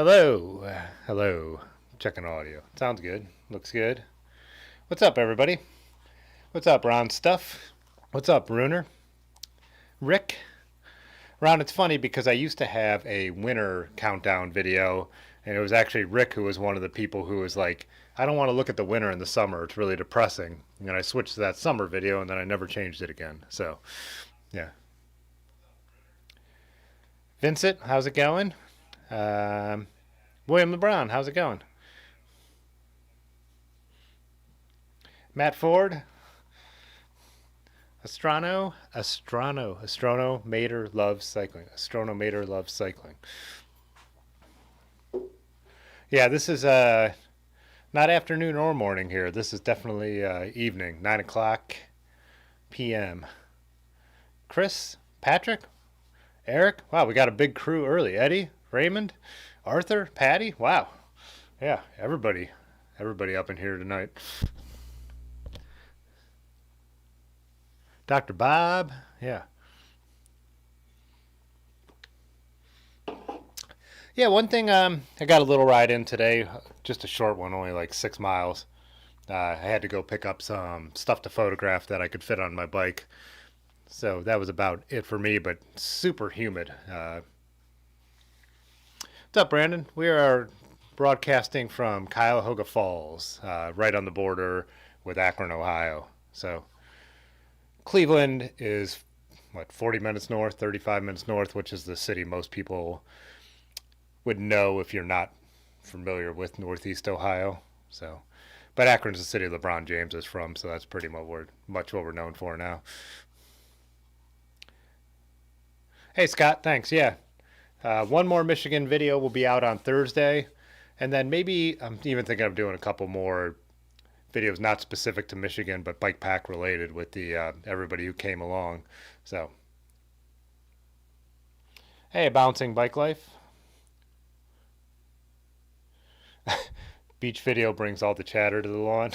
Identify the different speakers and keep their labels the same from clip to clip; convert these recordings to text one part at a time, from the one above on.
Speaker 1: Hello. Hello. Checking audio. Sounds good. Looks good. What's up, everybody? What's up, Ron Stuff? What's up, Runer? Rick? Ron, it's funny because I used to have a winter countdown video, and it was actually Rick who was one of the people who was like, I don't want to look at the winter and the summer. It's really depressing. And then I switched to that summer video, and then I never changed it again. So, yeah. Vincent, how's it going? Um, William LeBron, how's it going? Matt Ford, Astrono Mater loves cycling. Astrono Mater loves cycling. Yeah, this is not afternoon or morning here. This is definitely evening, 9 o'clock p.m. Chris, Patrick, Eric. Wow, we got a big crew early. Eddie, Raymond, Arthur, Patty. Wow, yeah, everybody up in here tonight. Dr. Bob, yeah. Yeah, one thing, I got a little ride in today, just a short one, only like 6 miles. I had to go pick up some stuff to photograph that I could fit on my bike. So that was about it for me, but super humid. What's up, Brandon? We are broadcasting from Cuyahoga Falls, right on the border with Akron, Ohio. So Cleveland is, what, 40 minutes north, 35 minutes north, which is the city most people would know if you're not familiar with Northeast Ohio. So, but Akron's the city LeBron James is from, so that's pretty much what we're known for now. Hey, Scott, thanks. Yeah. One more Michigan video will be out on Thursday. And then maybe I'm even thinking of doing a couple more videos not specific to Michigan, but bike pack related with the everybody who came along. So, hey, bouncing bike life. Beach video brings all the chatter to the lawn.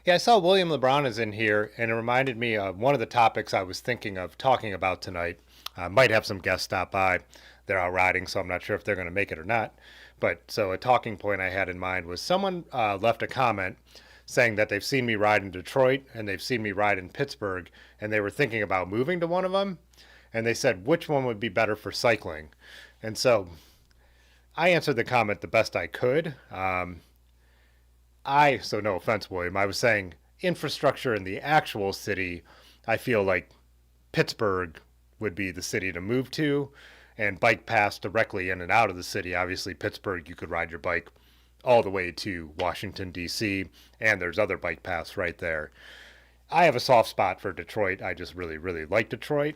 Speaker 1: Yeah, I saw William LeBron is in here, and it reminded me of one of the topics I was thinking of talking about tonight. I might have some guests stop by. They're out riding, so I'm not sure if they're going to make it or not. But so a talking point I had in mind was someone left a comment saying that they've seen me ride in Detroit and they've seen me ride in Pittsburgh, and they were thinking about moving to one of them. And they said which one would be better for cycling. And so I answered the comment the best I could. So no offense, William, I was saying infrastructure in the actual city, I feel like Pittsburgh would be the city to move to, and bike paths directly in and out of the city. Obviously, Pittsburgh, you could ride your bike all the way to Washington, D.C., and there's other bike paths right there. I have a soft spot for Detroit. I just really, really like Detroit.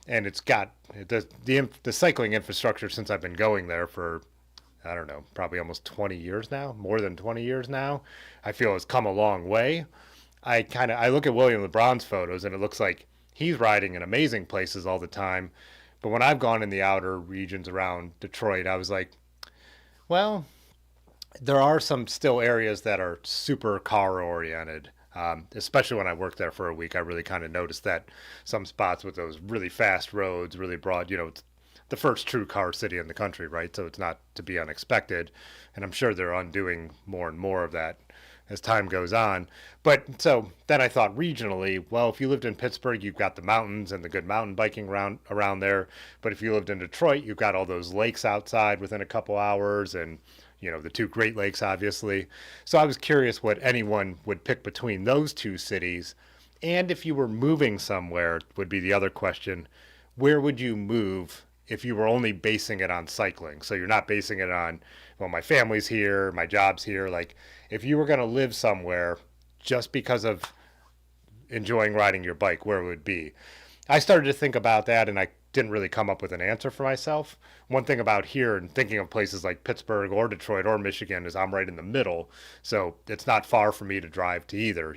Speaker 1: And it's got the cycling infrastructure since I've been going there for, I don't know, probably almost 20 years now, more than 20 years now. I feel it's come a long way. I look at William LeBron's photos and it looks like he's riding in amazing places all the time. But when I've gone in the outer regions around Detroit, I was like, well, there are some still areas that are super car oriented. Especially when I worked there for a week, I really kind of noticed that some spots with those really fast roads, really broad, it's the first true car city in the country, right? So it's not to be unexpected. And I'm sure they're undoing more and more of that as time goes on. But so then I thought regionally, well, if you lived in Pittsburgh, you've got the mountains and the good mountain biking around there. But if you lived in Detroit, you've got all those lakes outside within a couple hours and the two Great Lakes, obviously. So I was curious what anyone would pick between those two cities. And if you were moving somewhere, would be the other question. Where would you move if you were only basing it on cycling? So you're not basing it on, well, my family's here, my job's here. Like, if you were going to live somewhere just because of enjoying riding your bike, where it would be? I started to think about that, and I didn't really come up with an answer for myself. One thing about here and thinking of places like Pittsburgh or Detroit or Michigan is I'm right in the middle. So it's not far for me to drive to either.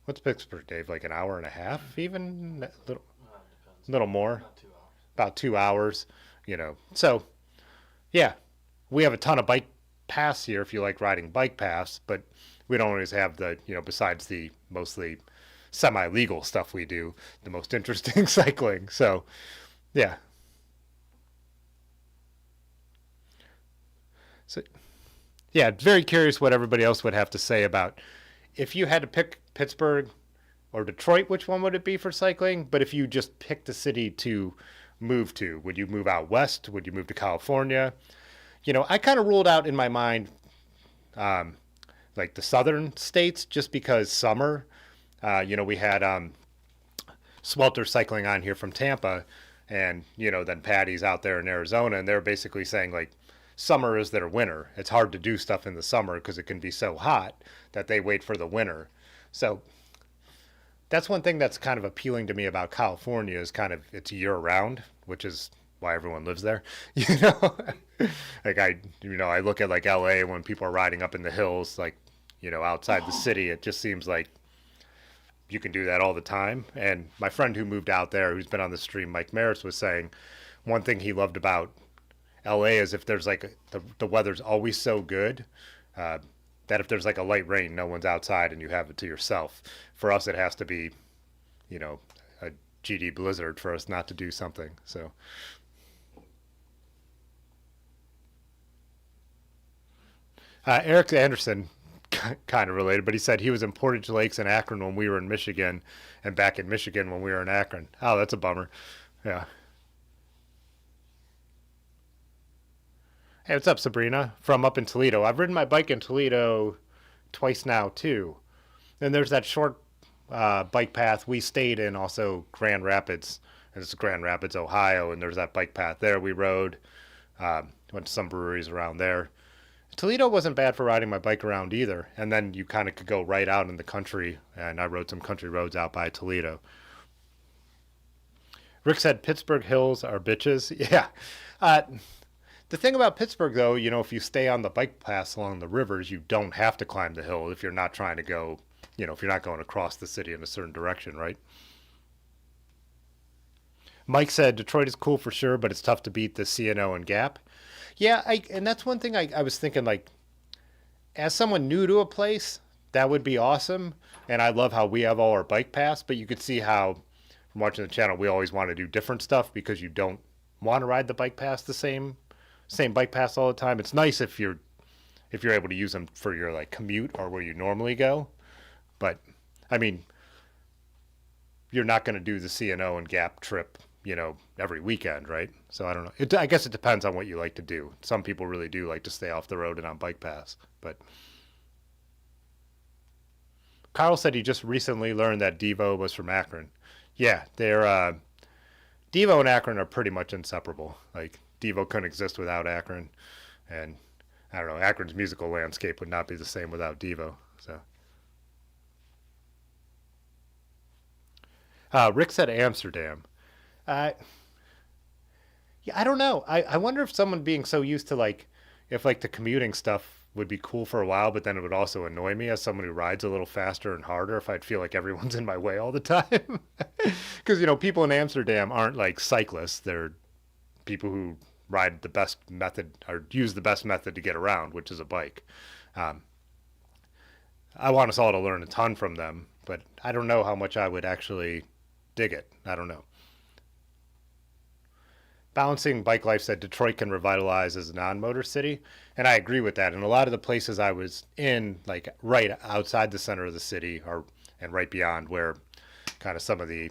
Speaker 1: What's Pittsburgh, Dave? Like an hour and a half, even? Little more? About 2 hours. So yeah, we have a ton of bike paths here if you like riding bike paths, but we don't always have the, besides the mostly semi-legal stuff we do the most interesting cycling. So yeah. So yeah, very curious what everybody else would have to say about if you had to pick Pittsburgh or Detroit, which one would it be for cycling? But if you just picked a city to move to, would you move out west? Would you move to California? I kind of ruled out in my mind um, like the southern states just because summer. We had Swelter cycling on here from Tampa, and then Patty's out there in Arizona, and they're basically saying like summer is their winter. It's hard to do stuff in the summer because it can be so hot that they wait for the winter. So that's one thing that's kind of appealing to me about California is kind of it's year round, which is why everyone lives there. You know, like I look at like LA when people are riding up in the hills, like outside the city. It just seems like you can do that all the time. And my friend who moved out there, who's been on the stream, Mike Maris, was saying one thing he loved about LA is if there's like the weather's always so good uh, that if there's like a light rain, no one's outside and you have it to yourself. For us, it has to be, you know, a GD blizzard for us not to do something. So, Eric Anderson, kind of related, but he said he was in Portage Lakes and Akron when we were in Michigan, and back in Michigan when we were in Akron. Oh, that's a bummer. Yeah. Hey, what's up, Sabrina? From up in Toledo. I've ridden my bike in Toledo twice now too. And there's that short bike path we stayed in, also Grand Rapids. And it's Grand Rapids, Ohio, and there's that bike path there we rode. Went to some breweries around there. Toledo wasn't bad for riding my bike around either. And then you kind of could go right out in the country, and I rode some country roads out by Toledo. Rick said Pittsburgh hills are bitches. Yeah. Uh, the thing about Pittsburgh, though, if you stay on the bike paths along the rivers, you don't have to climb the hill if you're not trying to go, if you're not going across the city in a certain direction, right? Mike said Detroit is cool for sure, but it's tough to beat the CNO and Gap. Yeah, and that's one thing I was thinking, like, as someone new to a place, that would be awesome. And I love how we have all our bike paths, but you could see how, from watching the channel, we always want to do different stuff because you don't want to ride the bike paths the same bike paths all the time. It's nice if you're able to use them for your like commute or where you normally go. But I mean, you're not going to do the CNO and Gap trip, every weekend, right? So I don't know. I guess it depends on what you like to do. Some people really do like to stay off the road and on bike paths. But Carl said he just recently learned that Devo was from Akron. Yeah, they're Devo and Akron are pretty much inseparable. Like Devo couldn't exist without Akron, and I don't know. Akron's musical landscape would not be the same without Devo. So, Rick said Amsterdam. Uh, yeah, I don't know. I wonder if someone being so used to like, if like the commuting stuff would be cool for a while, but then it would also annoy me as someone who rides a little faster and harder if I'd feel like everyone's in my way all the time. Because, people in Amsterdam aren't like cyclists. They're people who ride the best method or use the best method to get around, which is a bike. Um, I want us all to learn a ton from them, but I don't know how much I would actually dig it. I don't know. Balancing Bike Life said Detroit can revitalize as a non-motor city, and I agree with that. And a lot of the places I was in, like right outside the center of the city, or and right beyond where kind of some of the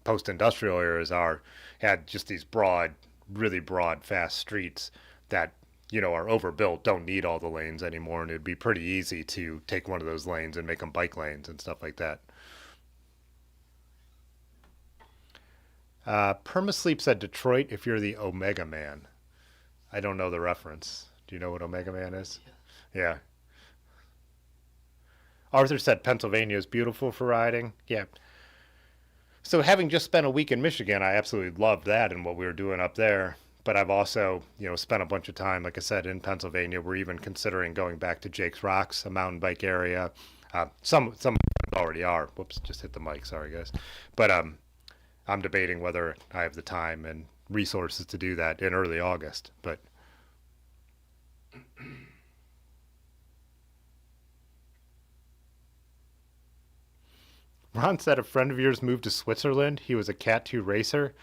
Speaker 1: post-industrial areas are, had just these broad, really broad, fast streets that are overbuilt, don't need all the lanes anymore, and it'd be pretty easy to take one of those lanes and make them bike lanes and stuff like that. Permasleep said Detroit if you're the Omega Man. I don't know the reference. Do you know what Omega Man is? Yeah. Arthur said Pennsylvania is beautiful for riding. Yeah. So having just spent a week in Michigan, I absolutely loved that and what we were doing up there. But I've also, spent a bunch of time, like I said, in Pennsylvania. We're even considering going back to Jake's Rocks, a mountain bike area. Some already are. Whoops, just hit the mic. Sorry, guys. But I'm debating whether I have the time and resources to do that in early August. But Ron said a friend of yours moved to Switzerland. He was a Cat 2 racer.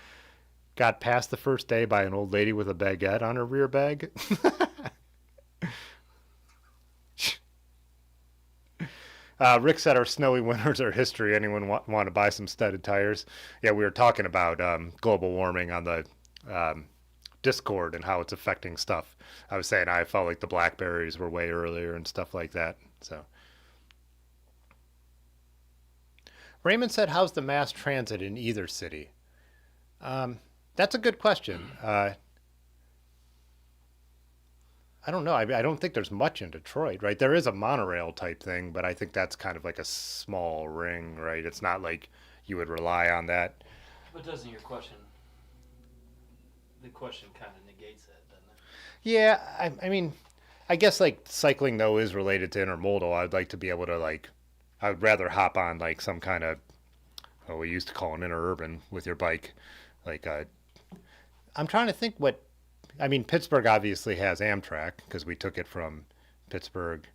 Speaker 1: Got past the first day by an old lady with a baguette on her rear bag. Rick said our snowy winters are history. Anyone want to buy some studded tires? Yeah, we were talking about global warming on the Discord and how it's affecting stuff. I was saying I felt like the blackberries were way earlier and stuff like that. So Raymond said, how's the mass transit in either city? That's a good question. I don't know. I don't think there's much in Detroit, right? There is a monorail type thing, but I think that's kind of like a small ring, right? It's not like you would rely on that.
Speaker 2: But doesn't your question, the question kind of negates that, doesn't it?
Speaker 1: Yeah, I mean, I guess like cycling though is related to intermodal. I'd like to be able to like, I would rather hop on like some kind of, what we used to call an interurban with your bike. Like, I'm trying to think what, I mean, Pittsburgh obviously has Amtrak because we took it from Pittsburgh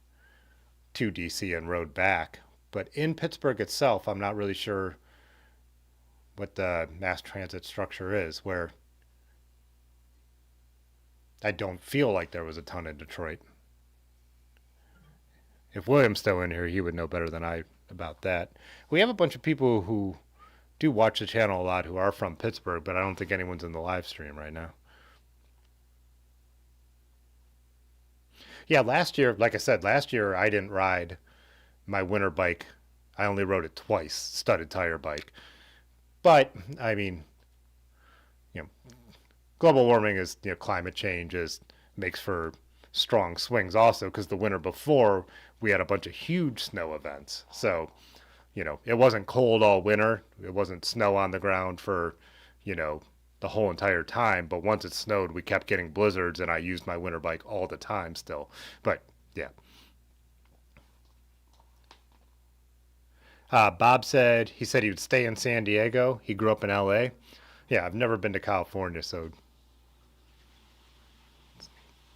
Speaker 1: to DC and rode back. But in Pittsburgh itself, I'm not really sure what the mass transit structure is, where I don't feel like there was a ton in Detroit. If William's still in here, he would know better than I about that. We have a bunch of people who do watch the channel a lot who are from Pittsburgh, but I don't think anyone's in the live stream right now. Yeah, last year, like I said, last year I didn't ride my winter bike. I only rode it twice, studded tire bike. But, I mean, you know, global warming is, you know, climate change makes for strong swings also because the winter before we had a bunch of huge snow events. So, you know, it wasn't cold all winter. It wasn't snow on the ground for, you know, the whole entire time. But once it snowed, we kept getting blizzards and I used my winter bike all the time still. But yeah. Bob said he would stay in San Diego. He grew up in LA. Yeah, I've never been to California, so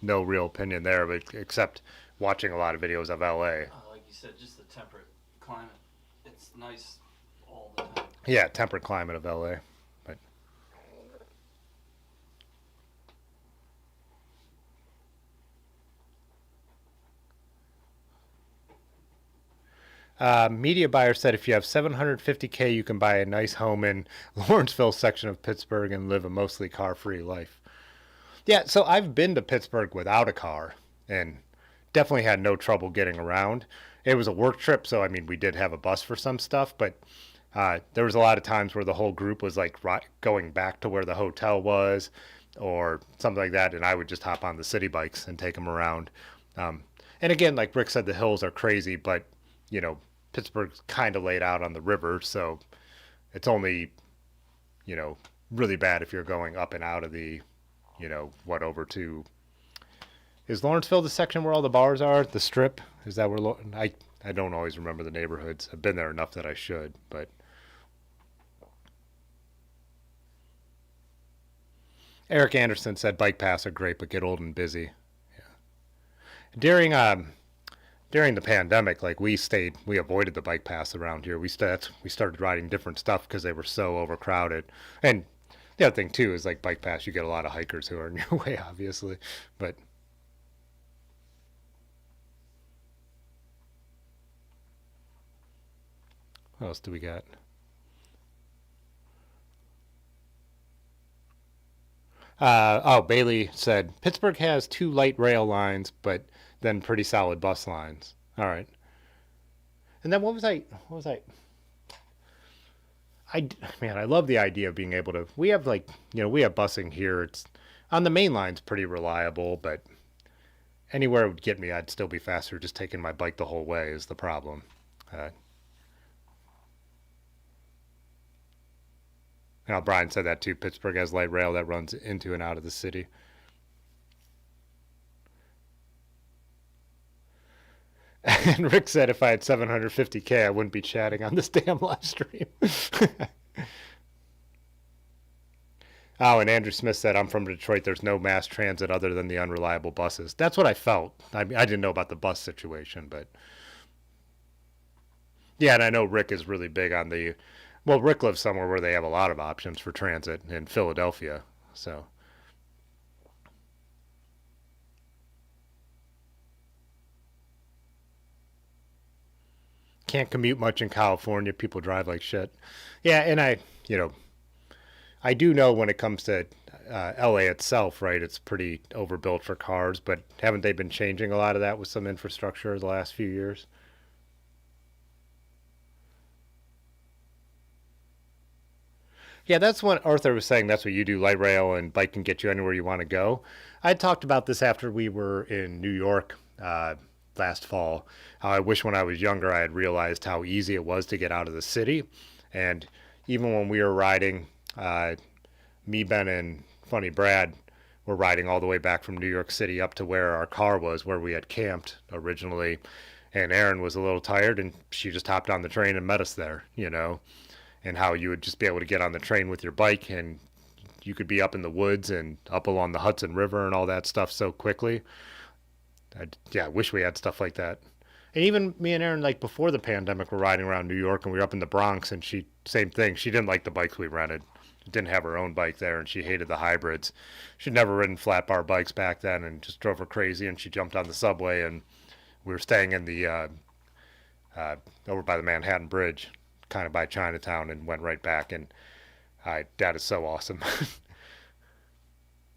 Speaker 1: no real opinion there, but except watching a lot of videos of LA.
Speaker 2: Like you said, just the temperate climate. It's nice all the time.
Speaker 1: Yeah, temperate climate of LA. But media buyer said if you have 750K, you can buy a nice home in Lawrenceville section of Pittsburgh and live a mostly car-free life. Yeah, so I've been to Pittsburgh without a car and definitely had no trouble getting around. It was a work trip, so I mean, we did have a bus for some stuff, but there was a lot of times where the whole group was like going back to where the hotel was or something like that, and I would just hop on the city bikes and take them around. And again, like Rick said, the hills are crazy, but, you know, Pittsburgh's kind of laid out on the river, so it's only, you know, really bad if you're going up and out of the, you know, over to, is Lawrenceville the section where all the bars are? The Strip? Is that where, I don't always remember the neighborhoods. I've been there enough that I should, but. Eric Anderson said bike paths are great, but get old and busy. Yeah. During the pandemic, like we avoided the bike paths around here. We started riding different stuff because they were so overcrowded. And the other thing too is like bike paths, you get a lot of hikers who are in your way, obviously. But what else do we got? Bailey said Pittsburgh has 2 light rail lines, but then pretty solid bus lines. All right. And then what was I? Man, I love the idea of being able to. We have like, you know, we have busing here. It's on the main line's pretty reliable, but anywhere it would get me, I'd still be faster just taking my bike the whole way is the problem. Now, Brian said that too. Pittsburgh has light rail that runs into and out of the city. And Rick said if I had 750K, I wouldn't be chatting on this damn live stream. Oh, and Andrew Smith said, I'm from Detroit. There's no mass transit other than the unreliable buses. That's what I felt. I mean, I didn't know about the bus situation, but Yeah, and I know Rick is really big on the. Well, Rick lives somewhere where they have a lot of options for transit in Philadelphia. So, can't commute much in California. People drive like shit. Yeah, and you know, I do know when it comes to LA itself, right? It's pretty overbuilt for cars, but haven't they been changing a lot of that with some infrastructure the last few years? Yeah, that's what Arthur was saying. That's what you do. Light rail and bike can get you anywhere you want to go. I talked about this after we were in New York last fall. How I wish when I was younger I had realized how easy it was to get out of the city. And even when we were riding, me, Ben, and Funny Brad were riding all the way back from New York City up to where our car was, where we had camped originally. And Erin was a little tired, and she just hopped on the train and met us there, you know, and how you would just be able to get on the train with your bike and you could be up in the woods and up along the Hudson River and all that stuff so quickly. Yeah, I wish we had stuff like that. And even me and Erin, like before the pandemic, were riding around New York and we were up in the Bronx, and she, same thing. She didn't like the bikes we rented. Didn't have her own bike there, and she hated the hybrids. She'd never ridden flat bar bikes back then, and just drove her crazy. And she jumped on the subway, and we were staying in the uh, over by the Manhattan Bridge, kind of by Chinatown, and went right back. And that is so awesome.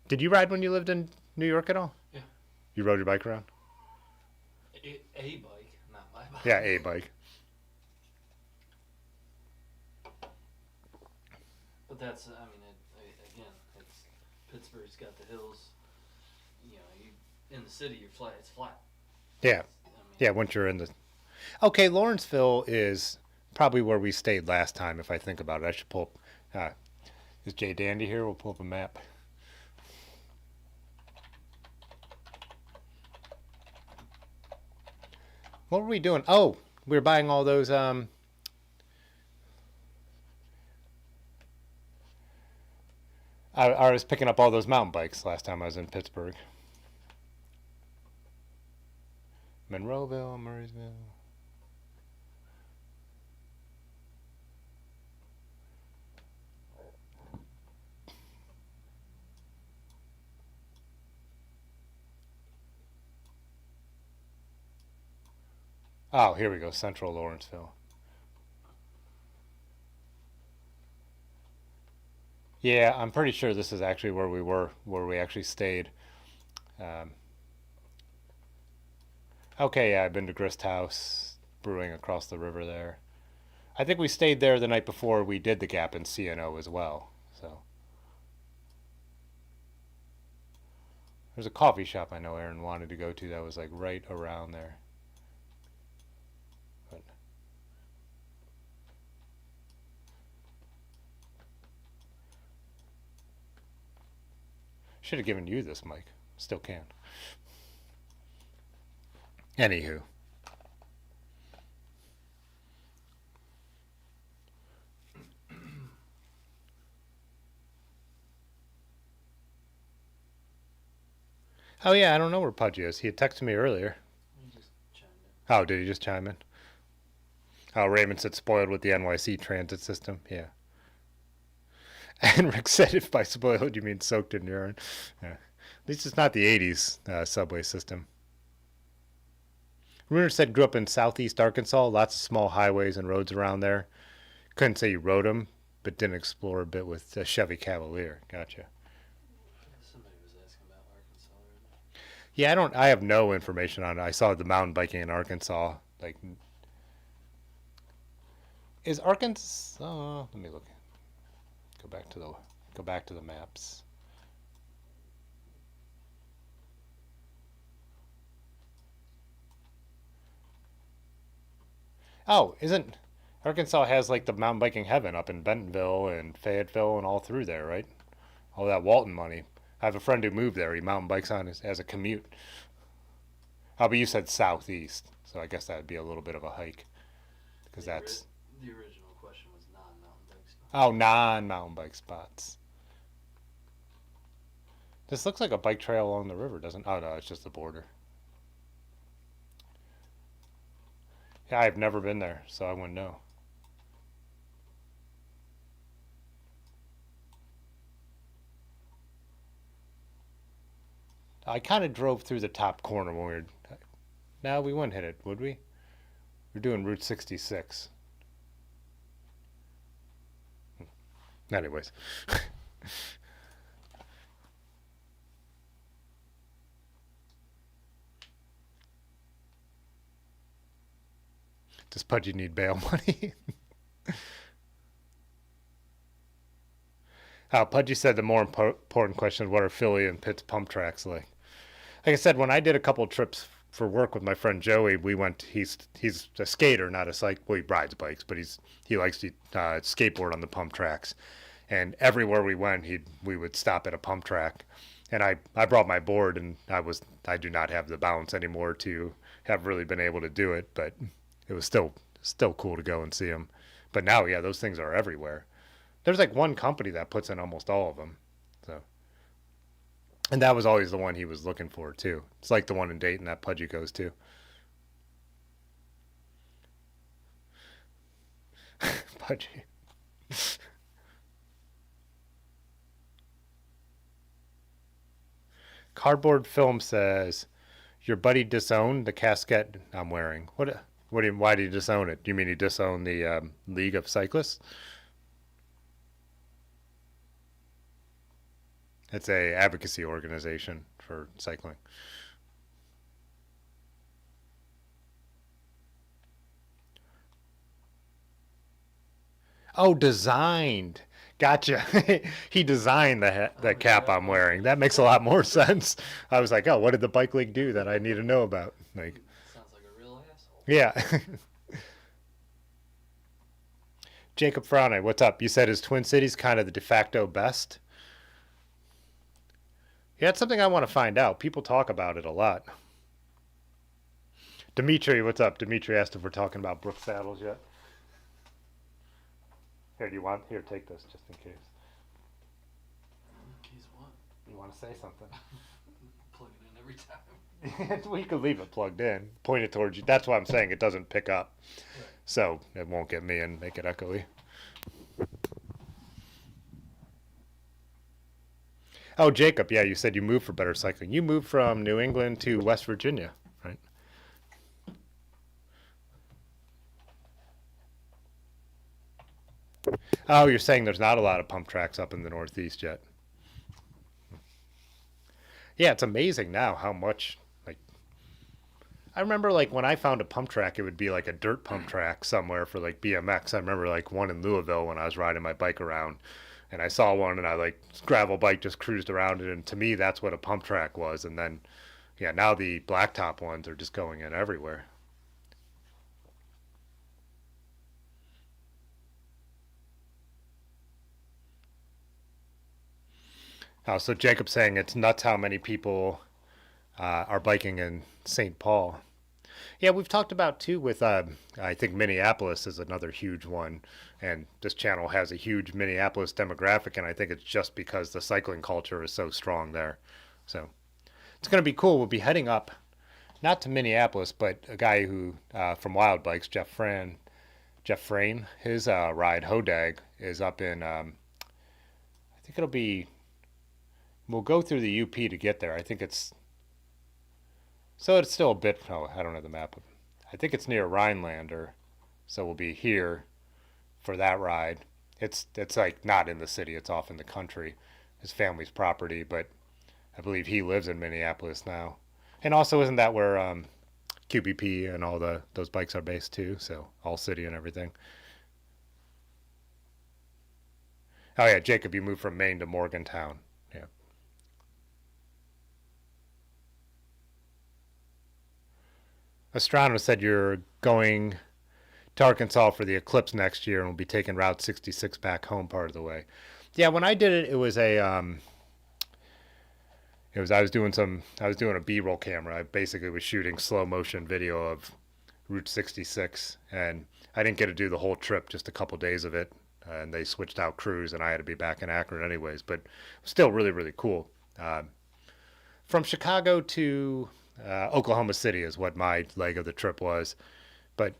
Speaker 1: Did you ride when you lived in New York at all?
Speaker 2: Yeah.
Speaker 1: You rode your bike around?
Speaker 2: A bike, not my bike.
Speaker 1: Yeah, a bike.
Speaker 2: But that's, I mean, again, it's Pittsburgh's got the hills. You know, you in the city, you're flat. It's flat.
Speaker 1: Yeah,
Speaker 2: I mean,
Speaker 1: yeah. Once you're in the okay, Lawrenceville is probably where we stayed last time. If I think about it, I should pull up. Is Jay Dandy here? We'll pull up a map. What were we doing? Oh, we were buying all those. I was picking up all those mountain bikes last time I was in Pittsburgh. Monroeville, Murraysville. Oh, here we go. Central Lawrenceville. Yeah, I'm pretty sure this is actually where we were, where we actually stayed. Um, okay, yeah, I've been to Grist House Brewing across the river there. I think we stayed there the night before we did the Gap in CNO as well. So there's a coffee shop I know Aaron wanted to go to that was like right around there. But should have given you this mic. Still can. Anywho. Oh yeah, I don't know where Pudgy is. He had texted me earlier.
Speaker 2: you just chimed in.
Speaker 1: Oh, did he just chime in? Oh, Raymond said spoiled with the NYC transit system. Yeah. And Rick said if by spoiled you mean soaked in urine. Yeah. At least it's not the 80s subway system. Runer said grew up in southeast Arkansas. Lots of small highways and roads around there. Couldn't say you rode them, but didn't explore a bit with Chevy Cavalier. Gotcha.
Speaker 2: Somebody was asking about Arkansas already.
Speaker 1: Yeah, I don't. I have no information on it. I saw the mountain biking in Arkansas. Like, is Arkansas? Let me look. Go back to the. Go back to the maps. Oh, isn't Arkansas has like the mountain biking heaven up in Bentonville and Fayetteville and all through there, right? All that Walton money. I have a friend who moved there. He mountain bikes on as a commute. Oh, but you said southeast, so I guess that would be a little bit of a hike because that's
Speaker 2: The original question was non-mountain bikes.
Speaker 1: oh non-mountain bike spots. This looks like a bike trail along the river, doesn't? Oh no, it's just the border. Yeah, I've never been there, so I wouldn't know. I kind of drove through the top corner when we were. No, we wouldn't hit it, would we? We're doing Route 66. Anyways, does Pudgy need bail money? Pudgy said the more important question is what are Philly and Pitt's pump tracks like? Like I said, when I did a couple trips for work with my friend Joey, we went. He's a skater, not a cycle. Well, he rides bikes, but he likes to skateboard on the pump tracks. And everywhere we went, we would stop at a pump track. And I brought my board, and I do not have the balance anymore to have really been able to do it, but it was still cool to go and see them. But now, yeah, those things are everywhere. There's like one company that puts in almost all of them. So, and that was always the one he was looking for too. It's like the one in Dayton that Pudgy goes to. Pudgy. Cardboard Film says, "Your buddy disowned the casket I'm wearing." What? What? Why did he disown it? Do you mean he disowned the League of Cyclists? It's a advocacy organization for cycling. Oh, designed. Gotcha. He designed the
Speaker 2: Oh
Speaker 1: cap
Speaker 2: yeah.
Speaker 1: I'm wearing. That makes a lot more sense. I was like, oh, what did the bike league do that I need to know about? Like,
Speaker 2: Sounds like a real asshole.
Speaker 1: yeah. Jacob Frowne, what's up? You said his Twin Cities kind of the de facto best. Yeah, it's something I want to find out. People talk about it a lot. Dimitri, what's up? Dimitri asked if we're talking about Brooks saddles yet. Here, do you want? Here, take this just in case.
Speaker 2: Keys what?
Speaker 1: You want to say something?
Speaker 2: Plug it in every time.
Speaker 1: We could leave it plugged in, point it towards you. That's why I'm saying it doesn't pick up,
Speaker 2: Right.
Speaker 1: so it won't get me and make it echoey. Oh, Jacob, yeah, you said you moved for better cycling. You moved from New England to West Virginia, right? Oh, you're saying there's not a lot of pump tracks up in the Northeast yet. Yeah, it's amazing now how much, like, I remember like when I found a pump track, it would be like a dirt pump track somewhere for like BMX. I remember like one in Louisville when I was riding my bike around, and I saw one and I like gravel bike just cruised around it, and to me that's what a pump track was. And then, yeah, now the blacktop ones are just going in everywhere. So Jacob's saying it's nuts how many people are biking in St. Paul. Yeah, we've talked about too with I think Minneapolis is another huge one, and this channel has a huge Minneapolis demographic, and I think it's just because the cycling culture is so strong there. So it's going to be cool. We'll be heading up, not to Minneapolis, but a guy who from Wild Bikes, Jeff Frayne, his ride Hodag is up in. I think it'll be. We'll go through the UP to get there. I think it's so it's still a bit. Oh, I don't have the map. I think it's near Rhinelander, so we'll be here for that ride. It's like not in the city. It's off in the country. His family's property, but I believe he lives in Minneapolis now. And also, isn't that where QBP and all those bikes are based too? So all city and everything. Oh yeah, Jacob, you moved from Maine to Morgantown. Yeah. Astronomer said you're going to Arkansas for the eclipse next year and will be taking Route 66 back home part of the way. Yeah, when I did it, I was doing a B-roll camera. I basically was shooting slow motion video of Route 66, and I didn't get to do the whole trip, just a couple days of it. And they switched out crews, and I had to be back in Akron anyways. But still, really, really cool. Uh, from Chicago to Oklahoma City is what my leg of the trip was. But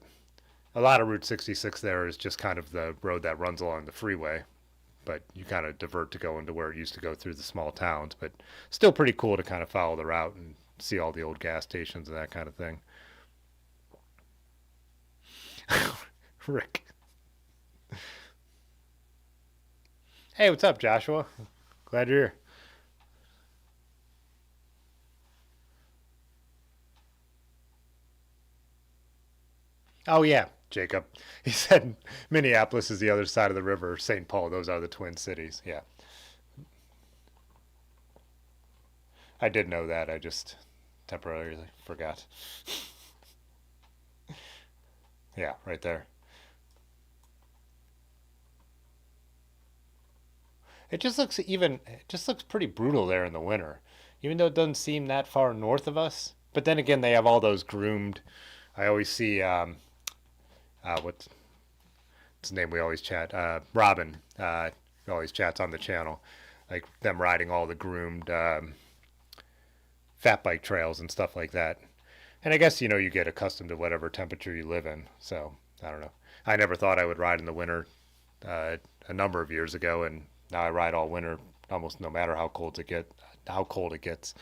Speaker 1: a lot of Route 66 there is just kind of the road that runs along the freeway, but you kind of divert to go into where it used to go through the small towns. But still pretty cool to kind of follow the route and see all the old gas stations and that kind of thing. Rick. Hey, what's up, Joshua? Glad you're here. Oh, yeah, Jacob. He said Minneapolis is the other side of the river, St. Paul. Those are the twin cities. Yeah. I did know that. I just temporarily forgot. Yeah, right there. It just looks pretty brutal there in the winter, even though it doesn't seem that far north of us. But then again, they have all those groomed. I always see what's his name? We always chat. Robin. Always chats on the channel, like them riding all the groomed fat bike trails and stuff like that. And I guess you get accustomed to whatever temperature you live in. So I don't know. I never thought I would ride in the winter a number of years ago, and now I ride all winter almost no matter how cold it gets.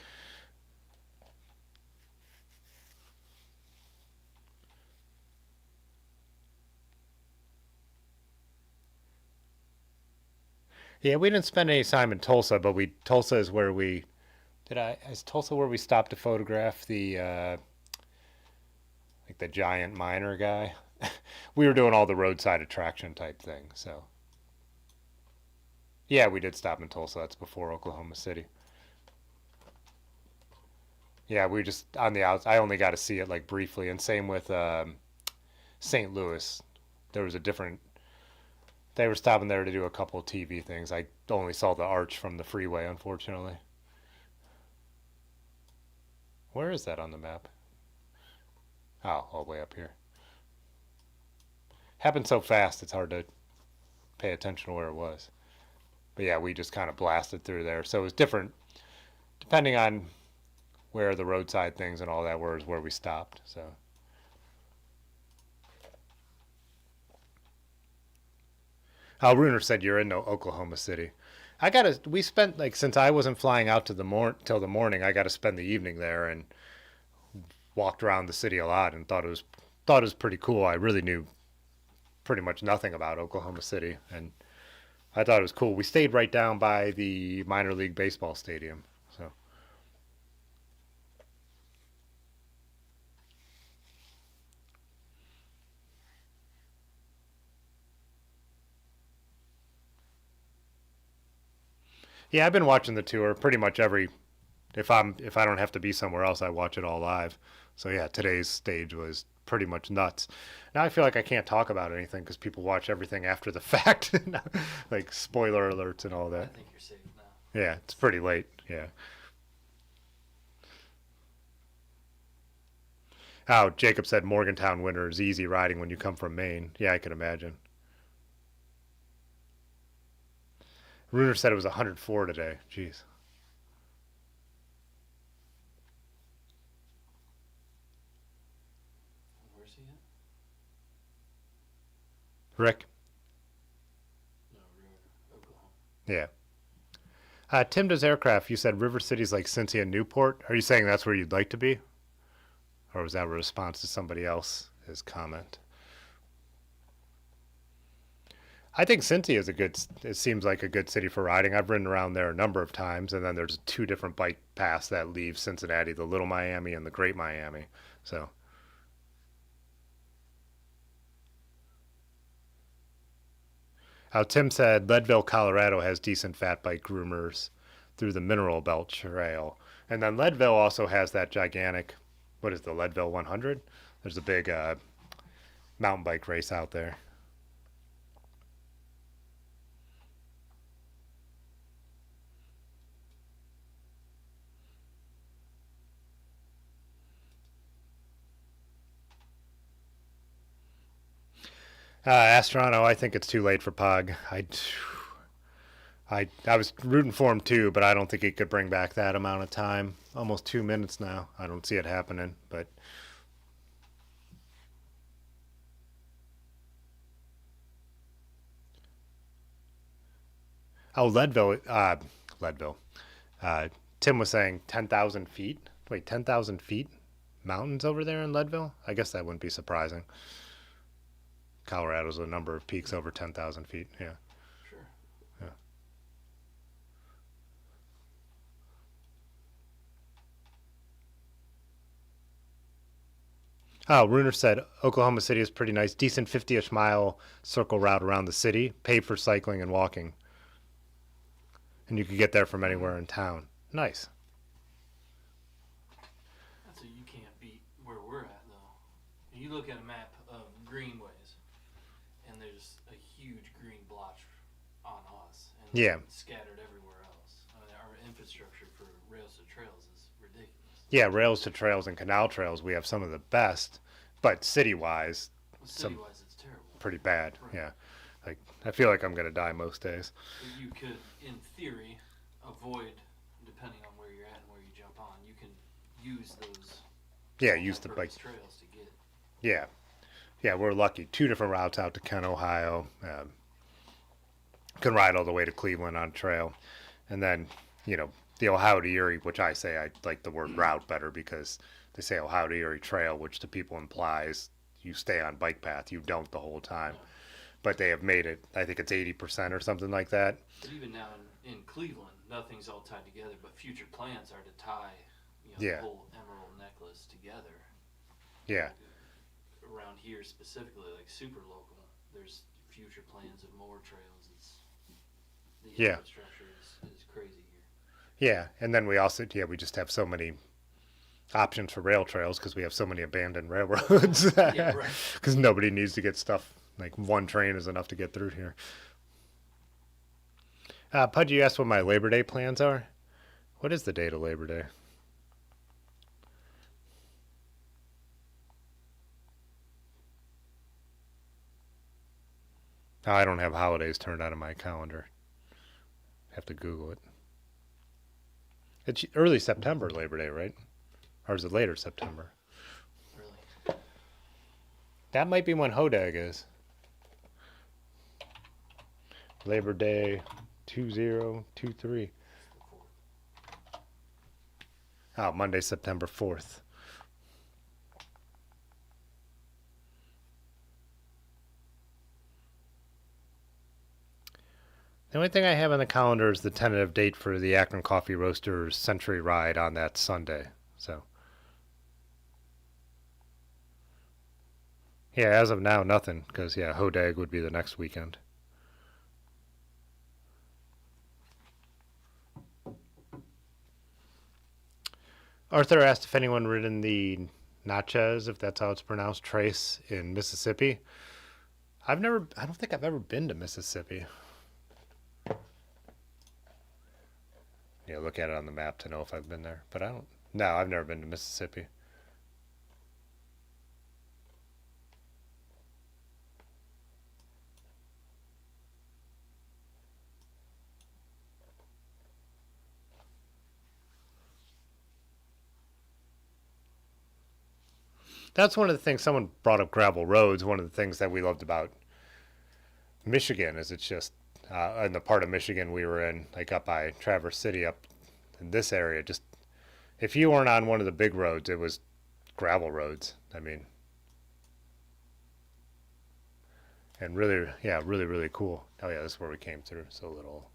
Speaker 1: Yeah, we didn't spend any time in Tulsa, but we Tulsa is where we did I is Tulsa where we stopped to photograph the like the giant miner guy. We were doing all the roadside attraction type thing. So yeah, we did stop in Tulsa. That's before Oklahoma City. Yeah, we just on the outs. I only got to see it like briefly, and same with St. Louis. There was a different. They were stopping there to do a couple of TV things. I only saw the arch from the freeway, unfortunately. Where is that on the map? Oh, all the way up here. Happened so fast, it's hard to pay attention to where it was. But yeah, we just kind of blasted through there. So it was different depending on where the roadside things and all that were is where we stopped. So Runer said you're in Oklahoma City. We spent like since I wasn't flying out to till the morning, I got to spend the evening there and walked around the city a lot and thought it was pretty cool. I really knew pretty much nothing about Oklahoma City, and I thought it was cool. We stayed right down by the minor league baseball stadium. So yeah, I've been watching the tour pretty much every. If I don't have to be somewhere else, I watch it all live. So yeah, today's stage was pretty much nuts. Now I feel like I can't talk about anything because people watch everything after the fact, like spoiler alerts and all
Speaker 2: I
Speaker 1: that.
Speaker 2: think you're safe now.
Speaker 1: Yeah, it's pretty late. Yeah. Oh, Jacob said Morgantown winter is easy riding when you come from Maine. Yeah, I can imagine. Runer said it was 104 today. Jeez.
Speaker 2: Where's he at?
Speaker 1: Rick?
Speaker 2: No, Oklahoma.
Speaker 1: Yeah. Tim does aircraft. You said River City's like Cincy and Newport. Are you saying that's where you'd like to be? Or was that a response to somebody else's comment? I think Cincy is it seems like a good city for riding. I've ridden around there a number of times, and then there's two different bike paths that leave Cincinnati, the Little Miami and the Great Miami. So, Tim said Leadville, Colorado has decent fat bike groomers through the Mineral Belt Trail. And then Leadville also has that gigantic, what is the Leadville 100? There's a big mountain bike race out there. Astrono, I think it's too late for Pug. I was rooting for him too, but I don't think he could bring back that amount of time. Almost 2 minutes now. I don't see it happening, but Oh, Leadville. Uh, Tim was saying 10,000 feet. Wait, 10,000 feet? Mountains over there in Leadville? I guess that wouldn't be surprising. Colorado's a number of peaks over 10,000 feet. Yeah.
Speaker 2: Sure.
Speaker 1: Yeah. Oh, Runer said Oklahoma City is pretty nice. Decent 50-ish mile circle route around the city. Paid for cycling and walking. And you could get there from anywhere in town. Nice.
Speaker 2: That's what you can't beat where we're at, though. You look at a map of greenways, and there's a huge green blotch on us, and
Speaker 1: Yeah.
Speaker 2: scattered everywhere else. I mean, our infrastructure for rails to trails is ridiculous.
Speaker 1: Yeah, rails to trails and canal trails, we have some of the best, but city-wise,
Speaker 2: Well,
Speaker 1: some
Speaker 2: city-wise, it's terrible.
Speaker 1: pretty bad.
Speaker 2: Right.
Speaker 1: Yeah. Like, I feel like I'm going to die most days.
Speaker 2: But you could, in theory, avoid, depending on where you're at and where you jump on, you can use those
Speaker 1: Yeah, use the bike.
Speaker 2: multi-purpose trails to get.
Speaker 1: Yeah. Yeah, we're lucky. 2 different routes out to Kent, Ohio. Can ride all the way to Cleveland on trail. And then, the Ohio to Erie, which I say I like the word route better because they say Ohio to Erie Trail, which to people implies you stay on bike path. You don't the whole time. But they have made it, I think it's 80% or something like that.
Speaker 2: But even now in Cleveland, nothing's all tied together. But future plans are to tie,
Speaker 1: Yeah.
Speaker 2: the whole emerald necklace together.
Speaker 1: Yeah.
Speaker 2: Around here specifically, like super local, there's future plans of more trails. It's the
Speaker 1: Yeah.
Speaker 2: infrastructure is crazy here.
Speaker 1: Yeah. And then we also, we just have so many options for rail trails because we have so many abandoned railroads.
Speaker 2: Yeah, right.
Speaker 1: Because nobody needs to get stuff. Like one train is enough to get through here. Pudge, you asked what my Labor Day plans are. What is the date of Labor Day? Oh, I don't have holidays turned out on my calendar. Have to Google it. It's early September, Labor Day, right? Or is it later September?
Speaker 2: Really.
Speaker 1: That might be when Hodag is. Labor Day 2023. Oh, Monday, September 4th. The only thing I have on the calendar is the tentative date for the Akron Coffee Roasters Century Ride on that Sunday. So, yeah, as of now, nothing. Because, Hodag would be the next weekend. Arthur asked if anyone ridden the Natchez, if that's how it's pronounced, Trace in Mississippi. I don't think I've ever been to Mississippi. Yeah, look at it on the map to know if I've been there. But no, I've never been to Mississippi. That's one of the things someone brought up gravel roads. One of the things that we loved about Michigan is it's just in the part of Michigan we were in, like up by Traverse City, up in this area, just if you weren't on one of the big roads, it was gravel roads. I mean, and really, really, really cool. Oh yeah, this is where we came through. So little.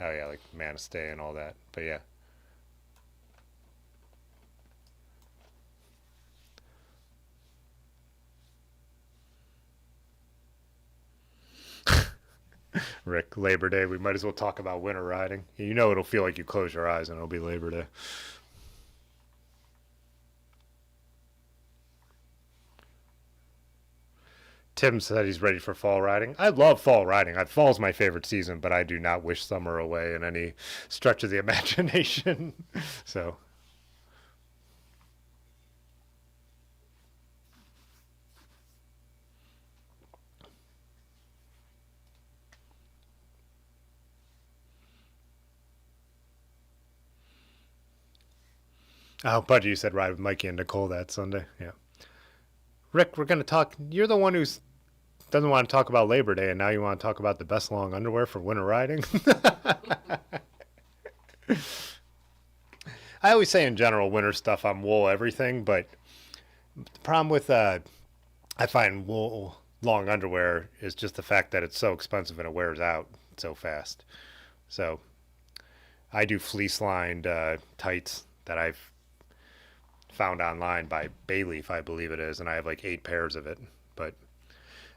Speaker 1: Oh yeah, like Manistee and all that. But yeah. Rick, Labor Day, we might as well talk about winter riding. You know it'll feel like you close your eyes and it'll be Labor Day. Tim said he's ready for fall riding. I love fall riding. Fall's my favorite season, but I do not wish summer away in any stretch of the imagination. So. Oh, Budgie, you said ride with Mikey and Nicole that Sunday. Yeah. Rick, we're going to talk. You're the one who's doesn't want to talk about Labor Day, and now you want to talk about the best long underwear for winter riding. I always say in general, winter stuff, I'm wool everything, but the problem with I find wool long underwear is just the fact that it's so expensive and it wears out so fast. So I do fleece lined tights that I've found online by Bayleaf, I believe it is, and I have like 8 pairs of it. But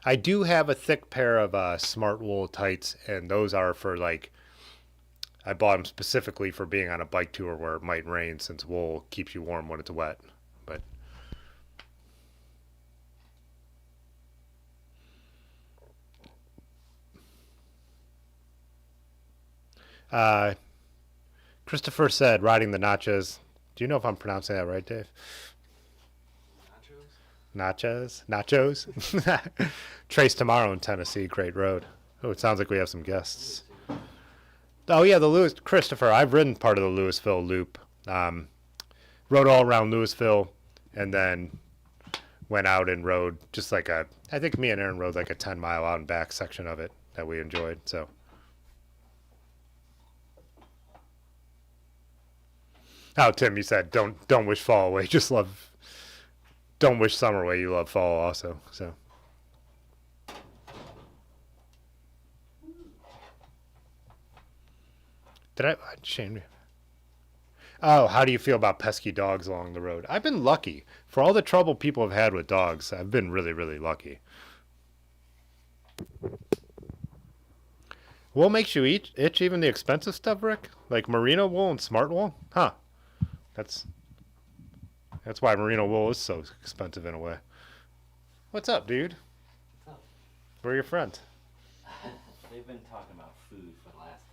Speaker 1: I do have a thick pair of smart wool tights, and those are for like, I bought them specifically for being on a bike tour where it might rain, since wool keeps you warm when it's wet. But Christopher said riding the Nachos. Do you know if I'm pronouncing that right, Dave? Nachos. Trace tomorrow in Tennessee, great road. Oh, it sounds like we have some guests. Oh yeah, the Lewis Christopher. I've ridden part of the Louisville Loop. Rode all around Louisville, and then went out and rode just like I think me and Aaron rode like a 10-mile out and back section of it that we enjoyed. So. Oh, Tim, you said don't wish fall away. Just love. Don't wish summer away. You love fall also. So. Did I shame you? Oh, how do you feel about pesky dogs along the road? I've been lucky. For all the trouble people have had with dogs, I've been really, really lucky. Wool makes you itch even the expensive stuff, Rick? Like merino wool and smart wool? Huh. That's why merino wool is so expensive in a way. What's up, dude?
Speaker 3: What's up?
Speaker 1: Where are your friends?
Speaker 3: They've been talking about food for the last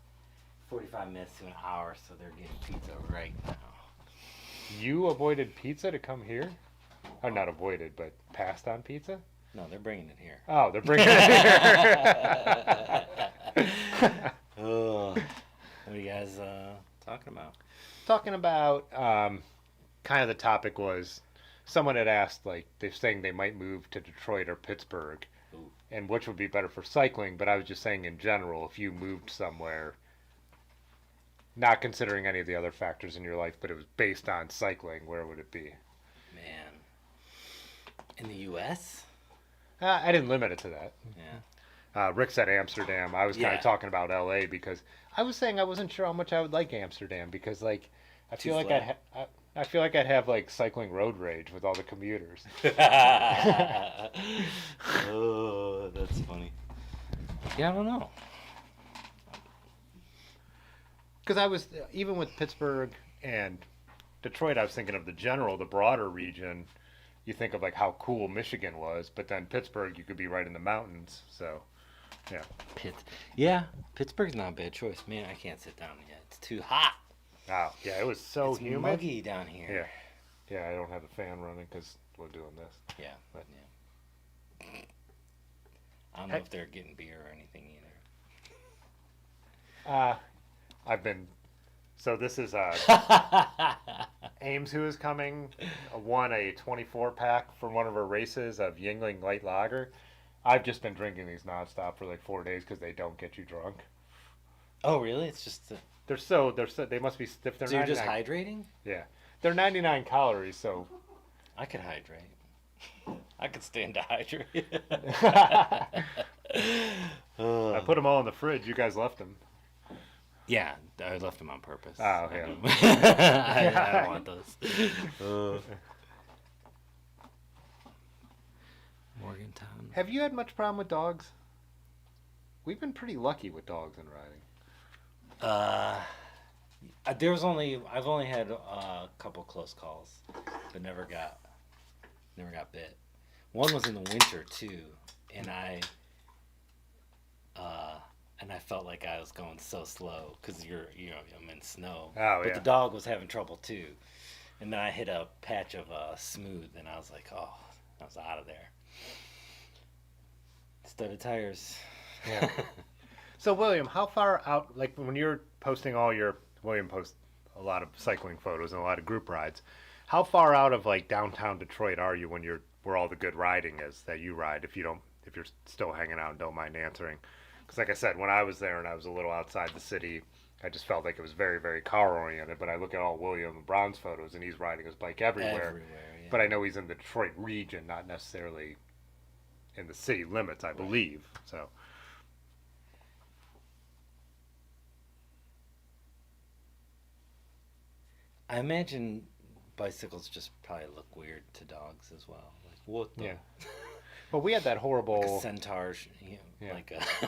Speaker 3: 45 minutes to an hour, so they're getting pizza right now.
Speaker 1: You avoided pizza to come here? Or not avoided, but passed on pizza?
Speaker 3: No, they're bringing it here.
Speaker 1: Oh, they're bringing it here.
Speaker 3: What are you guys talking about?
Speaker 1: Talking about kind of the topic was someone had asked, like, they're saying they might move to Detroit or Pittsburgh.
Speaker 3: Ooh.
Speaker 1: And which would be better for cycling, but I was just saying in general, if you moved somewhere, not considering any of the other factors in your life, but it was based on cycling, where would it be?
Speaker 3: Man. In the U.S.?
Speaker 1: I didn't limit it to that.
Speaker 3: Yeah.
Speaker 1: Rick said Amsterdam. I was kind
Speaker 3: Yeah.
Speaker 1: of talking about L.A. because I was saying I wasn't sure how much I would like Amsterdam because, like, I
Speaker 3: Too
Speaker 1: feel like
Speaker 3: flat.
Speaker 1: I feel like I'd have like cycling road rage with all the commuters.
Speaker 3: Oh, that's funny. Yeah, I don't know.
Speaker 1: Because I was even with Pittsburgh and Detroit, I was thinking of the broader region. You think of like how cool Michigan was, but then Pittsburgh, you could be right in the mountains. So, yeah.
Speaker 3: Yeah, Pittsburgh's not a bad choice. Man, I can't sit down yet. It's too hot.
Speaker 1: Wow. Yeah, it was so
Speaker 3: It's
Speaker 1: humid.
Speaker 3: muggy down here.
Speaker 1: Yeah. Yeah, I don't have the fan running because we're doing this.
Speaker 3: Yeah.
Speaker 1: But-
Speaker 3: Yeah. I don't know if they're getting beer or anything either.
Speaker 1: I've been. So this is Ames, who is coming, won a 24 pack from one of her races of Yingling Light Lager. I've just been drinking these nonstop for like 4 days because they don't get you drunk.
Speaker 3: Oh, really? It's just
Speaker 1: They're so they must be stiff. They're
Speaker 3: so you're just
Speaker 1: 99
Speaker 3: hydrating?
Speaker 1: Yeah, they're 99 calories. So
Speaker 3: I could hydrate. I could stand to hydrate.
Speaker 1: I put them all in the fridge. You guys left them.
Speaker 3: Yeah, I left them on purpose.
Speaker 1: Oh, yeah.
Speaker 3: I don't want those. Morgantown.
Speaker 1: Have you had much problem with dogs? We've been pretty lucky with dogs in riding.
Speaker 3: I've only had a couple close calls, but never got bit. One was in the winter too, and I felt like I was going so slow because I'm in snow.
Speaker 1: Oh,
Speaker 3: but
Speaker 1: yeah.
Speaker 3: the dog was having trouble too, and then I hit a patch of smooth, and I was like, oh, I was out of there. Studded tires.
Speaker 1: Yeah. So William, how far out? Like when you're posting William posts a lot of cycling photos and a lot of group rides. How far out of like downtown Detroit are you when you're where all the good riding is that you ride? if you're still hanging out and don't mind answering. Because like I said, when I was there and I was a little outside the city, I just felt like it was very, very car oriented. But I look at all William Brown's photos, and he's riding his bike everywhere.
Speaker 3: Yeah.
Speaker 1: But I know he's in the Detroit region, not necessarily in the city limits, I believe. So.
Speaker 3: I imagine bicycles just probably look weird to dogs as well. Like what the?
Speaker 1: Yeah. Well, we had that horrible
Speaker 3: Like a centaur, like a.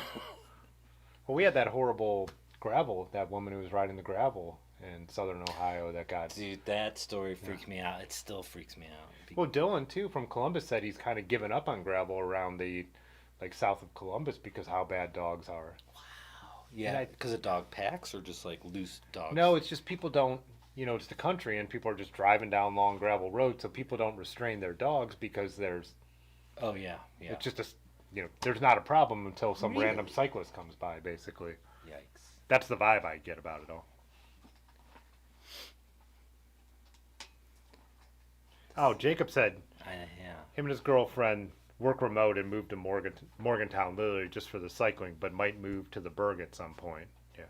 Speaker 1: Well, we had that horrible gravel. That woman who was riding the gravel in southern Ohio that got.
Speaker 3: Dude, that story freaked me out. It still freaks me out.
Speaker 1: Well, Dylan too from Columbus said he's kind of given up on gravel around the, like south of Columbus because how bad dogs are.
Speaker 3: Wow. Yeah, because of dog packs or just like loose dogs.
Speaker 1: No, it's just people don't. You know, it's the country and people are just driving down long gravel roads, so people don't restrain their dogs because there's.
Speaker 3: Oh yeah.
Speaker 1: It's just there's not a problem until some
Speaker 3: Really?
Speaker 1: random cyclist comes by, basically.
Speaker 3: Yikes.
Speaker 1: That's the vibe I get about it all. Oh, Jacob said him and his girlfriend work remote and moved to Morgantown literally just for the cycling, but might move to the Berg at some point. Yeah.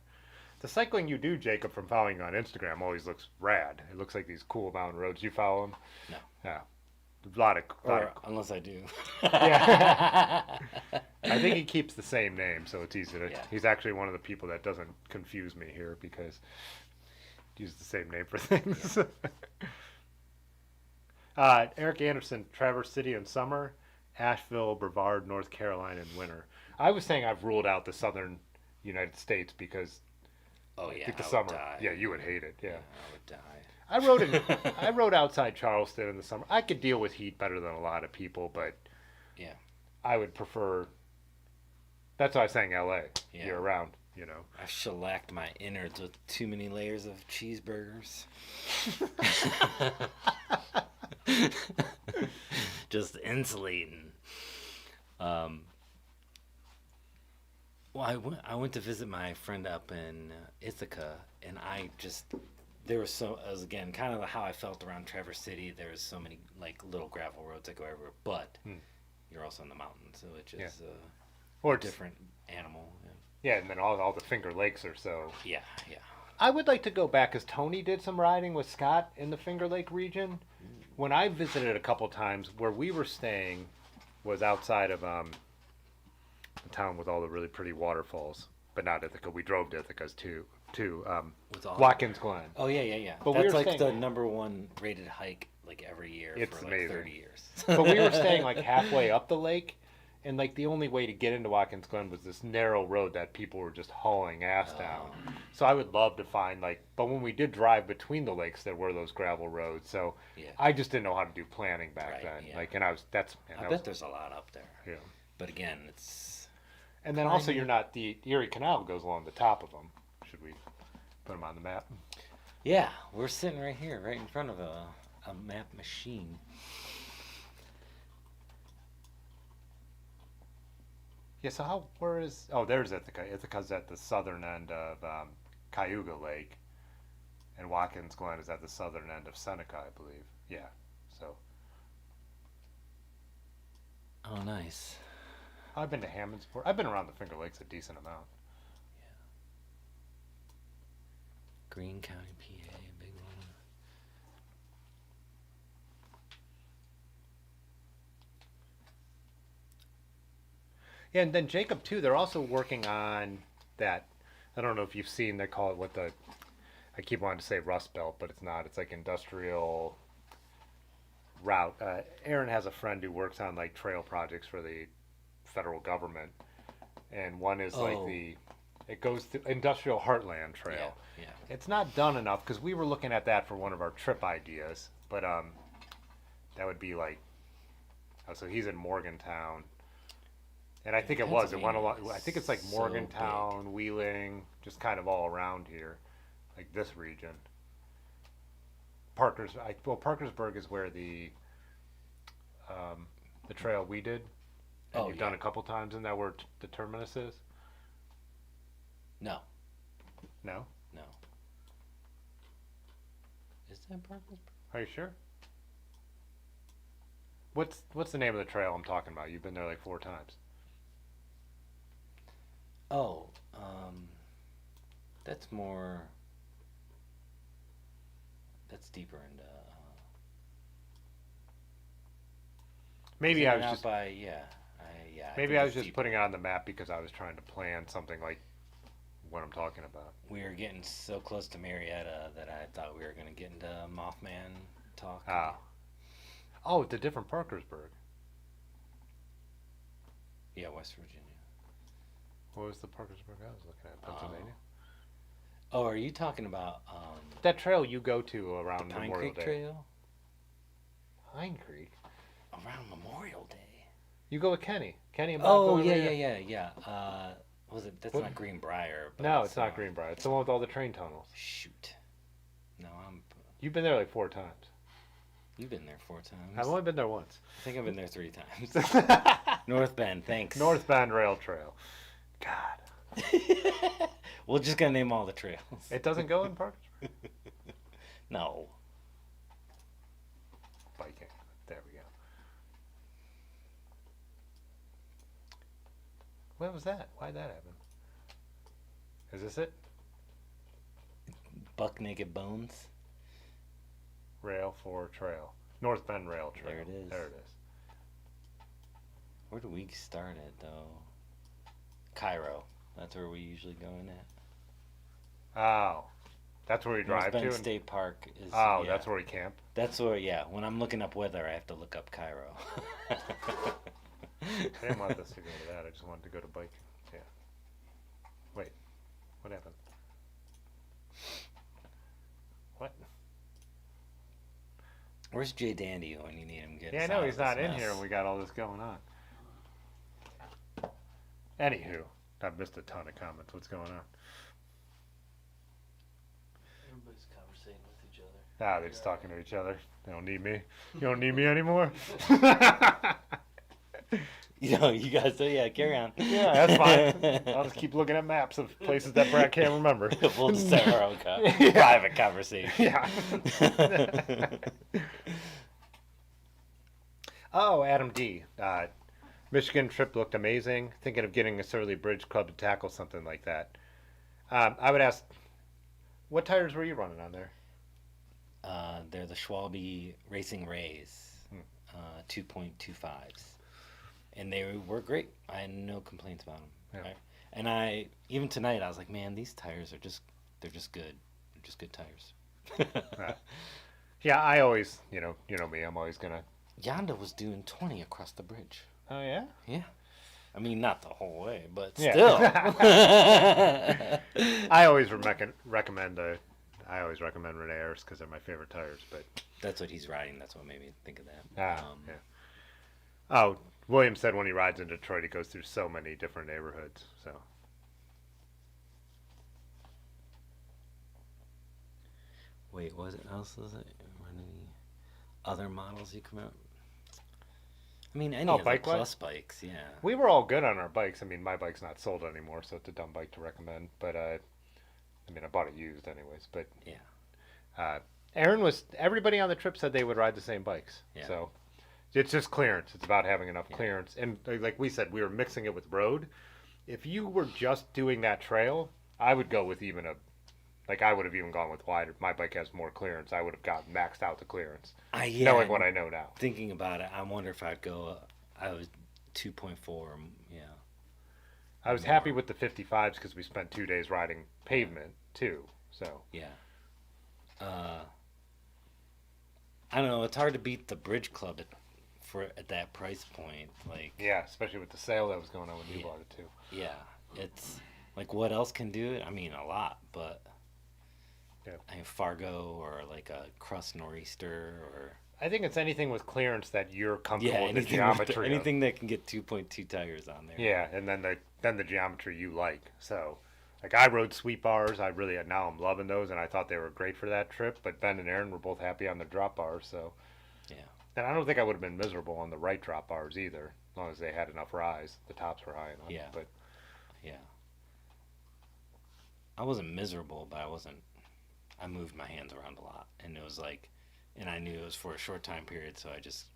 Speaker 1: The cycling you do, Jacob, from following you on Instagram always looks rad. It looks like these cool mountain roads. You follow them?
Speaker 3: No.
Speaker 1: Yeah. A lot of
Speaker 3: unless I do.
Speaker 1: Yeah. I think he keeps the same name, so it's easy to.
Speaker 3: Yeah.
Speaker 1: He's actually one of the people that doesn't confuse me here because he uses the same name for things. Eric Anderson, Traverse City in summer, Asheville, Brevard, North Carolina in winter. I was saying I've ruled out the southern United States because.
Speaker 3: Oh yeah,
Speaker 1: I think the
Speaker 3: I
Speaker 1: summer.
Speaker 3: would die.
Speaker 1: Yeah, you would hate it. Yeah.
Speaker 3: I would die.
Speaker 1: I rode outside Charleston in the summer. I could deal with heat better than a lot of people, but
Speaker 3: yeah,
Speaker 1: I would prefer. That's why I was saying L.A.
Speaker 3: Yeah.
Speaker 1: year round.
Speaker 3: I shellacked my innards with too many layers of cheeseburgers. Just insulating. Well, I went to visit my friend up in Ithaca, and there was again kind of how I felt around Traverse City. There was so many like little gravel roads that go everywhere, but you're also in the mountains, so it's just
Speaker 1: or
Speaker 3: a different animal.
Speaker 1: Yeah, and then all the Finger Lakes are so.
Speaker 3: Yeah.
Speaker 1: I would like to go back because Tony did some riding with Scott in the Finger Lake region. When I visited a couple times, where we were staying was outside of a town with all the really pretty waterfalls, but not Ithaca. We drove to Ithaca's to Watkins Glen.
Speaker 3: Oh yeah.
Speaker 1: But
Speaker 3: that's
Speaker 1: we were
Speaker 3: like
Speaker 1: staying,
Speaker 3: the #1 rated hike like every year
Speaker 1: it's
Speaker 3: for
Speaker 1: amazing.
Speaker 3: 30 years.
Speaker 1: But we were staying like halfway up the lake, and like the only way to get into Watkins Glen was this narrow road that people were just hauling ass down. So I would love to find but when we did drive between the lakes, there were those gravel roads. So I just didn't know how to do planning back then.
Speaker 3: Yeah.
Speaker 1: Like, and I bet
Speaker 3: There's a lot up there.
Speaker 1: Yeah.
Speaker 3: But again, it's.
Speaker 1: And then also, you're not the Erie Canal goes along the top of them. Should we put them on the map?
Speaker 3: Yeah, we're sitting right here, right in front of a map machine.
Speaker 1: Yeah, so there's Ithaca. Ithaca's at the southern end of Cayuga Lake, and Watkins Glen is at the southern end of Seneca, I believe. Yeah, so.
Speaker 3: Oh, nice.
Speaker 1: I've been to Hammondsport. I've been around the Finger Lakes a decent amount.
Speaker 3: Yeah. Greene County, PA, big one.
Speaker 1: Yeah, and then Jacob too. They're also working on that. I don't know if you've seen. They call it I keep wanting to say Rust Belt, but it's not. It's like industrial route. Aaron has a friend who works on like trail projects for the federal government, and one is it goes to Industrial Heartland Trail.
Speaker 3: Yeah.
Speaker 1: It's not done enough because we were looking at that for one of our trip ideas, but that would be like. So he's in Morgantown. And I think it went along. I think it's like Morgantown, Wheeling, just kind of all around here, like this region. Parkersburg is where the trail we did, and you've done a couple times, and that where the terminus is.
Speaker 3: No.
Speaker 1: No. Is that Parkersburg? Are you sure? What's the name of the trail I'm talking about? You've been there like 4 times.
Speaker 3: Oh, that's more. That's deeper into.
Speaker 1: Maybe I was just maybe I was just
Speaker 3: deeper.
Speaker 1: putting it on the map because I was trying to plan something like what I'm talking about.
Speaker 3: We were getting so close to Marietta that I thought we were gonna get into Mothman talk.
Speaker 1: Ah. Oh, it's a different Parkersburg.
Speaker 3: Yeah, West Virginia.
Speaker 1: What was the Parkersburg I was looking at? Pennsylvania?
Speaker 3: Oh, are you talking about
Speaker 1: That trail you go to
Speaker 3: the
Speaker 1: around
Speaker 3: Pine
Speaker 1: Memorial
Speaker 3: Creek
Speaker 1: Day.
Speaker 3: Trail?
Speaker 1: Pine Creek?
Speaker 3: Around Memorial Day.
Speaker 1: You go with Kenny. Kenny and Bob.
Speaker 3: Oh,
Speaker 1: go
Speaker 3: yeah,
Speaker 1: over there.
Speaker 3: yeah. Was it? That's
Speaker 1: What?
Speaker 3: not Greenbrier. But
Speaker 1: No, it's not Greenbrier. It's the one with all the train tunnels.
Speaker 3: Shoot. No,
Speaker 1: You've been there like 4 times.
Speaker 3: You've been there 4 times.
Speaker 1: I've only been there once.
Speaker 3: I think I've been there 3 times. North Bend, thanks.
Speaker 1: North Bend Rail Trail. God.
Speaker 3: We're just gonna name all the trails.
Speaker 1: It doesn't go in Parkersburg?
Speaker 3: No.
Speaker 1: Biking. There we go. When was that? Why'd that happen? Is this it?
Speaker 3: Buck Naked Bones.
Speaker 1: Rail for Trail. North Bend Rail Trail.
Speaker 3: There it is.
Speaker 1: There it is.
Speaker 3: Where do we start at though? Cairo. That's where we usually go in at.
Speaker 1: Oh. That's where we
Speaker 3: North
Speaker 1: drive
Speaker 3: Bend
Speaker 1: to?
Speaker 3: State Park is.
Speaker 1: Oh,
Speaker 3: yeah.
Speaker 1: that's where we camp?
Speaker 3: That's where. Yeah. When I'm looking up weather, I have to look up Cairo.
Speaker 1: I didn't want this to go to that. I just wanted to go to bike. Yeah. Wait. What happened? What?
Speaker 3: Where's Jay Dandy when you need him? Get
Speaker 1: Yeah, I
Speaker 3: us
Speaker 1: know
Speaker 3: out
Speaker 1: he's
Speaker 3: of this
Speaker 1: not in
Speaker 3: mess?
Speaker 1: here and we got all this going on. Anywho, I've missed a ton of comments. What's going on?
Speaker 2: Everybody's conversating with each other.
Speaker 1: Ah, they're just talking to each other. They don't need me. You don't need me anymore?
Speaker 3: You know, you guys. So yeah, carry on.
Speaker 1: Yeah, that's fine. I'll just keep looking at maps of places that Brad can't remember.
Speaker 3: We'll just have our own
Speaker 1: Yeah.
Speaker 3: private conversation.
Speaker 1: Yeah. Oh, Adam D. Michigan trip looked amazing. Thinking of getting a Surly Bridge Club to tackle something like that. I would ask, what tires were you running on there?
Speaker 3: They're the Schwalbe Racing Rays, 2.25s, and they were great. I had no complaints about them.
Speaker 1: Yeah.
Speaker 3: Right? And even tonight I was like, man, these tires they're just good. They're just good tires.
Speaker 1: Yeah, I always, you know me, I'm always gonna.
Speaker 3: Yanda was doing 20 across the bridge.
Speaker 1: Oh yeah.
Speaker 3: Yeah. I mean, not the whole way, but
Speaker 1: Yeah.
Speaker 3: still.
Speaker 1: I always recommend Renair's because they're my favorite tires. But
Speaker 3: That's what he's riding. That's what made me think of that.
Speaker 1: yeah. Oh, William said when he rides in Detroit, he goes through so many different neighborhoods. So
Speaker 3: Wait, what else was it? Any other models you come out? I mean, any of the
Speaker 1: bike-wise?
Speaker 3: plus bikes, yeah.
Speaker 1: we were all good on our bikes. I mean, my bike's not sold anymore, so it's a dumb bike to recommend. But I bought it used anyways. But
Speaker 3: Yeah.
Speaker 1: Everybody on the trip said they would ride the same bikes.
Speaker 3: Yeah.
Speaker 1: So it's just clearance. It's about having enough
Speaker 3: Yeah.
Speaker 1: clearance. And like we said, we were mixing it with road. If you were just doing that trail, I would go with I would have even gone with wider. My bike has more clearance. I would have gotten maxed out the clearance. Knowing what I know now.
Speaker 3: Thinking about it, I wonder if I'd go. I was 2.4. Yeah.
Speaker 1: I was happy with the 55s because we spent 2 days riding pavement too. So
Speaker 3: Yeah. I don't know. It's hard to beat the Bridge Club at that price point. Like,
Speaker 1: yeah, especially with the sale that was going on when you
Speaker 3: Yeah.
Speaker 1: bought it too.
Speaker 3: yeah, it's like what else can do it? I mean, a lot, but
Speaker 1: Yeah.
Speaker 3: I mean, Fargo or like a Crust Nor'easter or
Speaker 1: I think it's anything with clearance that you're comfortable
Speaker 3: yeah,
Speaker 1: with the
Speaker 3: anything
Speaker 1: geometry. of.
Speaker 3: anything that can get 2.2 tires on there.
Speaker 1: Yeah, and then the geometry you like. So, like I rode sweep bars. Now I'm loving those, and I thought they were great for that trip. But Ben and Aaron were both happy on the drop bars. So,
Speaker 3: Yeah.
Speaker 1: and I don't think I would have been miserable on the right drop bars either, as long as they had enough rise. The tops were high enough.
Speaker 3: Yeah.
Speaker 1: But
Speaker 3: Yeah. I wasn't miserable, but I moved my hands around a lot, and it was like, and I knew it was for a short time period, so I just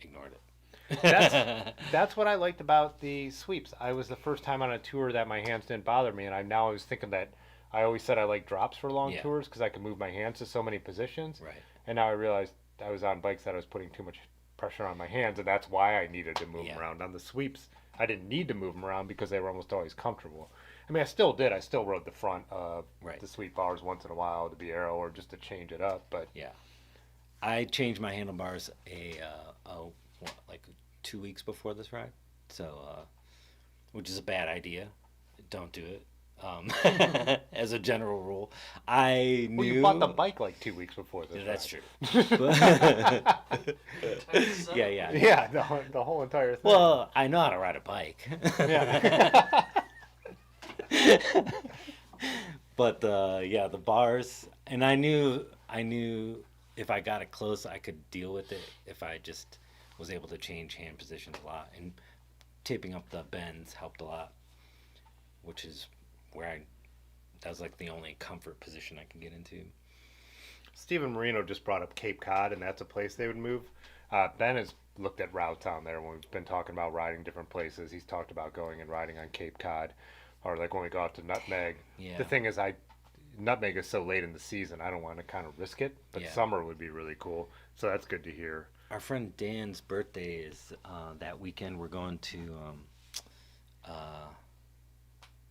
Speaker 3: ignored it.
Speaker 1: That's what I liked about the sweeps. I was the first time on a tour that my hands didn't bother me, and I was thinking that I always said I like drops for long
Speaker 3: Yeah.
Speaker 1: tours because I can move my hands to so many positions.
Speaker 3: Right.
Speaker 1: And now I realized I was on bikes that I was putting too much pressure on my hands, and that's why I needed to move them
Speaker 3: Yeah.
Speaker 1: around. On the sweeps, I didn't need to move them around because they were almost always comfortable. I mean, I still did. I still rode the front of
Speaker 3: Right.
Speaker 1: the sweep bars once in a while to be arrow or just to change it up. But
Speaker 3: Yeah. I changed my handlebars like 2 weeks before this ride, so which is a bad idea. Don't do it. As a general rule, I knew.
Speaker 1: well, you bought the bike like 2 weeks before this.
Speaker 3: That's
Speaker 1: ride.
Speaker 3: true. Yeah, yeah.
Speaker 1: Yeah, the whole entire thing.
Speaker 3: Well, I know how to ride a bike.
Speaker 1: Yeah.
Speaker 3: But yeah, the bars, and I knew if I got it close, I could deal with it if I just was able to change hand positions a lot, and taping up the bends helped a lot, which is where that was like the only comfort position I could get into.
Speaker 1: Stephen Marino just brought up Cape Cod, and that's a place they would move. Ben has looked at routes on there when we've been talking about riding different places. He's talked about going and riding on Cape Cod, or like when we go out to Nutmeg.
Speaker 3: Yeah.
Speaker 1: The thing is, Nutmeg is so late in the season, I don't want to kind of risk it. But
Speaker 3: Yeah.
Speaker 1: summer would be really cool, so that's good to hear.
Speaker 3: Our friend Dan's birthday is that weekend. We're going to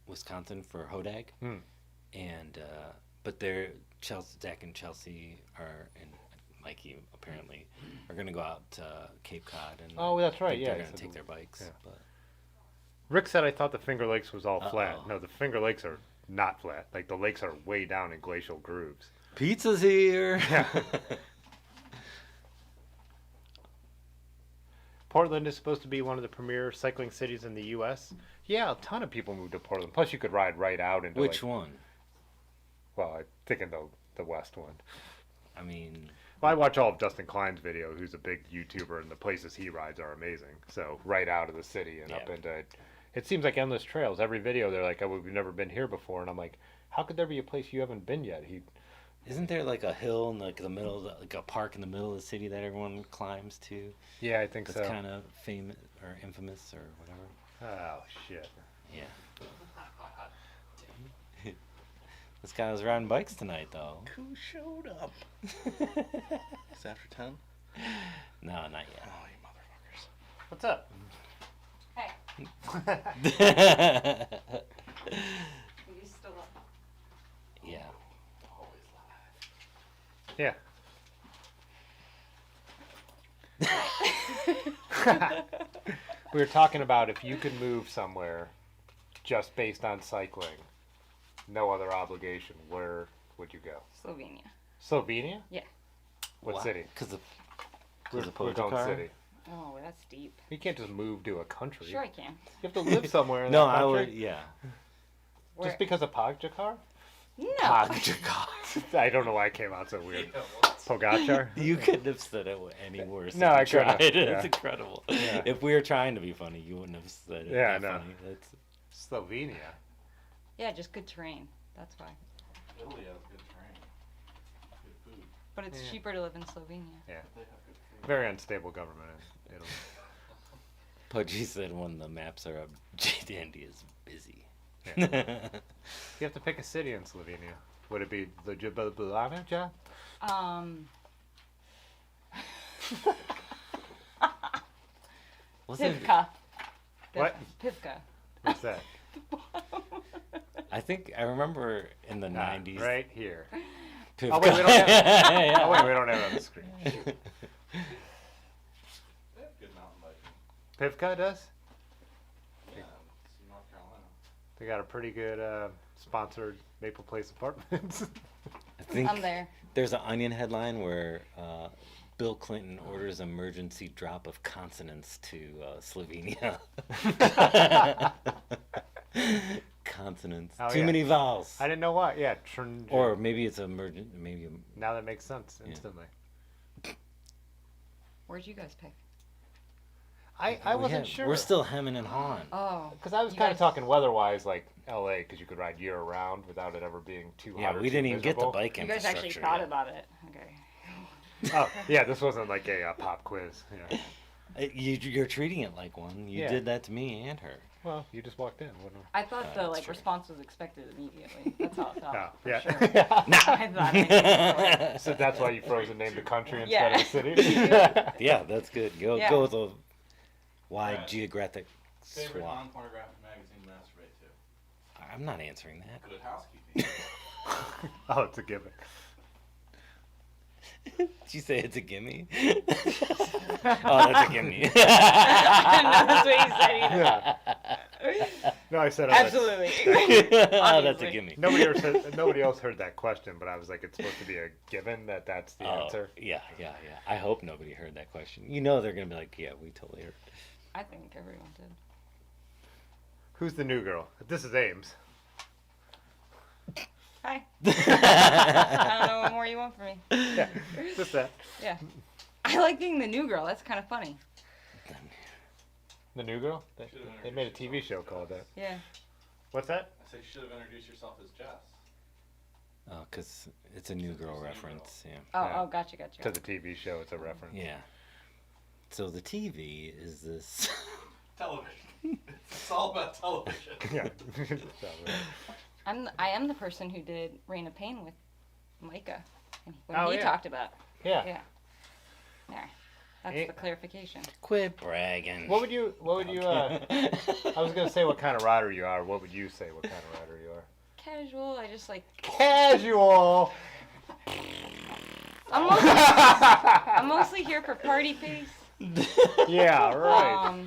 Speaker 3: Wisconsin for Hodag, and but Zach and Chelsea and Mikey apparently are going to go out to Cape Cod, and
Speaker 1: Oh, that's right.
Speaker 3: think
Speaker 1: Yeah,
Speaker 3: they're
Speaker 1: he
Speaker 3: going to
Speaker 1: said
Speaker 3: take their bikes.
Speaker 1: yeah.
Speaker 3: But
Speaker 1: Rick said I thought the Finger Lakes was all flat.
Speaker 3: Uh-oh.
Speaker 1: No, the Finger Lakes are not flat. Like the lakes are way down in glacial grooves.
Speaker 3: pizza's here.
Speaker 1: Portland is supposed to be one of the premier cycling cities in the U.S. Yeah, a ton of people move to Portland. Plus, you could ride right out into
Speaker 3: Which
Speaker 1: like,
Speaker 3: one?
Speaker 1: well, I'm thinking the west one.
Speaker 3: I mean,
Speaker 1: Well, I watch all of Justin Klein's video, who's a big YouTuber, and the places he rides are amazing. So right out of the city and up
Speaker 3: Yeah.
Speaker 1: into it seems like endless trails. Every video they're like, "Oh, we've never been here before," and I'm like, "How could there be a place you haven't been yet?"
Speaker 3: isn't there like a hill in like the middle, like a park in the middle of the city that everyone climbs to?
Speaker 1: Yeah, I think
Speaker 3: That's
Speaker 1: so.
Speaker 3: kind of famous or infamous or whatever.
Speaker 1: Oh shit.
Speaker 3: Yeah. This guy was riding bikes tonight, though.
Speaker 4: Who showed up? It's after 10?
Speaker 3: No, not
Speaker 4: Oh,
Speaker 3: yet.
Speaker 4: you motherfuckers.
Speaker 1: What's up?
Speaker 5: Hey, you still up?
Speaker 3: Yeah.
Speaker 4: Always live.
Speaker 1: Yeah. We were talking about if you could move somewhere just based on cycling, no other obligation, where would you go?
Speaker 5: Slovenia.
Speaker 1: Slovenia?
Speaker 5: Yeah.
Speaker 1: What city?
Speaker 3: Because of
Speaker 1: We're
Speaker 3: Polo
Speaker 1: going
Speaker 3: car?
Speaker 1: city.
Speaker 5: Oh, that's deep.
Speaker 1: You can't just move to a country.
Speaker 5: Sure, I can.
Speaker 1: You have to live somewhere in
Speaker 3: No,
Speaker 1: that
Speaker 3: I
Speaker 1: country.
Speaker 3: would. Yeah.
Speaker 5: Where?
Speaker 1: Just because of Pogjakar?
Speaker 5: No.
Speaker 1: I don't know why it came out so weird. Pogacar?
Speaker 3: You couldn't have said it any worse.
Speaker 1: No,
Speaker 3: if you
Speaker 1: I couldn't have,
Speaker 3: tried.
Speaker 1: yeah.
Speaker 3: It's incredible.
Speaker 1: Yeah.
Speaker 3: If we were trying to be funny, you wouldn't have said it.
Speaker 1: Yeah,
Speaker 3: that
Speaker 1: no.
Speaker 3: funny. That's
Speaker 1: Slovenia.
Speaker 5: Yeah, just good terrain. That's why.
Speaker 4: Italy has good terrain. Good food.
Speaker 5: But it's
Speaker 1: Yeah.
Speaker 5: cheaper to live in Slovenia.
Speaker 1: Yeah.
Speaker 4: They have good food.
Speaker 1: Very unstable government in Italy.
Speaker 3: Pudgy said when the maps are up, Dandy is busy.
Speaker 1: You have to pick a city in Slovenia. Would it be Ljubljana?
Speaker 3: Wasn't
Speaker 5: Pivka.
Speaker 1: What?
Speaker 5: Pivka.
Speaker 1: What's that?
Speaker 3: I think I remember in the
Speaker 1: Ah,
Speaker 3: 90s.
Speaker 1: right here.
Speaker 3: Pivka.
Speaker 1: Oh, wait, we don't have-
Speaker 3: Yeah.
Speaker 1: Oh, wait, we don't have it on the screen. Shoot.
Speaker 4: They have good mountain biking.
Speaker 1: Pivka does?
Speaker 4: Yeah, it's in North Carolina.
Speaker 1: They got a pretty good sponsored Maple Place Apartments.
Speaker 3: I think
Speaker 5: I'm there.
Speaker 3: there's an Onion headline where Bill Clinton orders emergency drop of consonants to Slovenia. Consonants.
Speaker 1: Oh,
Speaker 3: Too
Speaker 1: yeah.
Speaker 3: many vowels.
Speaker 1: I didn't know why. Yeah.
Speaker 3: Or maybe it's emergent. Maybe.
Speaker 1: Now that makes sense
Speaker 3: Yeah.
Speaker 1: instantly.
Speaker 5: Where'd you guys pick?
Speaker 1: I wasn't sure.
Speaker 3: We're still hemming and hawing.
Speaker 5: Oh.
Speaker 1: Because I was
Speaker 5: You
Speaker 1: kind of
Speaker 5: guys-
Speaker 1: talking weather-wise, like LA, because you could ride year-round without it ever being too hot.
Speaker 3: Yeah,
Speaker 1: or
Speaker 3: we
Speaker 1: too
Speaker 3: didn't even get the
Speaker 1: miserable.
Speaker 3: bike
Speaker 5: You guys
Speaker 3: infrastructure
Speaker 5: actually thought
Speaker 3: yet.
Speaker 5: about it. Okay.
Speaker 1: Oh, yeah, this wasn't like a pop quiz. Yeah.
Speaker 3: You're treating it like one. You
Speaker 1: Yeah.
Speaker 3: did that to me and her.
Speaker 1: Well, you just walked in. What
Speaker 5: I thought the
Speaker 3: that's
Speaker 5: like
Speaker 3: true.
Speaker 5: response was expected immediately. That's how it felt.
Speaker 1: Oh,
Speaker 5: for
Speaker 1: yeah.
Speaker 5: Sure. I thought I
Speaker 1: So that's why you froze and named the country
Speaker 5: Yeah.
Speaker 1: instead of the city?
Speaker 3: Yeah, that's good. Go
Speaker 5: Yeah.
Speaker 3: go with a wide
Speaker 4: Right.
Speaker 3: geographic
Speaker 4: Favorite
Speaker 3: swath.
Speaker 4: non-pornographic magazine to masturbate to?
Speaker 3: I'm not answering that.
Speaker 4: Good housekeeping.
Speaker 1: Oh, it's a given.
Speaker 3: Did you say it's a gimme? Oh, that's a gimme.
Speaker 5: That's what you said either.
Speaker 1: Yeah. No, I said
Speaker 5: Absolutely.
Speaker 3: Oh, that's a
Speaker 5: Obviously.
Speaker 3: gimme.
Speaker 1: Nobody else heard that question, but I was like, it's supposed to be a given that's the
Speaker 3: Oh,
Speaker 1: answer.
Speaker 3: yeah. I hope nobody heard that question. You know they're gonna be like, yeah, we totally heard.
Speaker 5: I think everyone did.
Speaker 1: Who's the new girl? This is Ames.
Speaker 5: Hi. I don't know what more you want from me.
Speaker 1: Yeah, just that.
Speaker 5: Yeah. I like being the new girl. That's kind of funny.
Speaker 1: The new girl? They made a TV show called that.
Speaker 5: Yeah.
Speaker 1: What's that?
Speaker 4: I said you should have introduced yourself as Jess.
Speaker 3: Oh, because it's a new girl reference. Yeah.
Speaker 5: Oh,
Speaker 1: Yeah.
Speaker 5: oh, gotcha.
Speaker 1: To the TV show, it's a reference.
Speaker 3: Yeah. So the TV is this.
Speaker 4: Television. It's all about television.
Speaker 1: Yeah.
Speaker 5: I am the person who did Reign of Pain with Micah. When
Speaker 1: Oh,
Speaker 5: he
Speaker 1: yeah.
Speaker 5: talked about.
Speaker 1: Yeah.
Speaker 5: Yeah. There. That's
Speaker 1: Eh.
Speaker 5: the clarification.
Speaker 3: Quit bragging.
Speaker 1: What would you, I was going to say what kind of rider you are. What would you say what kind of rider you are?
Speaker 5: Casual. I just like.
Speaker 1: Casual!
Speaker 5: I'm mostly here for party pace.
Speaker 1: Yeah, right.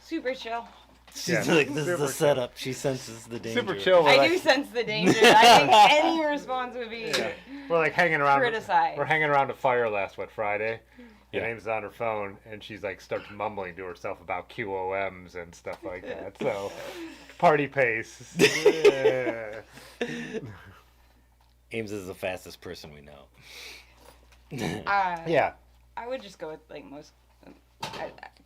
Speaker 5: Super chill.
Speaker 3: She's
Speaker 1: Yeah,
Speaker 3: like, this is
Speaker 1: super
Speaker 3: the
Speaker 1: chill.
Speaker 3: setup. She senses the danger.
Speaker 1: Super chill. We're
Speaker 5: I
Speaker 1: like,
Speaker 5: do sense the danger. I think any response would be
Speaker 1: yeah. We're like hanging around.
Speaker 5: criticized.
Speaker 1: We're hanging around a fire last Friday.
Speaker 3: Yeah.
Speaker 1: And Ames is on her phone, and she's like starts mumbling to herself about QOMs and stuff like that. So, party pace. Yeah.
Speaker 3: Ames is the fastest person we know.
Speaker 1: Yeah.
Speaker 5: I would just go with like most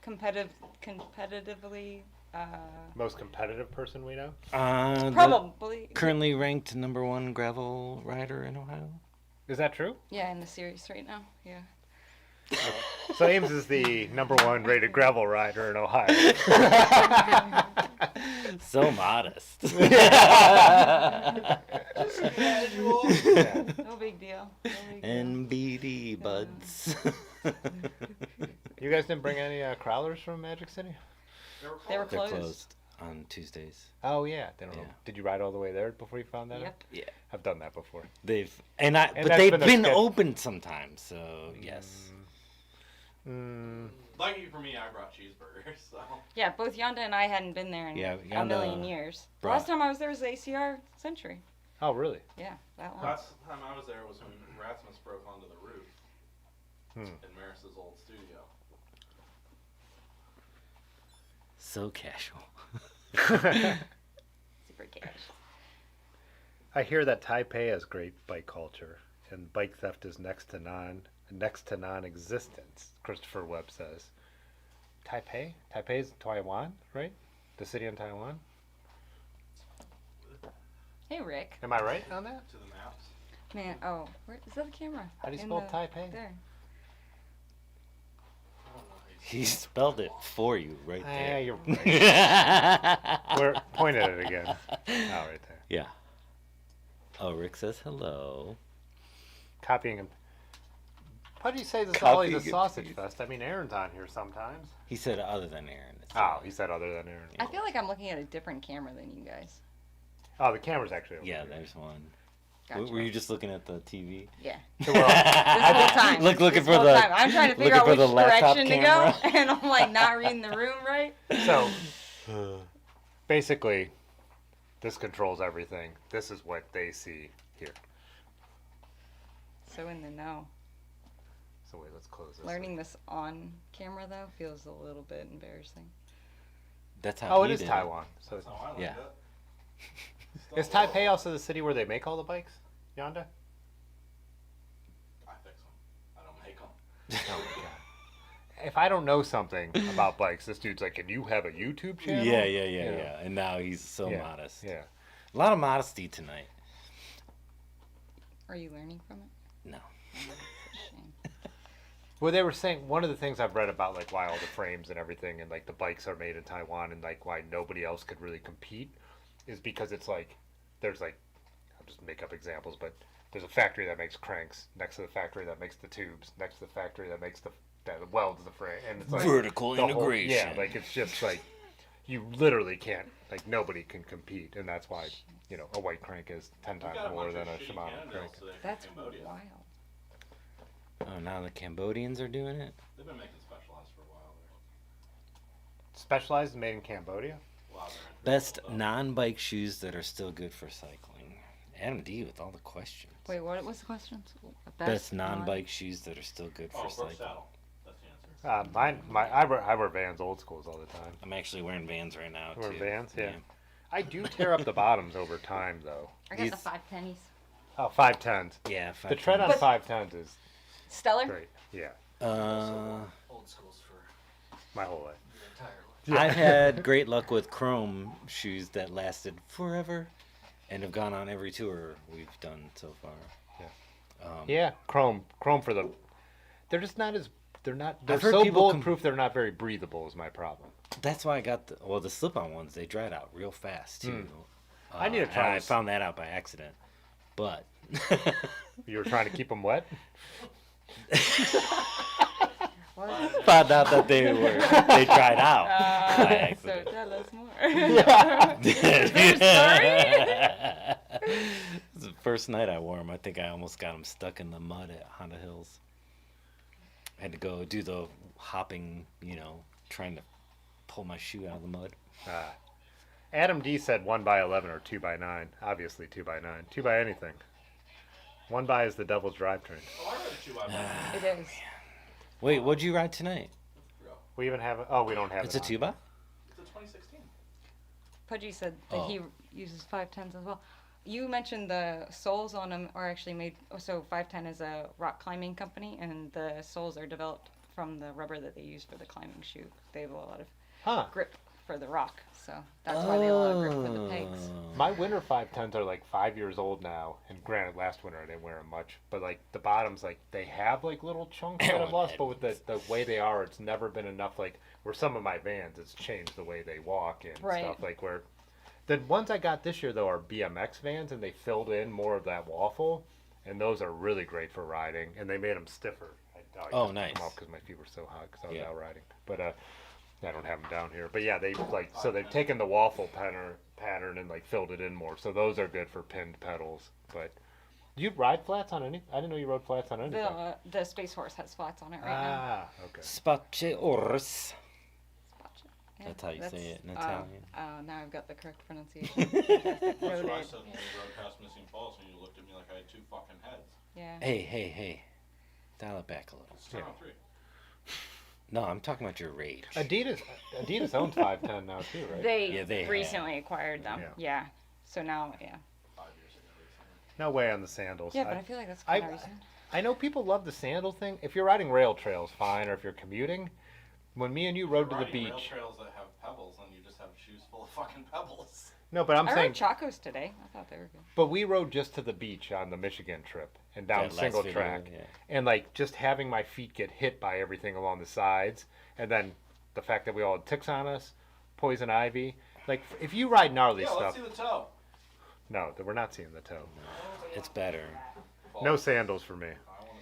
Speaker 5: competitively.
Speaker 1: Most competitive person we know.
Speaker 3: The
Speaker 5: Probably.
Speaker 3: currently ranked #1 gravel rider in Ohio.
Speaker 1: Is that true?
Speaker 5: Yeah, in the series right now. Yeah.
Speaker 1: So Ames is the #1 rated gravel rider in Ohio.
Speaker 3: So modest.
Speaker 4: Casual.
Speaker 1: Yeah.
Speaker 5: No big deal. No big deal.
Speaker 3: NBD buds.
Speaker 1: You guys didn't bring any crawlers from Magic City?
Speaker 5: They were
Speaker 3: They're
Speaker 5: closed.
Speaker 3: closed on Tuesdays.
Speaker 1: Oh yeah. They don't know.
Speaker 3: Yeah.
Speaker 1: Did you ride all the way there before you found that out?
Speaker 5: Yep.
Speaker 3: Yeah.
Speaker 1: I've done that before.
Speaker 3: But
Speaker 1: that's
Speaker 3: they've
Speaker 1: been their
Speaker 3: been
Speaker 1: schedule.
Speaker 3: open sometimes, so yes.
Speaker 4: Lucky for me, I brought cheeseburgers. So.
Speaker 5: Yeah, both Yanda and I hadn't been there in
Speaker 3: Yeah,
Speaker 5: a
Speaker 3: Yanda
Speaker 5: million years. The
Speaker 3: brought-
Speaker 5: last time I was there was the ACR Century.
Speaker 1: Oh really?
Speaker 5: Yeah, that one.
Speaker 4: Last time I was there was when Rasmus broke onto the roof
Speaker 1: Hmm.
Speaker 4: in Maris's old studio.
Speaker 3: So casual.
Speaker 5: Super cash.
Speaker 1: I hear that Taipei has great bike culture, and bike theft is next to non-existence. Christopher Webb says. Taipei? Taipei is Taiwan, right? The city in Taiwan.
Speaker 5: Hey, Rick.
Speaker 1: Am I right on that?
Speaker 4: To the maps.
Speaker 5: Man, oh, where is that the camera?
Speaker 1: How do you
Speaker 5: In
Speaker 1: spell
Speaker 5: the-
Speaker 1: Taipei?
Speaker 5: There.
Speaker 3: He spelled it for you right
Speaker 1: Ah,
Speaker 3: there.
Speaker 1: you're right. We're point at it again. Oh, right there.
Speaker 3: Yeah. Oh, Rick says hello.
Speaker 1: Copying him. Why do you say this is always a
Speaker 3: Copying it,
Speaker 1: sausage
Speaker 3: please.
Speaker 1: fest? I mean, Aaron's on here sometimes.
Speaker 3: He said other than Aaron. It's
Speaker 1: Oh, he said other than Aaron.
Speaker 5: I feel like I'm looking at a different camera than you guys.
Speaker 1: Oh, the camera's actually over
Speaker 3: Yeah,
Speaker 1: here.
Speaker 3: there's one.
Speaker 5: Gotcha.
Speaker 3: Were you just looking at the TV?
Speaker 5: Yeah.
Speaker 1: So we're all-
Speaker 5: This whole time.
Speaker 3: Looking
Speaker 5: This
Speaker 3: for
Speaker 5: whole
Speaker 3: the.
Speaker 5: time. I'm trying to figure
Speaker 3: looking
Speaker 5: out
Speaker 3: for
Speaker 5: which
Speaker 3: the laptop
Speaker 5: direction
Speaker 3: camera.
Speaker 5: to go, and I'm like not reading the room right.
Speaker 1: So, basically, this controls everything. This is what they see here.
Speaker 5: So in the know.
Speaker 1: So wait, let's close this.
Speaker 5: Learning this on camera though feels a little bit embarrassing.
Speaker 3: That's how.
Speaker 1: Oh, it
Speaker 3: he
Speaker 1: is
Speaker 3: did
Speaker 1: Taiwan. So
Speaker 4: That's how I learned
Speaker 3: Yeah.
Speaker 4: it.
Speaker 1: is Taipei also the city where they make all the bikes? Yanda?
Speaker 4: I fix them. I don't make them.
Speaker 1: Oh my god. If I don't know something about bikes, this dude's like, "Can you have a YouTube channel?"
Speaker 3: Yeah. And now he's so
Speaker 1: Yeah,
Speaker 3: modest.
Speaker 1: Yeah.
Speaker 3: A lot of modesty tonight.
Speaker 5: Are you learning from it?
Speaker 3: No.
Speaker 5: Oh, that's a shame.
Speaker 1: Well, they were saying one of the things I've read about like why all the frames and everything and like the bikes are made in Taiwan and like why nobody else could really compete is because it's like there's like I'll just make up examples, but there's a factory that makes cranks next to the factory that makes the tubes next to the factory that makes that welds the frame, and it's like
Speaker 3: Vertical
Speaker 1: the whole-
Speaker 3: integration.
Speaker 1: yeah, like it's just like you literally can't like nobody can compete, and that's why a white crank is 10 times more than a Shimano crank.
Speaker 5: That's wild.
Speaker 3: Oh, now the Cambodians are doing it?
Speaker 6: They've been making Specialized for a while there.
Speaker 1: Specialized and made in Cambodia.
Speaker 6: Wow,
Speaker 3: Best non-bike shoes that are still good for cycling. Adam D with all the questions.
Speaker 5: Wait, what was the question?
Speaker 3: Best non-bike shoes that are still good for
Speaker 6: Brook
Speaker 3: cycling.
Speaker 6: Saddle. That's the answer.
Speaker 1: I wear Vans old schools all the time.
Speaker 3: I'm actually wearing Vans right now,
Speaker 1: Wear
Speaker 3: too.
Speaker 1: Vans, yeah. I do tear up the bottoms over time, though.
Speaker 5: I got
Speaker 3: These-
Speaker 5: the 5 pennies.
Speaker 1: Oh, 510s.
Speaker 3: Yeah,
Speaker 1: The tread on
Speaker 5: But-
Speaker 1: 510s is
Speaker 5: Stellar.
Speaker 1: great. Yeah,
Speaker 2: Old schools for
Speaker 1: my whole life.
Speaker 2: your entire life.
Speaker 3: I've had great luck with Chrome shoes that lasted forever and have gone on every tour we've done so far.
Speaker 1: Yeah, Chrome for the. They're just not as. They're
Speaker 3: I've heard
Speaker 1: so
Speaker 3: people
Speaker 1: bulletproof. They're not very breathable. Is my problem.
Speaker 3: That's why I got the slip-on ones. They dried out real fast too.
Speaker 1: I need to try
Speaker 3: and I
Speaker 1: this.
Speaker 3: found that out by accident, but
Speaker 1: You were trying to keep them wet.
Speaker 3: found out that they dried out by
Speaker 5: So
Speaker 3: accident.
Speaker 5: tell us more.
Speaker 3: The first night I wore them, I think I almost got them stuck in the mud at Honda Hills. I had to go do the hopping, trying to pull my shoe out of the mud.
Speaker 1: Adam D said 1x11 or 2x9. Obviously 2x9. 2 by anything. 1 by is the devil's drivetrain.
Speaker 6: Oh, I read a 2 by
Speaker 5: It is.
Speaker 3: Wait, what'd you ride tonight?
Speaker 1: We even have. Oh, we don't have.
Speaker 3: It's
Speaker 1: it
Speaker 3: a
Speaker 1: on.
Speaker 3: 2x?
Speaker 6: It's a 2016.
Speaker 5: Pudgy said that he uses 510s as well. You mentioned the soles on them are actually made. So 510 is a rock climbing company, and the soles are developed from the rubber that they use for the climbing shoe. They have a lot of
Speaker 1: Huh.
Speaker 5: grip for the rock, so that's why they have a lot of grip for the pegs.
Speaker 1: My winter 510s are like 5 years old now, and granted, last winter I didn't wear them much, but like the bottoms, like they have like little chunks that I've lost, but with the way they are, it's never been enough. Like where some of my Vans, it's changed the way they walk and
Speaker 5: Right.
Speaker 1: stuff. Like where the ones I got this year though are BMX Vans, and they filled in more of that waffle, and those are really great for riding, and they made them stiffer. I
Speaker 3: Oh,
Speaker 1: just took
Speaker 3: nice.
Speaker 1: them off because my feet were so hot because I was
Speaker 3: Yeah.
Speaker 1: out riding, but I don't have them down here, but yeah, they like so they've taken the waffle pattern and like filled it in more. So those are good for pinned pedals. But do you ride flats on any? I didn't know you rode flats on anything.
Speaker 5: The Space Horse has flats on it right now.
Speaker 1: Okay.
Speaker 3: Space Horse.
Speaker 5: Yeah,
Speaker 3: That's how you say it in Italian.
Speaker 5: Now I've got the correct pronunciation.
Speaker 6: That's what I
Speaker 5: Noted.
Speaker 6: said when we rode past Missing Falls, and you looked at me like I had 2 fucking heads.
Speaker 5: Yeah.
Speaker 3: Hey. Dial it back a little.
Speaker 6: It's 10:03.
Speaker 3: No, I'm talking about your rage.
Speaker 1: Adidas owns 510 now too, right?
Speaker 3: they have.
Speaker 5: recently acquired them.
Speaker 1: Yeah.
Speaker 5: Yeah. So now, yeah.
Speaker 6: 5 years ago. Recently.
Speaker 1: No way on the sandals.
Speaker 5: Yeah, but I feel like that's
Speaker 1: I-
Speaker 5: kind of recent.
Speaker 1: I know people love the sandal thing. If you're riding rail trails, fine, or if you're commuting. When me and you rode to the
Speaker 6: Riding rail
Speaker 1: beach.
Speaker 6: trails that have pebbles, and you just have shoes full of fucking pebbles.
Speaker 1: No, but I'm
Speaker 5: I
Speaker 1: saying,
Speaker 5: rode Chacos today. I thought they were good.
Speaker 1: but we rode just to the beach on the Michigan trip and down
Speaker 3: That last
Speaker 1: single
Speaker 3: video,
Speaker 1: track.
Speaker 3: yeah.
Speaker 1: And like just having my feet get hit by everything along the sides, and then the fact that we all had ticks on us, poison ivy. Like if you ride gnarly
Speaker 6: Yeah,
Speaker 1: stuff,
Speaker 6: let's see the toe.
Speaker 1: no, we're not seeing the toe.
Speaker 3: It's better.
Speaker 1: No sandals for me.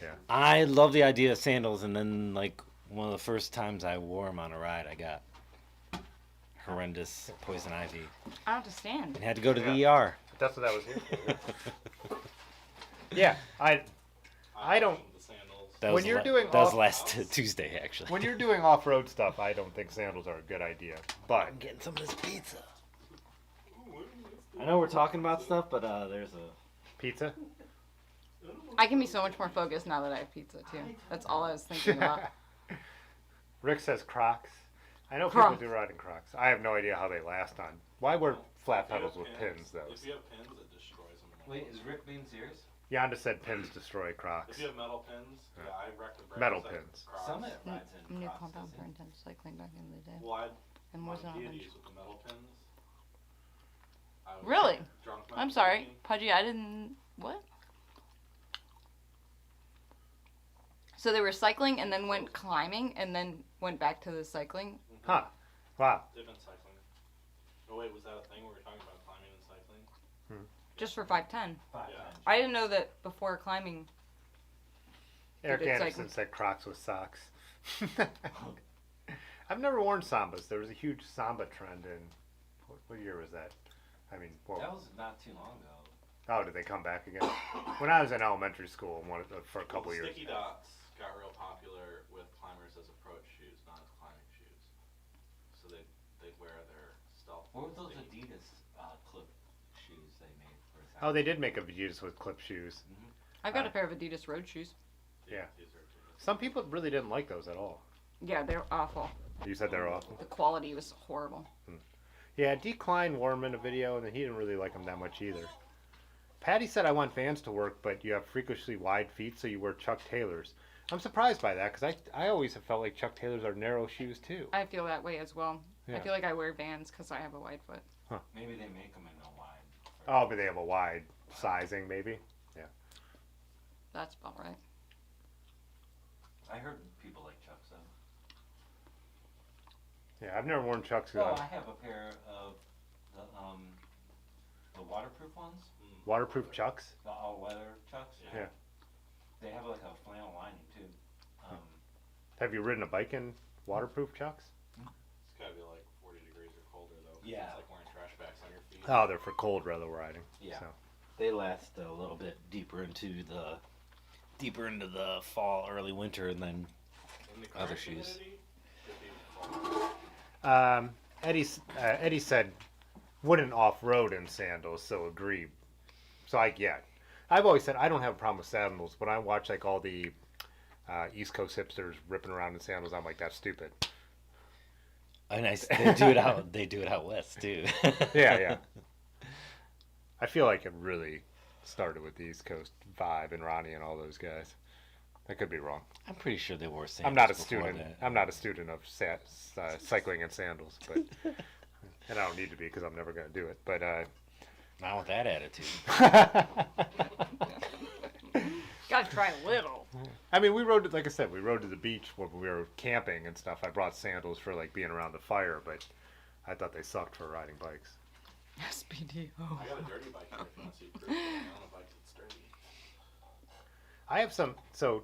Speaker 1: Yeah.
Speaker 3: I love the idea of sandals, and then like one of the first times I wore them on a ride, I got horrendous poison ivy
Speaker 5: I don't understand.
Speaker 3: and had to go to the
Speaker 1: Yeah.
Speaker 3: ER.
Speaker 1: That's what that was here for. Yeah, I don't.
Speaker 6: The sandals.
Speaker 3: That
Speaker 1: When
Speaker 3: was
Speaker 1: you're
Speaker 3: la-
Speaker 1: doing
Speaker 3: that was
Speaker 1: off-
Speaker 3: last Tuesday actually.
Speaker 1: When you're doing off-road stuff, I don't think sandals are a good idea. But
Speaker 3: getting some of this pizza. I know we're talking about stuff, but there's a
Speaker 1: pizza.
Speaker 5: I can be so much more focused now that I have pizza too. That's all I was thinking about.
Speaker 1: Rick says Crocs. I know
Speaker 5: Crocs.
Speaker 1: people do ride in Crocs. I have no idea how they last on. Why wear flat pedals with pins though?
Speaker 6: If you have pins, it destroys them.
Speaker 3: Wait, is Rick being serious?
Speaker 1: Yanda said pins destroy Crocs.
Speaker 6: If you have metal pins, yeah, I wrecked the brakes.
Speaker 1: Metal
Speaker 6: on
Speaker 1: pins.
Speaker 6: Crocs.
Speaker 3: Summit rides in
Speaker 5: New
Speaker 3: Crocs,
Speaker 5: compound
Speaker 3: doesn't
Speaker 5: for
Speaker 3: he?
Speaker 5: intense cycling back in the day.
Speaker 6: Well, I
Speaker 5: And wasn't on
Speaker 6: deities with the metal pins. I was
Speaker 5: Really?
Speaker 6: drunk
Speaker 5: I'm sorry,
Speaker 6: biking.
Speaker 5: Pudgy. I didn't. What? So they were cycling and then went climbing and then went back to the cycling.
Speaker 1: Huh. Wow.
Speaker 6: They've been cycling. Oh wait, was that a thing where we were talking about climbing and cycling?
Speaker 5: Just for 510.
Speaker 6: Yeah.
Speaker 5: I didn't know that before climbing.
Speaker 1: Eric
Speaker 5: did
Speaker 1: Anderson
Speaker 5: cycling.
Speaker 1: said Crocs with socks. I've never worn Sambas. There was a huge Samba trend in, what year was that? I mean, well,
Speaker 3: That was not too long ago.
Speaker 1: oh, did they come back again? When I was in elementary school, for a couple
Speaker 6: Well, the
Speaker 1: years.
Speaker 6: sticky dots got real popular with climbers as approach shoes, not as climbing shoes. So they'd wear their stealth.
Speaker 3: What were those
Speaker 6: sticky-
Speaker 3: Adidas clip shoes they made for
Speaker 1: Oh, they did make a Adidas with clip shoes.
Speaker 5: I've got a pair of Adidas road shoes.
Speaker 1: Yeah.
Speaker 6: These are Adidas.
Speaker 1: Some people really didn't like those at all.
Speaker 5: Yeah, they're awful.
Speaker 1: You said they were awful?
Speaker 5: The quality was horrible.
Speaker 1: Yeah, Decline wore them in a video, and he didn't really like them that much either. Patty said, I want Vans to work, but you have freakishly wide feet, so you wear Chuck Taylors. I'm surprised by that, because I always have felt like Chuck Taylors are narrow shoes, too.
Speaker 5: I feel that way as well. I
Speaker 1: Yeah.
Speaker 5: feel like I wear Vans because I have a wide foot.
Speaker 3: Maybe they make them in a wide.
Speaker 1: Oh, but they have a wide sizing, maybe?
Speaker 5: That's about right.
Speaker 3: I heard people like Chucks though.
Speaker 1: Yeah, I've never worn Chucks.
Speaker 3: Oh, I have a pair of the waterproof ones,
Speaker 1: Waterproof Chucks?
Speaker 3: the all-weather Chucks.
Speaker 1: Yeah.
Speaker 3: They have like a flannel lining too.
Speaker 1: Have you ridden a bike in waterproof Chucks?
Speaker 6: It's gotta be like 40 degrees or colder though. 'cause
Speaker 3: Yeah.
Speaker 6: It's like wearing trash bags on your feet.
Speaker 1: Oh, they're for cold weather riding.
Speaker 3: Yeah.
Speaker 1: So.
Speaker 3: They last a little bit deeper into the fall, early winter, and then
Speaker 6: In the
Speaker 3: other
Speaker 6: current
Speaker 3: shoes.
Speaker 6: humidity, it'd be fall.
Speaker 1: Eddie said, wouldn't off-road in sandals, so agree. So I've always said I don't have a problem with sandals, but I watch like all the East Coast hipsters ripping around in sandals. I'm like, that's stupid.
Speaker 3: and they do it out. They do it out west too.
Speaker 1: Yeah. I feel like it really started with the East Coast vibe and Ronnie and all those guys. I could be wrong.
Speaker 3: I'm pretty sure they wore sandals.
Speaker 1: I'm not a
Speaker 3: before
Speaker 1: student.
Speaker 3: that.
Speaker 1: I'm not a student of cycling in sandals, but and I don't need to be because I'm never going to do it. But
Speaker 3: Not with that attitude.
Speaker 5: Gotta try a little.
Speaker 1: I mean, we rode, like I said, we rode to the beach when we were camping and stuff. I brought sandals for like being around the fire, but I thought they sucked for riding bikes.
Speaker 5: SPDO.
Speaker 6: I got a dirty bike here if you want to see proof. I own a bike that's dirty.
Speaker 1: I have some. So,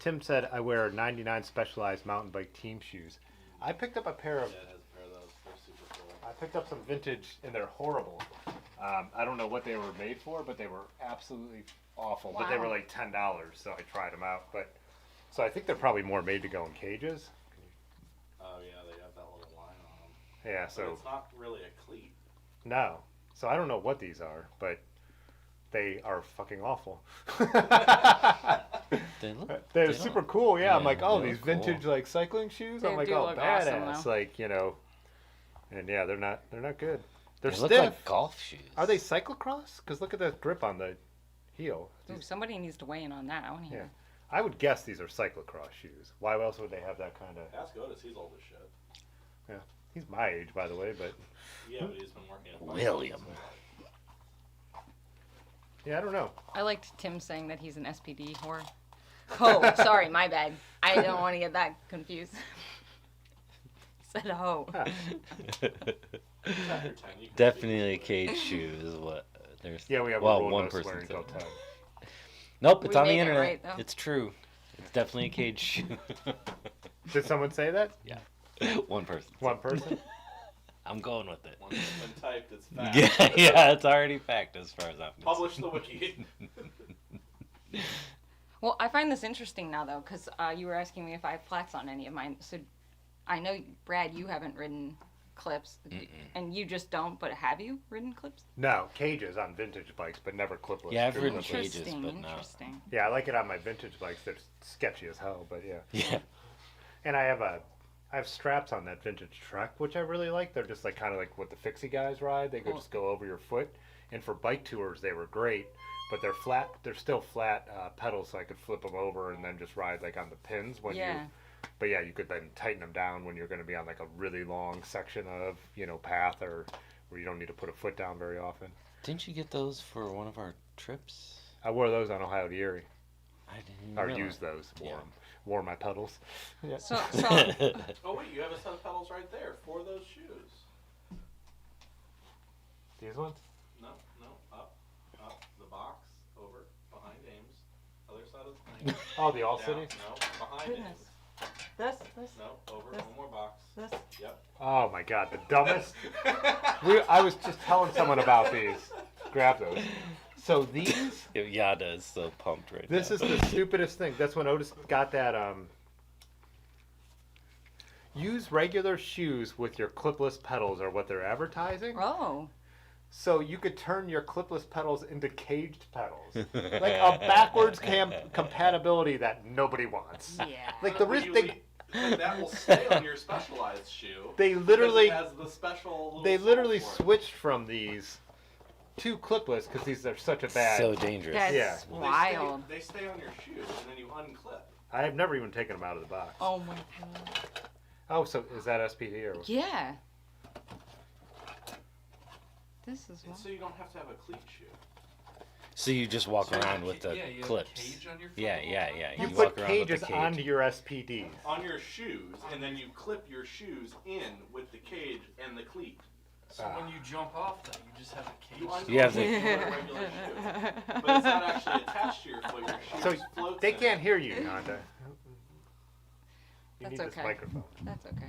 Speaker 1: Tim said I wear 99 Specialized mountain bike team shoes. I picked up a pair of.
Speaker 6: Yeah, it has a pair of those. They're super cool.
Speaker 1: I picked up some vintage, and they're horrible. I don't know what they were made for, but they were absolutely awful. But they were
Speaker 5: Wow.
Speaker 1: like $10, so I tried them out. But so I think they're probably more made to go in cages.
Speaker 6: Oh yeah, they have that little line on them.
Speaker 1: Yeah.
Speaker 6: But
Speaker 1: So
Speaker 6: it's not really a cleat.
Speaker 1: no. So I don't know what these are, but they are fucking awful.
Speaker 3: They look.
Speaker 1: They're
Speaker 3: they
Speaker 1: super
Speaker 3: don't-
Speaker 1: cool. Yeah, I'm
Speaker 3: yeah,
Speaker 1: like, oh,
Speaker 3: they
Speaker 1: these
Speaker 3: look cool.
Speaker 1: vintage like cycling shoes.
Speaker 5: They
Speaker 1: I'm like,
Speaker 5: do
Speaker 1: oh,
Speaker 5: look awesome,
Speaker 1: badass.
Speaker 5: though.
Speaker 1: Like, and yeah, they're not good. They're
Speaker 3: They
Speaker 1: stiff.
Speaker 3: look like golf shoes.
Speaker 1: Are they cyclocross? Because look at the grip on the heel.
Speaker 5: Ooh, somebody needs to weigh in on that. I want to
Speaker 1: Yeah.
Speaker 5: hear.
Speaker 1: I would guess these are cyclocross shoes. Why else would they have that kind of?
Speaker 6: Ask Otis, he's old as shit.
Speaker 1: He's my age, by the way, but
Speaker 6: Yeah, but he's been working at
Speaker 3: William.
Speaker 1: yeah, I don't know.
Speaker 5: I liked Tim saying that he's an SPD whore. Oh, sorry, my bad. I don't want to get that confused. Said ho.
Speaker 3: Definitely a cage shoe is what there's.
Speaker 1: Yeah, we have
Speaker 3: well,
Speaker 1: a rule
Speaker 3: one
Speaker 1: no
Speaker 3: person
Speaker 1: swearing
Speaker 3: said.
Speaker 1: till 10.
Speaker 3: Nope, it's
Speaker 5: We
Speaker 3: on the
Speaker 5: made it
Speaker 3: internet.
Speaker 5: right, though.
Speaker 3: It's true. It's definitely a cage shoe.
Speaker 1: Did someone say that?
Speaker 3: One person.
Speaker 1: One person?
Speaker 3: I'm going with it.
Speaker 6: Once it's been typed, it's fact.
Speaker 3: Yeah, it's already fact as far as I'm concerned.
Speaker 6: Publish the wiki.
Speaker 5: Well, I find this interesting now, though, because you were asking me if I have flats on any of mine. So I know, Brad, you haven't ridden clips, and you just don't, but have you ridden clips?
Speaker 1: No, cages on vintage bikes, but never clipless.
Speaker 3: Yeah, I've
Speaker 1: True
Speaker 3: ridden
Speaker 1: clipless.
Speaker 3: cages, but not.
Speaker 5: Interesting.
Speaker 1: Yeah, I like it on my vintage bikes. They're sketchy as hell, but yeah.
Speaker 3: Yeah.
Speaker 1: And I have straps on that vintage Trek, which I really like. They're just like kind of like what the fixie guys ride. They
Speaker 5: Cool.
Speaker 1: just go over your foot. And for bike tours, they were great, but they're flat. They're still flat pedals, so I could flip them over and then just ride like on the pins when you. But yeah, you could then tighten them down when you're going to be on like a really long section of path or where you don't need to put a foot down very often.
Speaker 3: Didn't you get those for one of our trips?
Speaker 1: I wore those on Ohio to Erie.
Speaker 3: I didn't
Speaker 1: Or
Speaker 3: realize.
Speaker 1: used those for
Speaker 3: Yeah.
Speaker 1: them. wore my pedals. Yeah.
Speaker 5: So
Speaker 6: Oh wait, you have a set of pedals right there for those shoes.
Speaker 1: These ones?
Speaker 6: No, up, the box, over, behind Ames, other side of the thing.
Speaker 1: Oh, the All
Speaker 6: Down,
Speaker 1: City?
Speaker 6: no, behind
Speaker 5: Goodness.
Speaker 6: Ames.
Speaker 5: this,
Speaker 6: No, over,
Speaker 5: This.
Speaker 6: one more box.
Speaker 5: this.
Speaker 6: Yep.
Speaker 1: Oh my God, the dumbest. I was just telling someone about these. Grab those. So these.
Speaker 3: Yanda is so pumped right
Speaker 1: This
Speaker 3: now.
Speaker 1: is the stupidest thing. That's when Otis got that. Use regular shoes with your clipless pedals, are what they're advertising.
Speaker 5: Oh.
Speaker 1: So you could turn your clipless pedals into caged pedals, like a backwards compatibility that nobody wants.
Speaker 5: Yeah.
Speaker 1: Like the
Speaker 6: But
Speaker 1: risk
Speaker 6: you
Speaker 1: they.
Speaker 6: leave- but that will stay on your specialized shoe.
Speaker 1: They
Speaker 6: because
Speaker 1: literally.
Speaker 6: it has the special little
Speaker 1: They
Speaker 6: sole
Speaker 1: literally
Speaker 6: for it.
Speaker 1: switched from these to clipless because these are such a bad.
Speaker 3: So dangerous.
Speaker 5: That's
Speaker 1: Yeah.
Speaker 6: Well,
Speaker 5: wild.
Speaker 6: They stay on your shoes, and then you unclip.
Speaker 1: I have never even taken them out of the box.
Speaker 5: Oh my god.
Speaker 1: Oh, so is that SPD or?
Speaker 5: Yeah. This is
Speaker 6: And
Speaker 5: wild.
Speaker 6: so you don't have to have a cleat shoe.
Speaker 3: So you just walk
Speaker 2: So
Speaker 3: around with the
Speaker 2: yeah, you have a
Speaker 3: clips.
Speaker 2: cage on your foot
Speaker 3: Yeah,
Speaker 2: the whole
Speaker 3: yeah,
Speaker 2: time?
Speaker 3: yeah.
Speaker 1: You
Speaker 3: You
Speaker 1: put
Speaker 3: walk around
Speaker 1: cages
Speaker 3: with the
Speaker 1: onto
Speaker 3: cage.
Speaker 1: your SPDs.
Speaker 6: On your shoes, and then you clip your shoes in with the cage and the cleat.
Speaker 2: So when you jump off, though, you just have a cage.
Speaker 6: You unclip
Speaker 3: You have
Speaker 6: it
Speaker 3: the-
Speaker 6: with a regular shoe. But it's not actually attached to your foot. Your shoe
Speaker 1: So
Speaker 6: just floats
Speaker 1: they
Speaker 6: in
Speaker 1: can't
Speaker 6: it.
Speaker 1: hear you, Yanda. You
Speaker 5: That's
Speaker 1: need this
Speaker 5: okay.
Speaker 1: microphone.
Speaker 5: That's okay.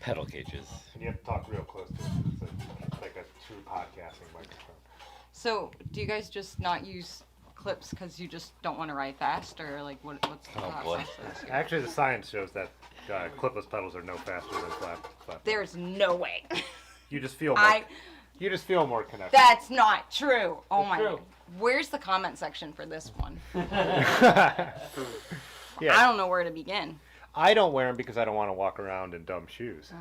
Speaker 3: Pedal cages.
Speaker 1: And you have to talk real close to it. It's like a true podcasting microphone.
Speaker 5: So, do you guys just not use clips because you just don't want to ride fast, or like what's the
Speaker 3: Oh,
Speaker 5: thought
Speaker 3: boy.
Speaker 5: process here?
Speaker 1: Actually, the science shows that clipless pedals are no faster than flat.
Speaker 5: There's no way.
Speaker 1: You just feel more. You just feel more connected.
Speaker 5: That's not true. Oh
Speaker 1: It's
Speaker 5: my
Speaker 1: true.
Speaker 5: god. Where's the comment section for this one?
Speaker 1: Yeah.
Speaker 5: I don't know where to begin.
Speaker 1: I don't wear them because I don't want to walk around in dumb shoes.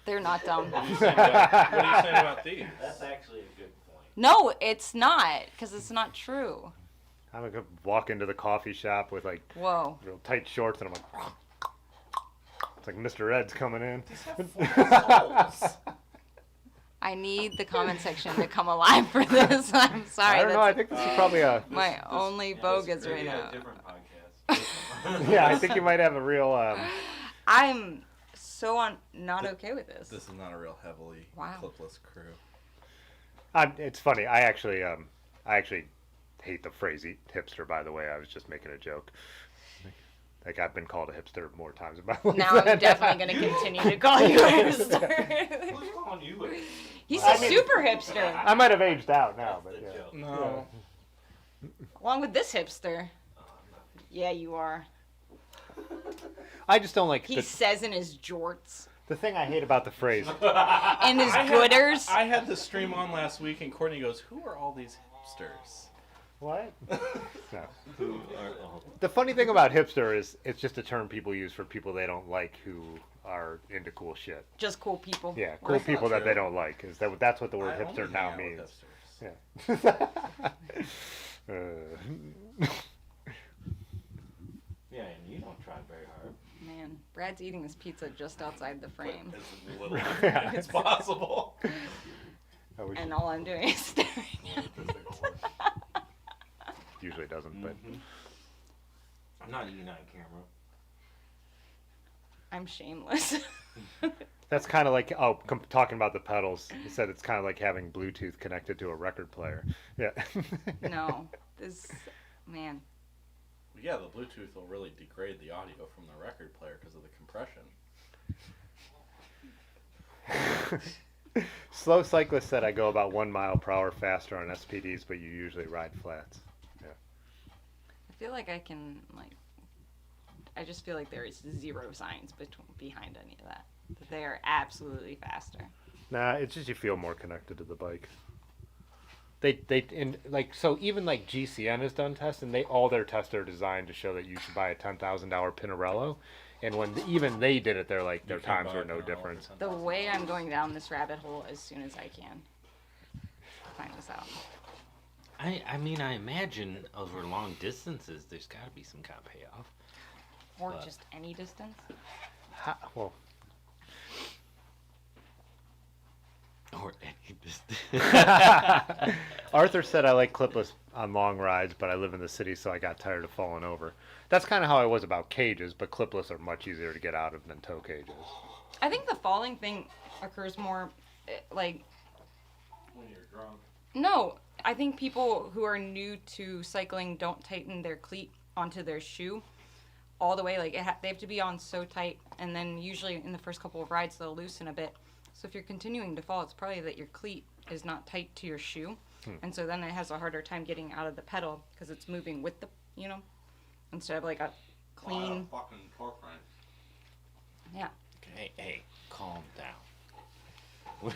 Speaker 5: They're not dumb.
Speaker 6: What are you saying about these?
Speaker 7: That's actually a good point.
Speaker 5: No, it's not, because it's not true.
Speaker 1: I'm gonna walk into the coffee shop with like
Speaker 5: Whoa.
Speaker 1: real tight shorts, and I'm like, it's like Mr. Ed's coming in.
Speaker 5: I need the comment section to come alive for this. I'm sorry.
Speaker 1: I don't know. I
Speaker 5: That's
Speaker 1: think this is probably a.
Speaker 5: my only bogus right
Speaker 7: Maybe a
Speaker 5: now.
Speaker 7: different podcast.
Speaker 1: Yeah, I think you might have a real.
Speaker 5: I'm so not okay with this.
Speaker 4: This is not a real heavily
Speaker 5: Wow.
Speaker 4: clipless crew.
Speaker 1: It's funny. I actually hate the phrase hipster. By the way, I was just making a joke. Like I've been called a hipster more times in my life.
Speaker 5: Now I'm definitely going to continue to call you a hipster.
Speaker 6: Who's calling you a
Speaker 5: He's
Speaker 1: I
Speaker 5: a
Speaker 1: mean-
Speaker 5: super hipster,
Speaker 1: I might have aged out now, but yeah.
Speaker 4: No.
Speaker 5: along with this hipster. Yeah, you are.
Speaker 1: I just don't like
Speaker 5: He
Speaker 1: the
Speaker 5: says in his jorts
Speaker 1: thing I hate about the phrase.
Speaker 5: and his gooders.
Speaker 4: I had the stream on last week, and Courtney goes, "Who are all these hipsters?"
Speaker 1: What? No.
Speaker 3: Who are all
Speaker 1: The funny thing about hipster is it's just a term people use for people they don't like who are into cool shit.
Speaker 5: Just cool people.
Speaker 1: Yeah, cool
Speaker 4: That's not
Speaker 1: people that they
Speaker 4: true.
Speaker 1: don't like. That's what the word
Speaker 4: I only
Speaker 1: hipster
Speaker 4: hang
Speaker 1: now
Speaker 4: out with
Speaker 1: means.
Speaker 4: hipsters.
Speaker 1: Yeah.
Speaker 7: Yeah, and you don't try very hard.
Speaker 5: Man, Brad's eating this pizza just outside the frame,
Speaker 4: As little as possible.
Speaker 1: I wish
Speaker 5: and
Speaker 1: it
Speaker 5: all I'm doing is staring.
Speaker 1: usually doesn't, but
Speaker 7: I'm not eating on camera.
Speaker 5: I'm shameless.
Speaker 1: that's kind of like talking about the pedals. You said it's kind of like having Bluetooth connected to a record player. Yeah.
Speaker 5: No, this man.
Speaker 4: Yeah, the Bluetooth will really degrade the audio from the record player because of the compression.
Speaker 1: Slow cyclist said I go about 1 mile per hour faster on SPDs, but you usually ride flats.
Speaker 5: I feel like I can I just feel like there is zero science behind any of that. That they are absolutely faster.
Speaker 1: Nah, it's just you feel more connected to the bike. So even like GCN has done tests, and all their tests are designed to show that you should buy a $10,000 Pinarello, and when even they did it, they're like their
Speaker 4: You can't
Speaker 1: times
Speaker 4: buy
Speaker 1: were
Speaker 4: a
Speaker 1: no
Speaker 4: Pinarello
Speaker 1: difference.
Speaker 4: for
Speaker 5: The
Speaker 4: $10,000.
Speaker 5: way I'm going down this rabbit hole as soon as I can. Find this out.
Speaker 3: I mean, I imagine over long distances, there's got to be some kind of payoff.
Speaker 5: Or
Speaker 3: But-
Speaker 5: just any distance.
Speaker 1: Well,
Speaker 3: Or any distance.
Speaker 1: Arthur said I like clipless on long rides, but I live in the city, so I got tired of falling over. That's kind of how I was about cages, but clipless are much easier to get out of than tow cages.
Speaker 5: I think the falling thing occurs more, like,
Speaker 6: When you're drunk.
Speaker 5: no, I think people who are new to cycling don't tighten their cleat onto their shoe all the way. Like, they have to be on so tight, and then usually in the first couple of rides they'll loosen a bit. So if you're continuing to fall, it's probably that your cleat is not tight to your shoe, and so then it has a harder time getting out of the pedal because it's moving with the, instead of like a clean.
Speaker 6: Fucking torque wrench.
Speaker 5: Yeah.
Speaker 3: Hey, calm down.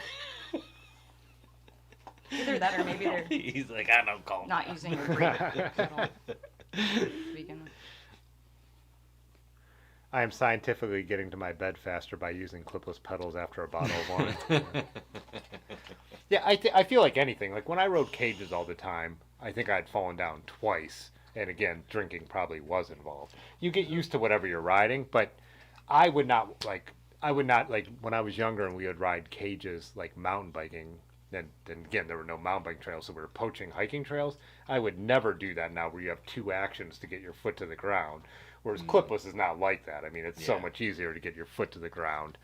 Speaker 5: Either that or maybe they're
Speaker 3: He's like, I don't calm
Speaker 5: not
Speaker 3: down.
Speaker 5: using a brake pedal to begin with.
Speaker 1: I am scientifically getting to my bed faster by using clipless pedals after a bottle of wine. Yeah, I feel like anything. Like when I rode cages all the time, I think I'd fallen down twice. And again, drinking probably was involved. You get used to whatever you're riding, but I would not like when I was younger and we would ride cages like mountain biking. Then again, there were no mountain bike trails, so we were poaching hiking trails. I would never do that now where you have two actions to get your foot to the ground. Whereas clipless is not like that. I mean, it's so much easier to get your foot to the ground.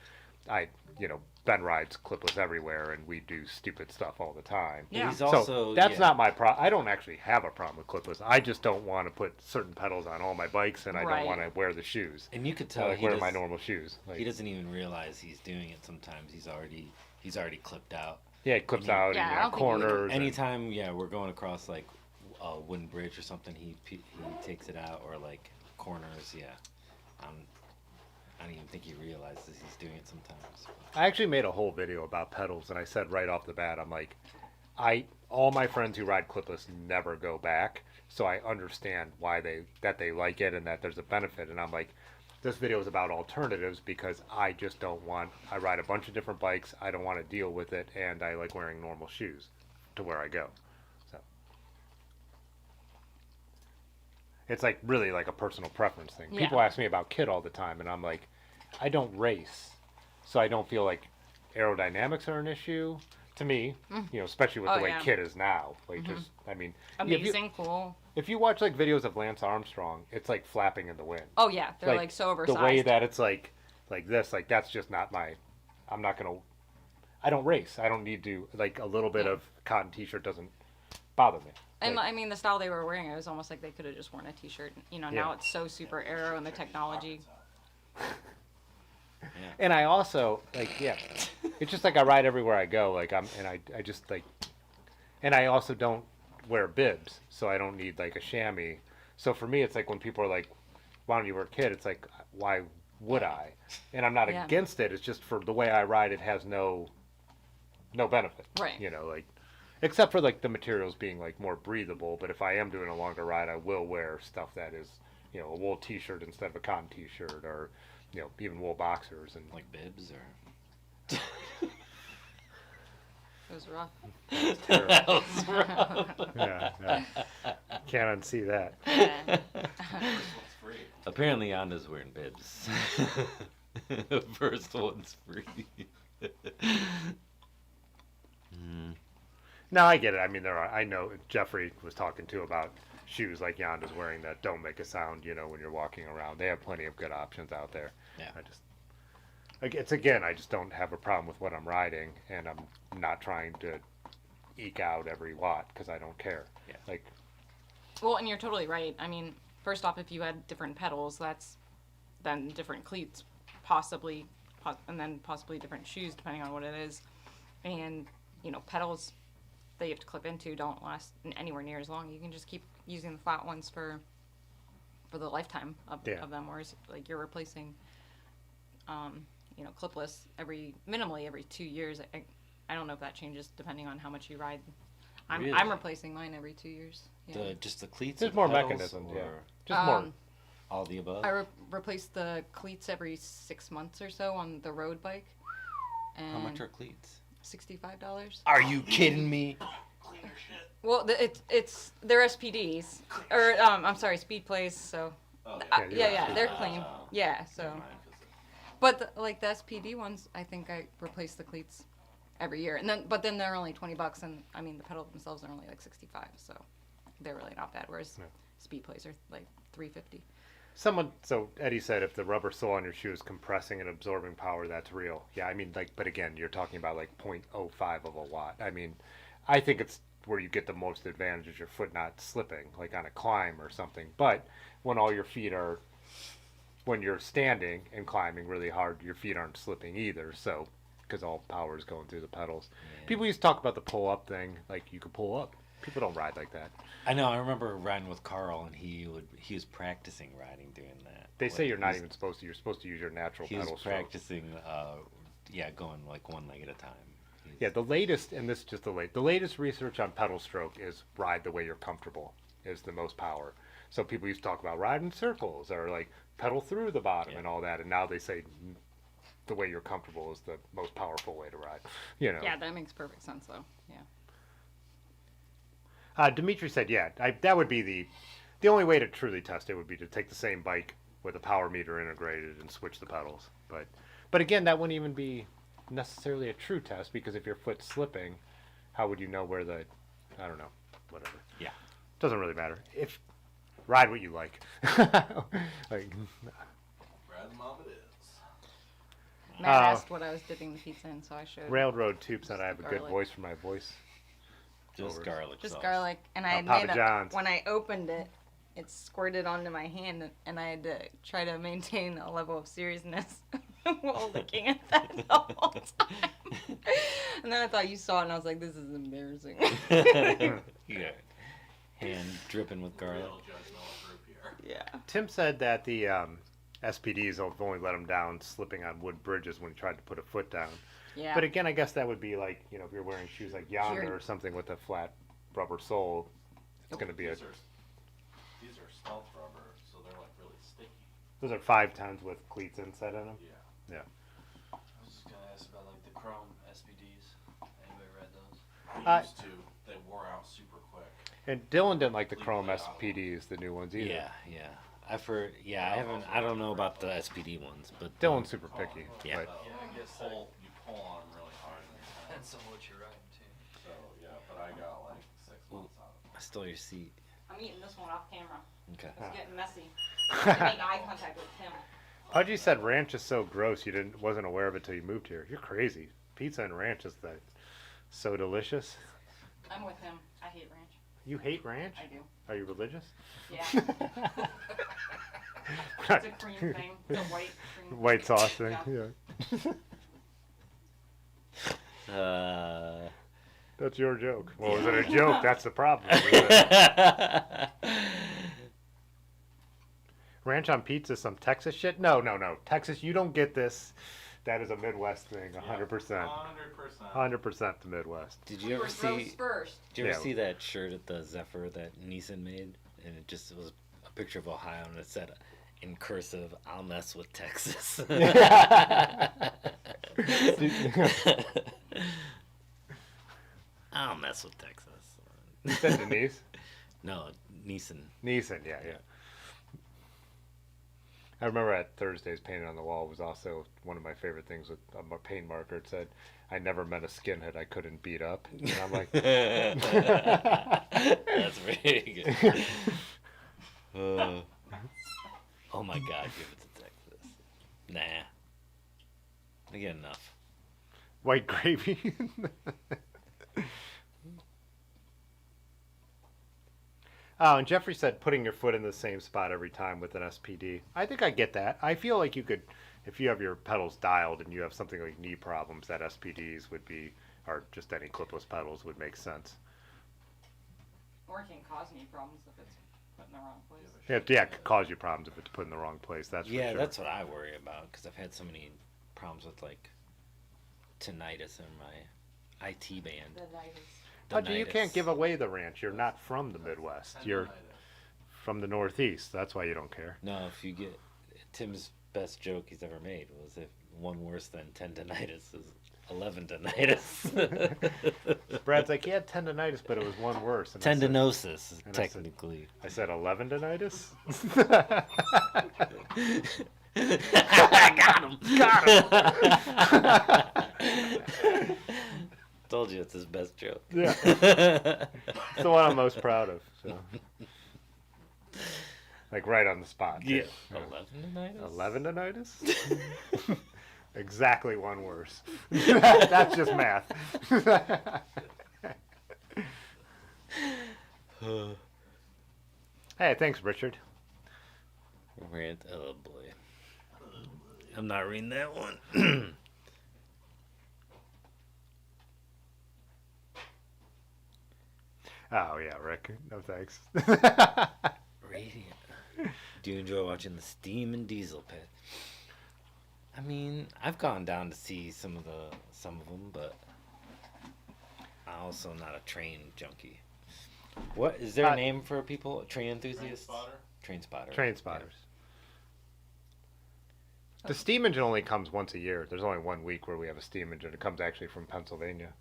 Speaker 1: Ben rides clipless everywhere, and we do stupid stuff all the time.
Speaker 5: Yeah.
Speaker 3: He's
Speaker 1: So
Speaker 3: also,
Speaker 1: that's not my problem. I don't actually have a problem with clipless. I just don't want to put certain pedals on all my bikes, and I
Speaker 5: Right.
Speaker 1: don't want to wear the shoes.
Speaker 3: And you could
Speaker 1: I
Speaker 3: tell
Speaker 1: like
Speaker 3: he,
Speaker 1: wearing
Speaker 3: does,
Speaker 1: my normal shoes. Like,
Speaker 3: he doesn't even realize he's doing it sometimes. He's already clipped out.
Speaker 1: yeah, it clips out
Speaker 5: Yeah, I
Speaker 1: in
Speaker 5: don't think he would.
Speaker 1: corners. and-
Speaker 3: Anytime, we're going across like a wooden bridge or something, he takes it out, or like corners. Yeah, I don't even think he realizes he's doing it sometimes.
Speaker 1: I actually made a whole video about pedals, and I said right off the bat, I'm like, all my friends who ride clipless never go back, so I understand why they like it and that there's a benefit. And I'm like, this video is about alternatives because I just don't want. I ride a bunch of different bikes. I don't want to deal with it, and I like wearing normal shoes to where I go. So it's like really like a personal preference thing.
Speaker 5: Yeah.
Speaker 1: People ask me about kit all the time, and I'm like, I don't race, so I don't feel like aerodynamics are an issue to me. Especially with
Speaker 5: Oh,
Speaker 1: the way
Speaker 5: yeah.
Speaker 1: kit is now. Like just, I mean,
Speaker 5: Amazing, cool.
Speaker 1: if you watch like videos of Lance Armstrong, it's like flapping in the wind.
Speaker 5: Oh yeah, they're like so oversized.
Speaker 1: The way that it's like this, like that's just not my. I'm not gonna. I don't race. I don't need to. Like a little bit of cotton t-shirt doesn't bother me.
Speaker 5: And
Speaker 1: Like,
Speaker 5: I mean, the style they were wearing, it was almost like they could have just worn a t-shirt. Now
Speaker 1: Yeah.
Speaker 5: it's so super aero and the technology.
Speaker 1: and I also it's just like I ride everywhere I go. Like I just like, and I also don't wear bibs, so I don't need like a chamois. So for me, it's like when people are like, "Why don't you wear kit?" It's like, why would I? And I'm not
Speaker 5: Yeah.
Speaker 1: against it. It's just for the way I ride, it has no benefit.
Speaker 5: Right.
Speaker 1: Like except for like the materials being like more breathable. But if I am doing a longer ride, I will wear stuff that is a wool t-shirt instead of a cotton t-shirt, or even wool boxers and
Speaker 3: Like bibs or.
Speaker 5: It was rough.
Speaker 1: terrible. yeah. Can't unsee that.
Speaker 5: Yeah.
Speaker 6: It's free.
Speaker 3: Apparently, Yanda's wearing bibs. First one's free.
Speaker 1: No, I get it. I mean, I know Jeffrey was talking too about shoes like Yanda's wearing that don't make a sound, when you're walking around. They have plenty of good options out there.
Speaker 3: Yeah.
Speaker 1: I just don't have a problem with what I'm riding, and I'm not trying to eke out every watt because I don't care.
Speaker 3: Yeah.
Speaker 1: Like,
Speaker 5: Well, and you're totally right. I mean, first off, if you had different pedals, that's then different cleats, possibly, and then possibly different shoes depending on what it is. And pedals that you have to clip into don't last anywhere near as long. You can just keep using the flat ones for the lifetime of them, whereas like you're replacing, clipless minimally every 2 years. I don't know if that changes depending on how much you ride.
Speaker 3: Really?
Speaker 5: I'm replacing mine every 2 years. Yeah.
Speaker 3: Just the cleats.
Speaker 1: there's
Speaker 3: and
Speaker 1: more
Speaker 3: pedals,
Speaker 1: mechanisms, yeah.
Speaker 3: or
Speaker 1: Just more.
Speaker 3: all the above.
Speaker 5: I replace the cleats every 6 months or so on the road bike. And
Speaker 3: How much are cleats?
Speaker 5: $65.
Speaker 3: Are you kidding me?
Speaker 6: Clean your shit.
Speaker 5: Well, they're SPDs, or I'm sorry, Speedplays. So
Speaker 6: Oh,
Speaker 5: yeah, they're clean. Yeah, so
Speaker 6: Never mind, 'cause
Speaker 5: but the SPD ones, I think I replace the cleats every year, and then they're only $20, and I mean the pedals themselves are only like 65. So they're really not bad. Whereas
Speaker 1: No.
Speaker 5: Speedplays are like $350.
Speaker 1: So Eddie said if the rubber sole on your shoe is compressing and absorbing power, that's real. Yeah, I mean, like, but again, you're talking about like 0.05 of a watt. I mean, I think it's where you get the most advantage is your foot not slipping, like on a climb or something. But when all your feet are, when you're standing and climbing really hard, your feet aren't slipping either. So, because all power is going through the pedals.
Speaker 3: Yeah.
Speaker 1: People used to talk about the pull up thing, like you could pull up. People don't ride like that.
Speaker 3: I know. I remember riding with Carl, and he was practicing riding doing that.
Speaker 1: They say
Speaker 3: Like,
Speaker 1: you're not
Speaker 3: he's-
Speaker 1: even supposed to. You're supposed to use your natural
Speaker 3: He was
Speaker 1: pedal stroke.
Speaker 3: practicing, going like one leg at a time. He's-
Speaker 1: Yeah, the latest, and this is just the latest research on pedal stroke is ride the way you're comfortable is the most power. So people used to talk about ride in circles or like pedal through the bottom
Speaker 3: Yeah.
Speaker 1: and all that, and now they say the way you're comfortable is the most powerful way to ride. You know.
Speaker 5: Yeah, that makes perfect sense though. Yeah.
Speaker 1: Dimitri said, yeah, that would be the only way to truly test it would be to take the same bike with a power meter integrated and switch the pedals. But again, that wouldn't even be necessarily a true test because if your foot's slipping, how would you know where the, I don't know, whatever.
Speaker 3: Yeah.
Speaker 1: Doesn't really matter. If ride what you like. Like,
Speaker 6: Ride the mom it is.
Speaker 5: Matt
Speaker 1: Uh,
Speaker 5: asked what I was dipping the pizza in, so I showed.
Speaker 1: Railroad Tube said I have a good
Speaker 5: Garlic.
Speaker 1: voice for my voice.
Speaker 3: Just
Speaker 1: Overs.
Speaker 3: garlic
Speaker 5: Just
Speaker 3: sauce.
Speaker 5: garlic, and I had
Speaker 1: Papa
Speaker 5: made a,
Speaker 1: John's.
Speaker 5: when I opened it, it squirted onto my hand, and I had to try to maintain a level of seriousness while looking at that the whole time. And then I thought you saw it, and I was like, "This is embarrassing."
Speaker 3: Yeah. Hand dripping with garlic.
Speaker 6: Real judgmental group here.
Speaker 5: Yeah.
Speaker 1: Tim said that the SPDs have only let him down slipping on wood bridges when he tried to put a foot down.
Speaker 5: Yeah.
Speaker 1: But again, I guess that would be like, if you're wearing shoes like Yanda
Speaker 5: Sure.
Speaker 1: or something with a flat rubber sole, it's going to be
Speaker 6: These are stealth rubber, so they're like really sticky.
Speaker 1: those are 510s with cleats inside on them.
Speaker 6: Yeah.
Speaker 2: I was just gonna ask about like the chrome SBDs. Anybody read those?
Speaker 6: We used to. They wore out super quick.
Speaker 1: And Dylan didn't like the chrome
Speaker 6: Clipless.
Speaker 1: SPDs, the new ones either.
Speaker 3: Yeah. I don't know about the SPD ones, but
Speaker 1: Dylan's super picky.
Speaker 3: Yeah.
Speaker 1: But
Speaker 2: Yeah, I guess
Speaker 6: You pull on them really hard. And they
Speaker 2: depends on what you're riding too.
Speaker 6: so yeah, but I got like 6 months out of
Speaker 3: I stole your seat.
Speaker 5: I'm eating this one off camera.
Speaker 3: Okay.
Speaker 5: It's getting messy. I have to make eye contact with Tim.
Speaker 1: Pudgy said ranch is so gross you wasn't aware of it till you moved here. You're crazy. Pizza and ranch is so delicious.
Speaker 5: I'm with him. I hate ranch.
Speaker 1: You hate ranch?
Speaker 5: I do.
Speaker 1: Are you religious?
Speaker 5: Yeah. It's a cream thing. It's a white cream.
Speaker 1: White sauce thing.
Speaker 5: Yeah.
Speaker 1: Yeah.
Speaker 3: Uh,
Speaker 1: That's your joke. Well, was it a joke? That's the problem. Ranch on pizza, some Texas shit? No. Texas, you don't get this. That is a Midwest thing, 100%.
Speaker 6: 100%.
Speaker 1: 100% the Midwest.
Speaker 3: did you ever
Speaker 5: Roast
Speaker 3: see?
Speaker 5: first.
Speaker 3: Did you ever
Speaker 1: Yeah.
Speaker 3: see that shirt at the Zephyr that Nissan made? And it was a picture of Ohio, and it said in cursive, "I'll mess with Texas." I'll mess with Texas.
Speaker 1: You said Denise?
Speaker 3: No, Nissan.
Speaker 1: Neeson, yeah. I remember at Thursday's Painted on the Wall was also one of my favorite things with a paint marker. It said, I never met a skinhead I couldn't beat up. And I'm like,
Speaker 3: That's really good. Oh my God, give it to Texas. Nah. I get enough.
Speaker 1: white gravy. Oh, and Jeffrey said putting your foot in the same spot every time with an SPD. I think I get that. I feel like you could, if you have your pedals dialed and you have something like knee problems, that SPDs would be, or just any clipless pedals would make sense.
Speaker 5: Or it can cause me problems if it's put in the wrong place.
Speaker 1: Yeah, it could cause you problems if it's put in the wrong place. That's for
Speaker 3: Yeah,
Speaker 1: sure.
Speaker 3: that's what I worry about because I've had so many problems with like tinnitus in my IT band.
Speaker 5: The lightest.
Speaker 1: Pudgy, you can't
Speaker 3: Tinnitus.
Speaker 1: give away the ranch. You're not from the Midwest. You're from the Northeast. That's why you don't care.
Speaker 3: No, if you get Tim's best joke he's ever made was if one worse than tendinitis is 11 tinnitus.
Speaker 1: Brad's like, he had tendonitis, but it was one worse. And I said-
Speaker 3: Tendinosis,
Speaker 1: and I said-
Speaker 3: technically.
Speaker 1: I said 11 tinnitus?
Speaker 3: Got him.
Speaker 1: Got him.
Speaker 3: told you it's his best joke.
Speaker 1: Yeah. It's the one I'm most proud of. So. Like right on the spot. Too.
Speaker 3: Yeah.
Speaker 1: Yeah.
Speaker 3: 11
Speaker 1: 11-onitis? Exactly one worse. That's just math. Hey, thanks, Richard.
Speaker 3: Oh boy. I'm not reading that one.
Speaker 1: Oh, yeah, Rick. No thanks.
Speaker 3: Radiant. Do you enjoy watching the steam and diesel pit? I mean, I've gone down to see some of them, but I'm also not a train junkie. What is there a name for people? Train enthusiasts? Train spotter.
Speaker 1: Train spotters. The steam engine only comes once a year. There's only 1 week where we have a steam engine. It comes actually from Pennsylvania.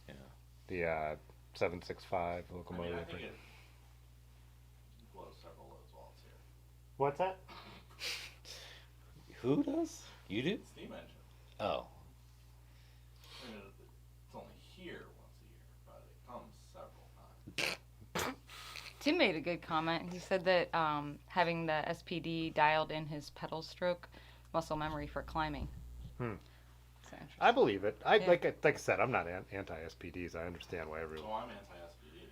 Speaker 3: Yeah.
Speaker 1: The 765 locomotive.
Speaker 6: I think it blows several loads while it's here.
Speaker 1: What's that?
Speaker 3: Who does? You do?
Speaker 6: Steam engine.
Speaker 3: Oh.
Speaker 6: I mean, it's only here once a year, but it comes several times.
Speaker 5: Tim made a good comment. He said that having the SPD dialed in his pedal stroke muscle memory for climbing.
Speaker 1: Hmm.
Speaker 5: So interesting.
Speaker 1: I believe it.
Speaker 5: Yeah.
Speaker 1: Like I said, I'm not anti-SPDs. I understand why everyone.
Speaker 6: Oh, I'm anti-SPD.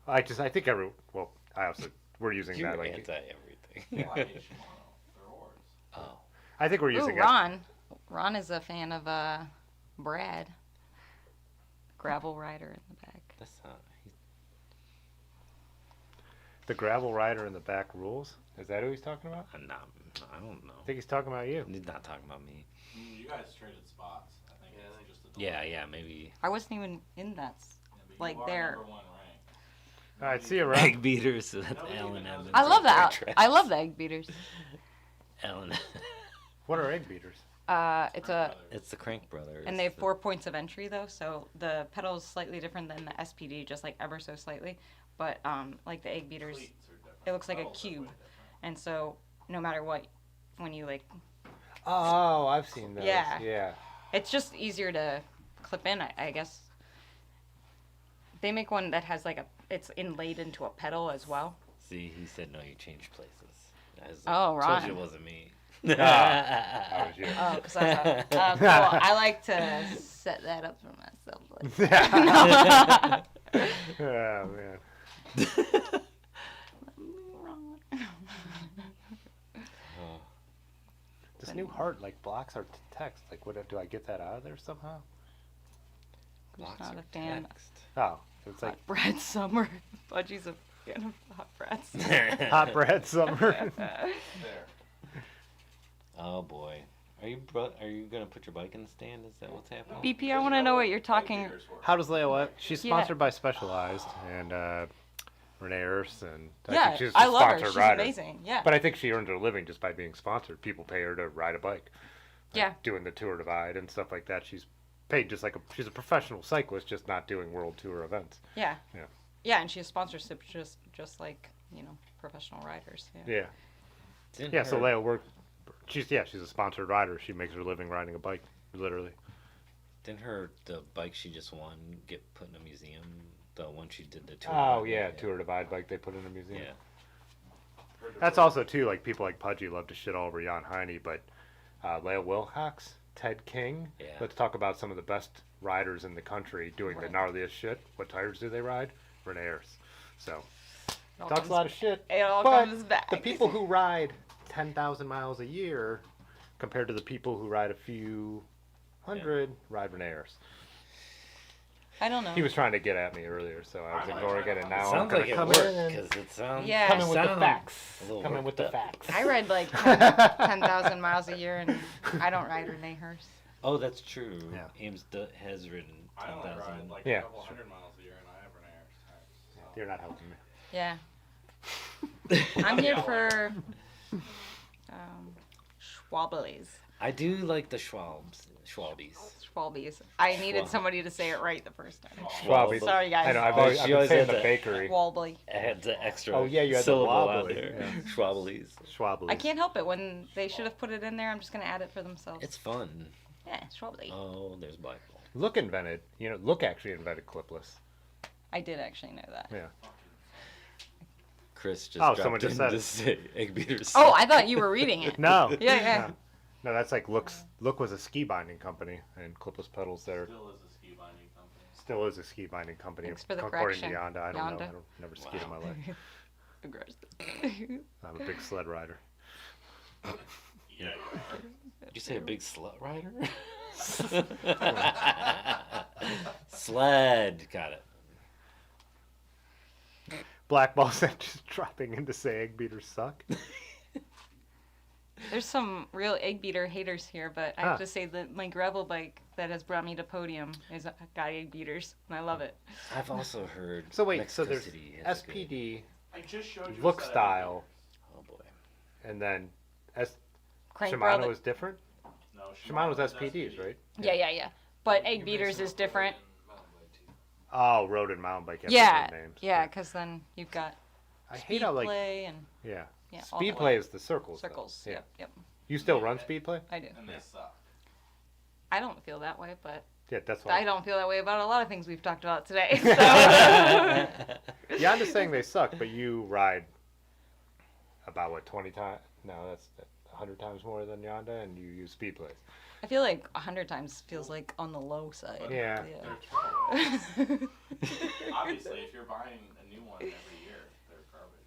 Speaker 1: I think we're using
Speaker 3: You're
Speaker 1: that like.
Speaker 3: anti-everything.
Speaker 6: Well, I hate Shimano. They're whores.
Speaker 3: Oh.
Speaker 1: I think we're
Speaker 5: Ooh,
Speaker 1: using
Speaker 5: Ron. Ron is a fan of Brad. Gravel rider in the back.
Speaker 3: That's not.
Speaker 1: the gravel rider in the back rules. Is that who he's talking about?
Speaker 3: I don't know.
Speaker 1: I think he's talking about you.
Speaker 3: He's not talking about me.
Speaker 6: You guys traded spots. I think it's just a
Speaker 3: Yeah, maybe.
Speaker 5: I wasn't even in that.
Speaker 6: but
Speaker 5: like,
Speaker 6: you are
Speaker 5: they're-
Speaker 6: number one ranked.
Speaker 1: All right, see you around.
Speaker 3: Egg beaters. So that's
Speaker 6: Nobody
Speaker 3: Alan
Speaker 6: even knows
Speaker 3: Evans.
Speaker 6: it.
Speaker 5: I love that.
Speaker 3: Trash.
Speaker 5: I love the egg beaters.
Speaker 3: Alan.
Speaker 1: What are egg beaters?
Speaker 3: It's the Crank Brothers.
Speaker 5: And they have 4 points of entry though, so the pedal is slightly different than the SPD, just like ever so slightly. But like the egg beaters,
Speaker 6: Cleats are different.
Speaker 5: it looks like a
Speaker 6: Pedals are way
Speaker 5: cube,
Speaker 6: different.
Speaker 5: and so no matter what, when you like,
Speaker 1: Oh, I've seen those.
Speaker 5: Yeah.
Speaker 1: Yeah.
Speaker 5: it's just easier to clip in, I guess. They make one that has like it's inlaid into a pedal as well.
Speaker 3: See, he said no. You changed places.
Speaker 5: Oh,
Speaker 3: Told
Speaker 5: right.
Speaker 3: you it wasn't me.
Speaker 1: That was you.
Speaker 5: Oh, because cool. I like to set that up for myself. Like,
Speaker 1: Oh man. This new heart like blocks our text. Like, what do I get that out of there somehow?
Speaker 5: Just not a fan.
Speaker 1: Oh, it's like
Speaker 5: Hot bread summer. Budgie's a fan of hot breads.
Speaker 1: hot bread summer.
Speaker 6: There.
Speaker 3: Oh boy. Are you gonna put your bike in the stand? Is that what's happening?
Speaker 5: BP, I want to know what you're talking.
Speaker 1: How does Leia what? She's
Speaker 5: Yeah.
Speaker 1: sponsored by Specialized and Renee Ers, and I
Speaker 5: Yeah,
Speaker 1: think she's
Speaker 5: I
Speaker 1: a
Speaker 5: love her.
Speaker 1: sponsored
Speaker 5: She's
Speaker 1: rider.
Speaker 5: amazing. Yeah.
Speaker 1: But I think she earns her living just by being sponsored. People pay her to ride a bike. Like
Speaker 5: Yeah.
Speaker 1: Doing the Tour Divide and stuff like that. She's paid just like she's a professional cyclist, just not doing World Tour events.
Speaker 5: Yeah.
Speaker 1: Yeah.
Speaker 5: Yeah, and she has sponsorship just like professional riders. Yeah.
Speaker 1: Yeah. Yeah. So Leia worked. She's a sponsored rider. She makes her living riding a bike, literally.
Speaker 3: Didn't the bike she just won get put in a museum? The one she did the tour.
Speaker 1: Oh
Speaker 3: Divide
Speaker 1: yeah,
Speaker 3: with?
Speaker 1: Tour Divide bike they put in a museum.
Speaker 3: Yeah.
Speaker 1: That's also too like people like Pudgy love to shit all over Jan Heine, but Leia Wilcox, Ted King.
Speaker 3: Yeah.
Speaker 1: Let's talk about some of the best riders in the country doing the gnarliest shit. What tires do they ride? Renee Ers. So
Speaker 5: It all
Speaker 1: talks
Speaker 5: comes-
Speaker 1: a lot of shit.
Speaker 5: It all
Speaker 1: but
Speaker 5: comes back.
Speaker 1: the people who ride 10,000 miles a year compared to the people who ride a few hundred ride Renee Ers.
Speaker 5: I don't know.
Speaker 1: He was trying to get at me earlier, so I was ignoring it, and now I'm
Speaker 3: Sounds
Speaker 1: gonna
Speaker 3: like it
Speaker 1: come
Speaker 3: worked
Speaker 1: in and
Speaker 3: because it sounds.
Speaker 5: Yeah.
Speaker 1: come in with the
Speaker 3: sound
Speaker 1: facts.
Speaker 3: a little
Speaker 1: Come in with the
Speaker 3: worked up.
Speaker 1: facts.
Speaker 5: I ride like 10,000 miles a year, and I don't ride Renee Hurst.
Speaker 3: Oh, that's true.
Speaker 1: Yeah.
Speaker 3: Ames has ridden
Speaker 6: I only
Speaker 3: 10,000.
Speaker 6: ride like
Speaker 1: Yeah.
Speaker 6: a couple hundred miles a year, and I have Renee Ers tires. So.
Speaker 1: You're not helping me.
Speaker 5: Yeah. I'm here for Schwabblies.
Speaker 3: I do like the Schwalbies.
Speaker 5: Schwalbies. I needed
Speaker 3: Schwab.
Speaker 5: somebody to say it right the first time.
Speaker 1: Schwalbe.
Speaker 5: Sorry, guys.
Speaker 1: I know. I've
Speaker 3: Oh,
Speaker 1: always
Speaker 3: she
Speaker 1: been
Speaker 3: always
Speaker 1: saying
Speaker 3: had
Speaker 1: the
Speaker 3: that.
Speaker 1: bakery.
Speaker 5: Schwalbly.
Speaker 3: I had the extra
Speaker 1: Oh, yeah, you had the
Speaker 3: syllable on
Speaker 1: wobbly,
Speaker 3: there.
Speaker 1: yeah.
Speaker 3: Schwabblies.
Speaker 1: Schwabble.
Speaker 5: I can't help it. When they should have put it in there, I'm just going to add it for themselves.
Speaker 3: It's fun.
Speaker 5: Yeah, Schwably.
Speaker 3: Oh, there's Blackball.
Speaker 1: Look invented. Look actually invented clipless.
Speaker 5: I did actually know that.
Speaker 1: Yeah.
Speaker 3: Chris just
Speaker 1: Oh,
Speaker 3: dropped
Speaker 1: someone just
Speaker 3: in
Speaker 1: said
Speaker 3: to
Speaker 1: it.
Speaker 3: say egg beaters.
Speaker 5: Oh, I thought you were reading it.
Speaker 1: No.
Speaker 5: Yeah.
Speaker 1: No, that's like Look's. Look was a ski binding company, and clipless pedals there
Speaker 6: Still is a ski binding company.
Speaker 1: still is a ski binding company.
Speaker 5: Thanks for the
Speaker 1: according
Speaker 5: correction,
Speaker 1: to Yanda. I don't know.
Speaker 5: Yanda.
Speaker 1: I've never skied in my life.
Speaker 5: Aggressive.
Speaker 1: I'm a big sled rider.
Speaker 6: Yeah, you are.
Speaker 3: Did you say a big slut rider? Sled. Got it.
Speaker 1: Black ball said just dropping in to say egg beaters suck.
Speaker 5: There's some real egg beater haters here, but I have to say that my gravel bike that has brought me to podium is got egg beaters, and I love it.
Speaker 3: I've also heard.
Speaker 1: So wait,
Speaker 3: Mexico
Speaker 1: so there's
Speaker 3: City has a good-
Speaker 1: SPD,
Speaker 6: I just showed you.
Speaker 1: look
Speaker 6: a set of
Speaker 1: style,
Speaker 3: Oh boy.
Speaker 1: and then
Speaker 5: Crank
Speaker 1: Shimano
Speaker 5: barrel
Speaker 1: is different.
Speaker 6: videos. No,
Speaker 1: Shimano's
Speaker 6: is
Speaker 1: SPDs, right?
Speaker 5: Yeah. But egg
Speaker 2: You
Speaker 5: beaters
Speaker 2: mix
Speaker 5: is
Speaker 2: it up
Speaker 5: different.
Speaker 2: with mountain bike, too.
Speaker 1: Oh, road and mountain bike. Have
Speaker 5: Yeah,
Speaker 1: different names.
Speaker 5: yeah, because then you've got
Speaker 1: I hate how like
Speaker 5: Speedplay and
Speaker 1: yeah.
Speaker 5: all the
Speaker 1: Speedplay is the circles. though.
Speaker 5: circles.
Speaker 1: Yeah.
Speaker 5: Yep.
Speaker 1: You still run Speedplay?
Speaker 5: I do.
Speaker 6: And they suck.
Speaker 5: I don't feel that way, but
Speaker 1: Yeah, that's
Speaker 5: I
Speaker 1: why.
Speaker 5: don't feel that way about a lot of things we've talked about today. So.
Speaker 1: Yeah, I'm just saying they suck, but you ride about what 20 times? No, that's 100 times more than Yanda, and you use Speedplay.
Speaker 5: I feel like 100 times feels like on the low side.
Speaker 1: Yeah.
Speaker 6: They're throwaways. Obviously, if you're buying a new one every year, they're garbage.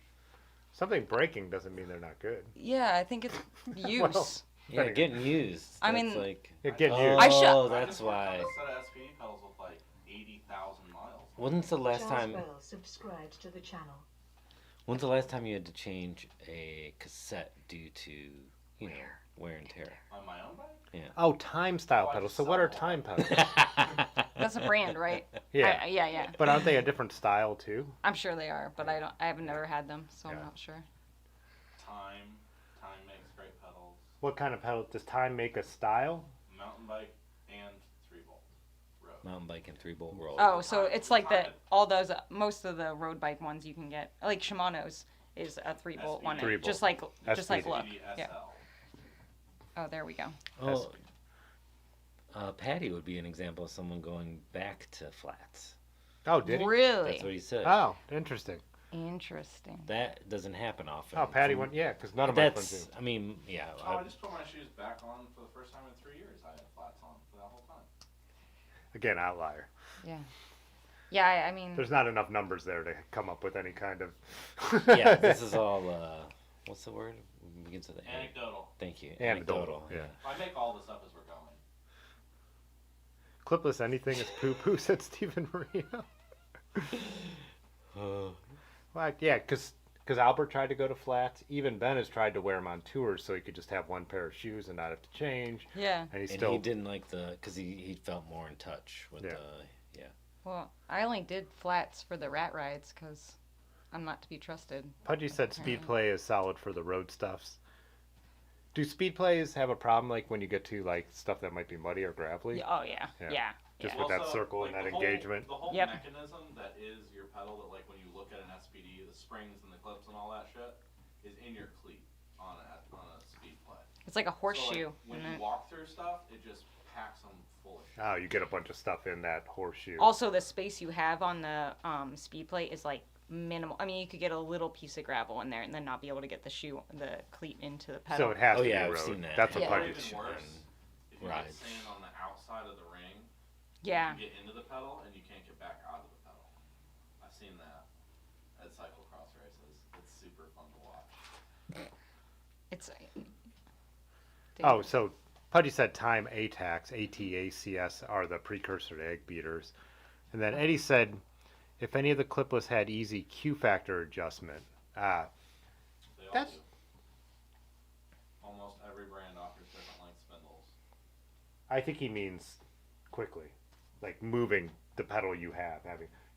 Speaker 1: Something breaking doesn't mean they're not good.
Speaker 5: Yeah, I think it's use.
Speaker 1: Well,
Speaker 3: Yeah, getting used.
Speaker 5: I
Speaker 3: That's
Speaker 5: mean-
Speaker 3: like.
Speaker 1: Yeah, get
Speaker 3: Oh,
Speaker 1: used.
Speaker 5: I should-
Speaker 3: that's
Speaker 6: just worked on
Speaker 3: why.
Speaker 6: a set of SPD pedals with like 80,000 miles.
Speaker 3: When's the last
Speaker 8: Charles
Speaker 3: time?
Speaker 8: Bell subscribed to the channel.
Speaker 3: When's the last time you had to change a cassette due to wear and tear?
Speaker 6: On my own bike?
Speaker 1: Oh, time style
Speaker 6: Oh, I
Speaker 1: pedals.
Speaker 6: just
Speaker 1: So what are
Speaker 6: saw
Speaker 1: time
Speaker 6: one.
Speaker 1: pedals?
Speaker 5: That's a brand, right?
Speaker 1: Yeah.
Speaker 5: Yeah.
Speaker 1: But aren't they a different style too?
Speaker 5: I'm sure they are, but I have never had them, so I'm
Speaker 1: Yeah.
Speaker 5: not sure.
Speaker 6: Time makes great pedals.
Speaker 1: What kind of pedal does time make a style?
Speaker 6: Mountain bike and 3-volt road.
Speaker 3: Mountain bike and 3-bolt roll.
Speaker 5: Oh, so
Speaker 6: Time-
Speaker 5: it's like the
Speaker 6: time.
Speaker 5: all those most of the road bike ones you can get, like Shimano's is a 3-bolt one,
Speaker 1: Three-bolt.
Speaker 5: just like
Speaker 1: SPD.
Speaker 5: look.
Speaker 6: SPD
Speaker 5: Yeah.
Speaker 6: SL.
Speaker 5: Oh, there we go.
Speaker 3: Oh, Patty would be an example of someone going back to flats.
Speaker 1: Oh, did he?
Speaker 5: Really
Speaker 3: That's what he said.
Speaker 1: Oh, interesting.
Speaker 5: interesting.
Speaker 3: That doesn't happen often.
Speaker 1: Oh, Patty
Speaker 3: From-
Speaker 1: went. Yeah, because none of my friends
Speaker 3: That's.
Speaker 1: do.
Speaker 3: I mean, yeah.
Speaker 6: Oh, I just put my shoes back on for the first time in 3 years. I had flats on for that whole time.
Speaker 1: Again, outlier.
Speaker 5: Yeah, I mean,
Speaker 1: There's not enough numbers there to come up with any kind of.
Speaker 3: Yeah, this is all. What's the word? It begins with an A.
Speaker 6: Anecdotal.
Speaker 3: Thank you.
Speaker 1: Anecdotal, yeah.
Speaker 6: I make all this up as we're going.
Speaker 1: Clipless anything is poo poo, said Stephen Marino. Well, yeah, because Albert tried to go to flats. Even Ben has tried to wear them on tours so he could just have one pair of shoes and not have to change.
Speaker 5: yeah.
Speaker 1: And he
Speaker 3: And
Speaker 1: still.
Speaker 3: he didn't like because he felt more in touch with
Speaker 1: Yeah.
Speaker 3: the. Yeah.
Speaker 5: Well, I only did flats for the rat rides because I'm not to be trusted.
Speaker 1: Pudgy said Speedplay is solid for the road stuffs. Do Speedplays have a problem like when you get to like stuff that might be muddy or gravelly?
Speaker 5: Oh yeah,
Speaker 1: Yeah.
Speaker 5: yeah.
Speaker 1: Just
Speaker 5: yeah.
Speaker 1: with that
Speaker 6: Also,
Speaker 1: circle
Speaker 6: like,
Speaker 1: and that
Speaker 6: the whole-
Speaker 1: engagement.
Speaker 6: The whole
Speaker 5: Yep.
Speaker 6: mechanism that is your pedal, that like when you look at an SPD, the springs and the clips and all that shit, is in your cleat on a speed play.
Speaker 5: It's like a
Speaker 6: So,
Speaker 5: horseshoe.
Speaker 6: like, when
Speaker 5: isn't
Speaker 6: you
Speaker 5: it?
Speaker 6: walk through stuff, it just packs them full of shit.
Speaker 1: Oh, you get a bunch of stuff in that horseshoe.
Speaker 5: Also, the space you have on the speed plate is like minimal. I mean, you could get a little piece of gravel in there and then not be able to get the cleat into the pedal.
Speaker 1: So it has
Speaker 3: Oh,
Speaker 1: to
Speaker 3: yeah,
Speaker 1: be
Speaker 3: I've
Speaker 1: road.
Speaker 3: seen that.
Speaker 1: That's what
Speaker 5: Yeah.
Speaker 6: Or
Speaker 1: Pudgy
Speaker 6: even
Speaker 1: said.
Speaker 6: worse, if you
Speaker 3: rides.
Speaker 6: get sand on the outside of the ring,
Speaker 5: Yeah.
Speaker 6: you get into the pedal and you can't get back out of the pedal. I've seen that at cyclocross races. It's super fun to watch.
Speaker 5: It's.
Speaker 1: Oh, so Pudgy said time ATACs, ATACS, are the precursor to egg beaters. And then Eddie said, if any of the clipless had easy Q factor adjustment.
Speaker 6: They all
Speaker 1: That's-
Speaker 6: do. Almost every brand offers different length spindles.
Speaker 1: I think he means quickly. Like moving the pedal you have.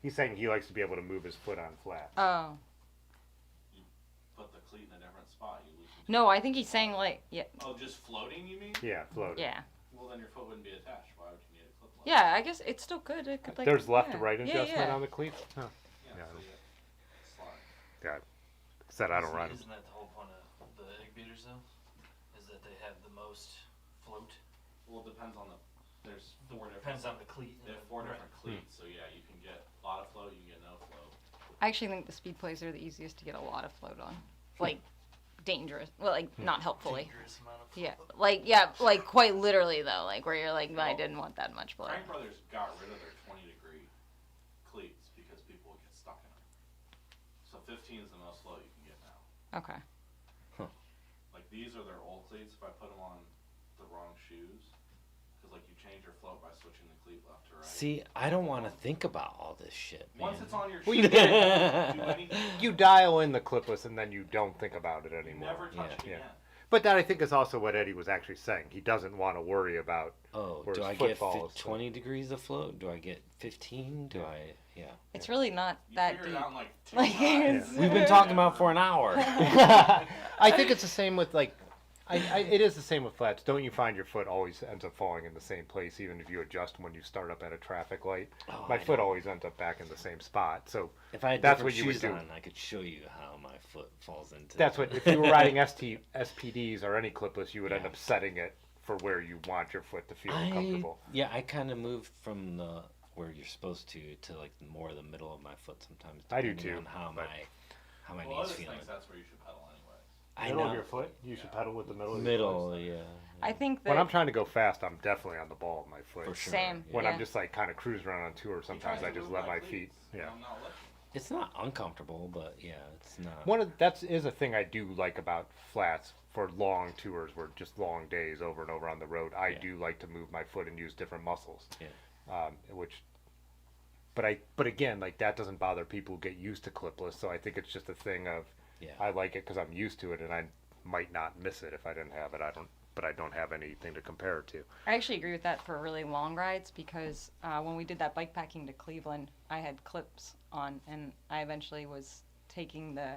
Speaker 1: He's saying he likes to be able to move his foot on flat.
Speaker 5: Oh.
Speaker 6: Put the cleat in a different spot. You lose.
Speaker 5: No, I think he's saying like yeah.
Speaker 6: Oh, just floating, you mean?
Speaker 1: Yeah, floating.
Speaker 5: Yeah.
Speaker 6: Well, then your foot wouldn't be attached. Why would you need a clip? Like
Speaker 5: Yeah, I guess it's still good. It could like.
Speaker 1: There's left
Speaker 5: yeah.
Speaker 1: to right
Speaker 5: Yeah,
Speaker 1: adjustment
Speaker 5: yeah.
Speaker 1: on the cleats? Huh.
Speaker 6: Yeah.
Speaker 1: Yeah.
Speaker 6: So you slide.
Speaker 1: God. Said I don't run.
Speaker 2: Isn't that the whole point of the egg beaters though? Is that they have the most float?
Speaker 6: Well, it depends on the There's
Speaker 2: Depends on the cleat.
Speaker 6: They have 4 different cleats, so yeah, you can get a lot of float, you can get no float.
Speaker 5: I actually think the Speedplays are the easiest to get a lot of float on. Like, dangerous. Well, like, not helpfully.
Speaker 2: Dangerous amount of
Speaker 5: Yeah, like quite literally though, like where you're like, I didn't want that much float.
Speaker 6: Crank Brothers got rid of their 20-degree cleats because people would get stuck in them. So 15 is the most float you can get now.
Speaker 5: Okay.
Speaker 6: Like these are their old cleats. If I put them on the wrong shoes, because like you change your float by switching the cleat left to right.
Speaker 3: See, I don't want to think about all this shit, man.
Speaker 6: Once it's on your
Speaker 1: Well,
Speaker 6: shoe,
Speaker 1: you
Speaker 6: do anything.
Speaker 1: You dial in the clipless and then you don't think about it
Speaker 6: You
Speaker 1: anymore.
Speaker 6: never touch it
Speaker 1: Yeah.
Speaker 6: again.
Speaker 1: But that I think is also what Eddie was actually saying. He doesn't want to worry about.
Speaker 3: Oh,
Speaker 1: where
Speaker 3: do
Speaker 1: his
Speaker 3: I
Speaker 1: foot
Speaker 3: get
Speaker 1: falls, so-
Speaker 3: 20 degrees of float? Do I get 15? Do I? Yeah.
Speaker 5: It's really not
Speaker 6: You
Speaker 5: that
Speaker 6: figure
Speaker 5: deep.
Speaker 6: it out in like 2
Speaker 5: Like,
Speaker 6: tries.
Speaker 5: it's-
Speaker 3: We've been talking about for an hour.
Speaker 1: I think it's the same with like, it is the same with flats. Don't you find your foot always ends up falling in the same place, even if you adjust when you start up at a traffic light?
Speaker 3: Oh,
Speaker 1: My
Speaker 3: I
Speaker 1: foot
Speaker 3: know.
Speaker 1: always ends up back in the same spot. So
Speaker 3: If I had
Speaker 1: That's
Speaker 3: different
Speaker 1: what you would
Speaker 3: shoes
Speaker 1: do.
Speaker 3: on, I could show you how my foot falls into.
Speaker 1: that's what, if you were riding SPDs or any clipless, you would end
Speaker 3: Yeah.
Speaker 1: up setting it for where you want your foot to feel comfortable.
Speaker 3: Yeah, I kind of moved from the where you're supposed to like more the middle of my foot sometimes.
Speaker 1: I do
Speaker 3: depending
Speaker 1: too,
Speaker 3: On how
Speaker 1: but-
Speaker 3: my
Speaker 6: Well,
Speaker 3: knees
Speaker 6: Otis
Speaker 3: feeling.
Speaker 6: thinks that's where you should pedal anyways.
Speaker 3: I
Speaker 1: Middle
Speaker 3: know.
Speaker 1: of your foot? You should pedal with the middle of your
Speaker 3: Middle,
Speaker 1: foot.
Speaker 3: yeah.
Speaker 5: I think that
Speaker 1: When I'm trying to go fast, I'm definitely on the ball of my foot.
Speaker 3: For sure.
Speaker 5: Same.
Speaker 1: When
Speaker 5: Yeah.
Speaker 1: I'm just like kind of cruising around on tour, sometimes
Speaker 6: He
Speaker 1: I
Speaker 6: tries to
Speaker 1: just
Speaker 6: move
Speaker 1: let my
Speaker 6: cleats,
Speaker 1: feet.
Speaker 6: and
Speaker 1: Yeah.
Speaker 6: I'm not letting him.
Speaker 3: It's not uncomfortable, but yeah, it's not.
Speaker 1: One of that is a thing I do like about flats for long tours, where just long days over and over on the road. I
Speaker 3: Yeah.
Speaker 1: do like to move my foot and use different muscles.
Speaker 3: Yeah.
Speaker 1: But again, like that doesn't bother people who get used to clipless. So I think it's just a thing of
Speaker 3: Yeah.
Speaker 1: I like it because I'm used to it, and I might not miss it if I didn't have it. But I don't have anything to compare it to.
Speaker 5: I actually agree with that for really long rides because when we did that bike packing to Cleveland, I had clips on, and I eventually was taking the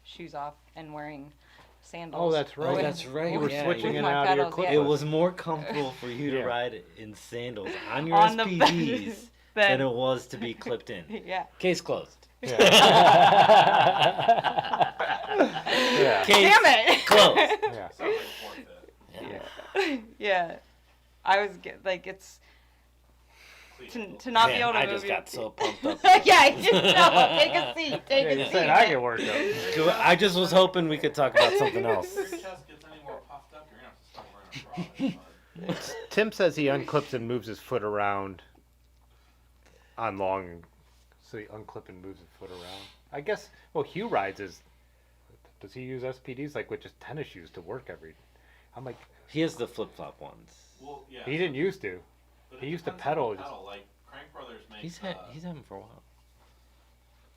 Speaker 5: shoes off and wearing sandals.
Speaker 1: Oh, that's right.
Speaker 3: Oh, that's right.
Speaker 1: You were
Speaker 3: yeah,
Speaker 1: switching
Speaker 5: With
Speaker 1: in
Speaker 5: my
Speaker 1: and out of your
Speaker 5: pedals,
Speaker 1: clipless.
Speaker 5: yeah.
Speaker 3: It was more comfortable for you to
Speaker 1: Yeah.
Speaker 3: ride in sandals on your
Speaker 5: On the
Speaker 3: SPDs
Speaker 5: Then-
Speaker 3: than it was to be clipped in.
Speaker 5: Yeah.
Speaker 3: Case closed.
Speaker 1: Yeah.
Speaker 3: Case
Speaker 5: Damn it!
Speaker 3: closed.
Speaker 1: Yeah.
Speaker 6: Sounds like a forfeit.
Speaker 5: Yeah. I was like, it's to not be
Speaker 3: Man,
Speaker 5: able to
Speaker 3: I
Speaker 5: move
Speaker 3: just
Speaker 5: your
Speaker 3: got so pumped up.
Speaker 5: yeah, I can tell. Take a seat. Take
Speaker 1: Yeah,
Speaker 5: a
Speaker 1: you
Speaker 5: seat.
Speaker 1: said I get worked up.
Speaker 3: I just was hoping we could talk about something else.
Speaker 6: If your chest gets any more puffed up, you're gonna have to start wearing a bra.
Speaker 1: Tim says he unclips and moves his foot around on long, so he unclip and moves his foot around. I guess. Well, Hugh rides does he use SPDs like with just tennis shoes to work every? I'm like,
Speaker 3: He has the flip flop ones.
Speaker 6: Well, yeah.
Speaker 1: he didn't used to.
Speaker 6: But
Speaker 1: he
Speaker 6: it
Speaker 1: used to
Speaker 6: depends on the
Speaker 1: pedal.
Speaker 6: Like Crank Brothers make.
Speaker 3: He's had them for a while.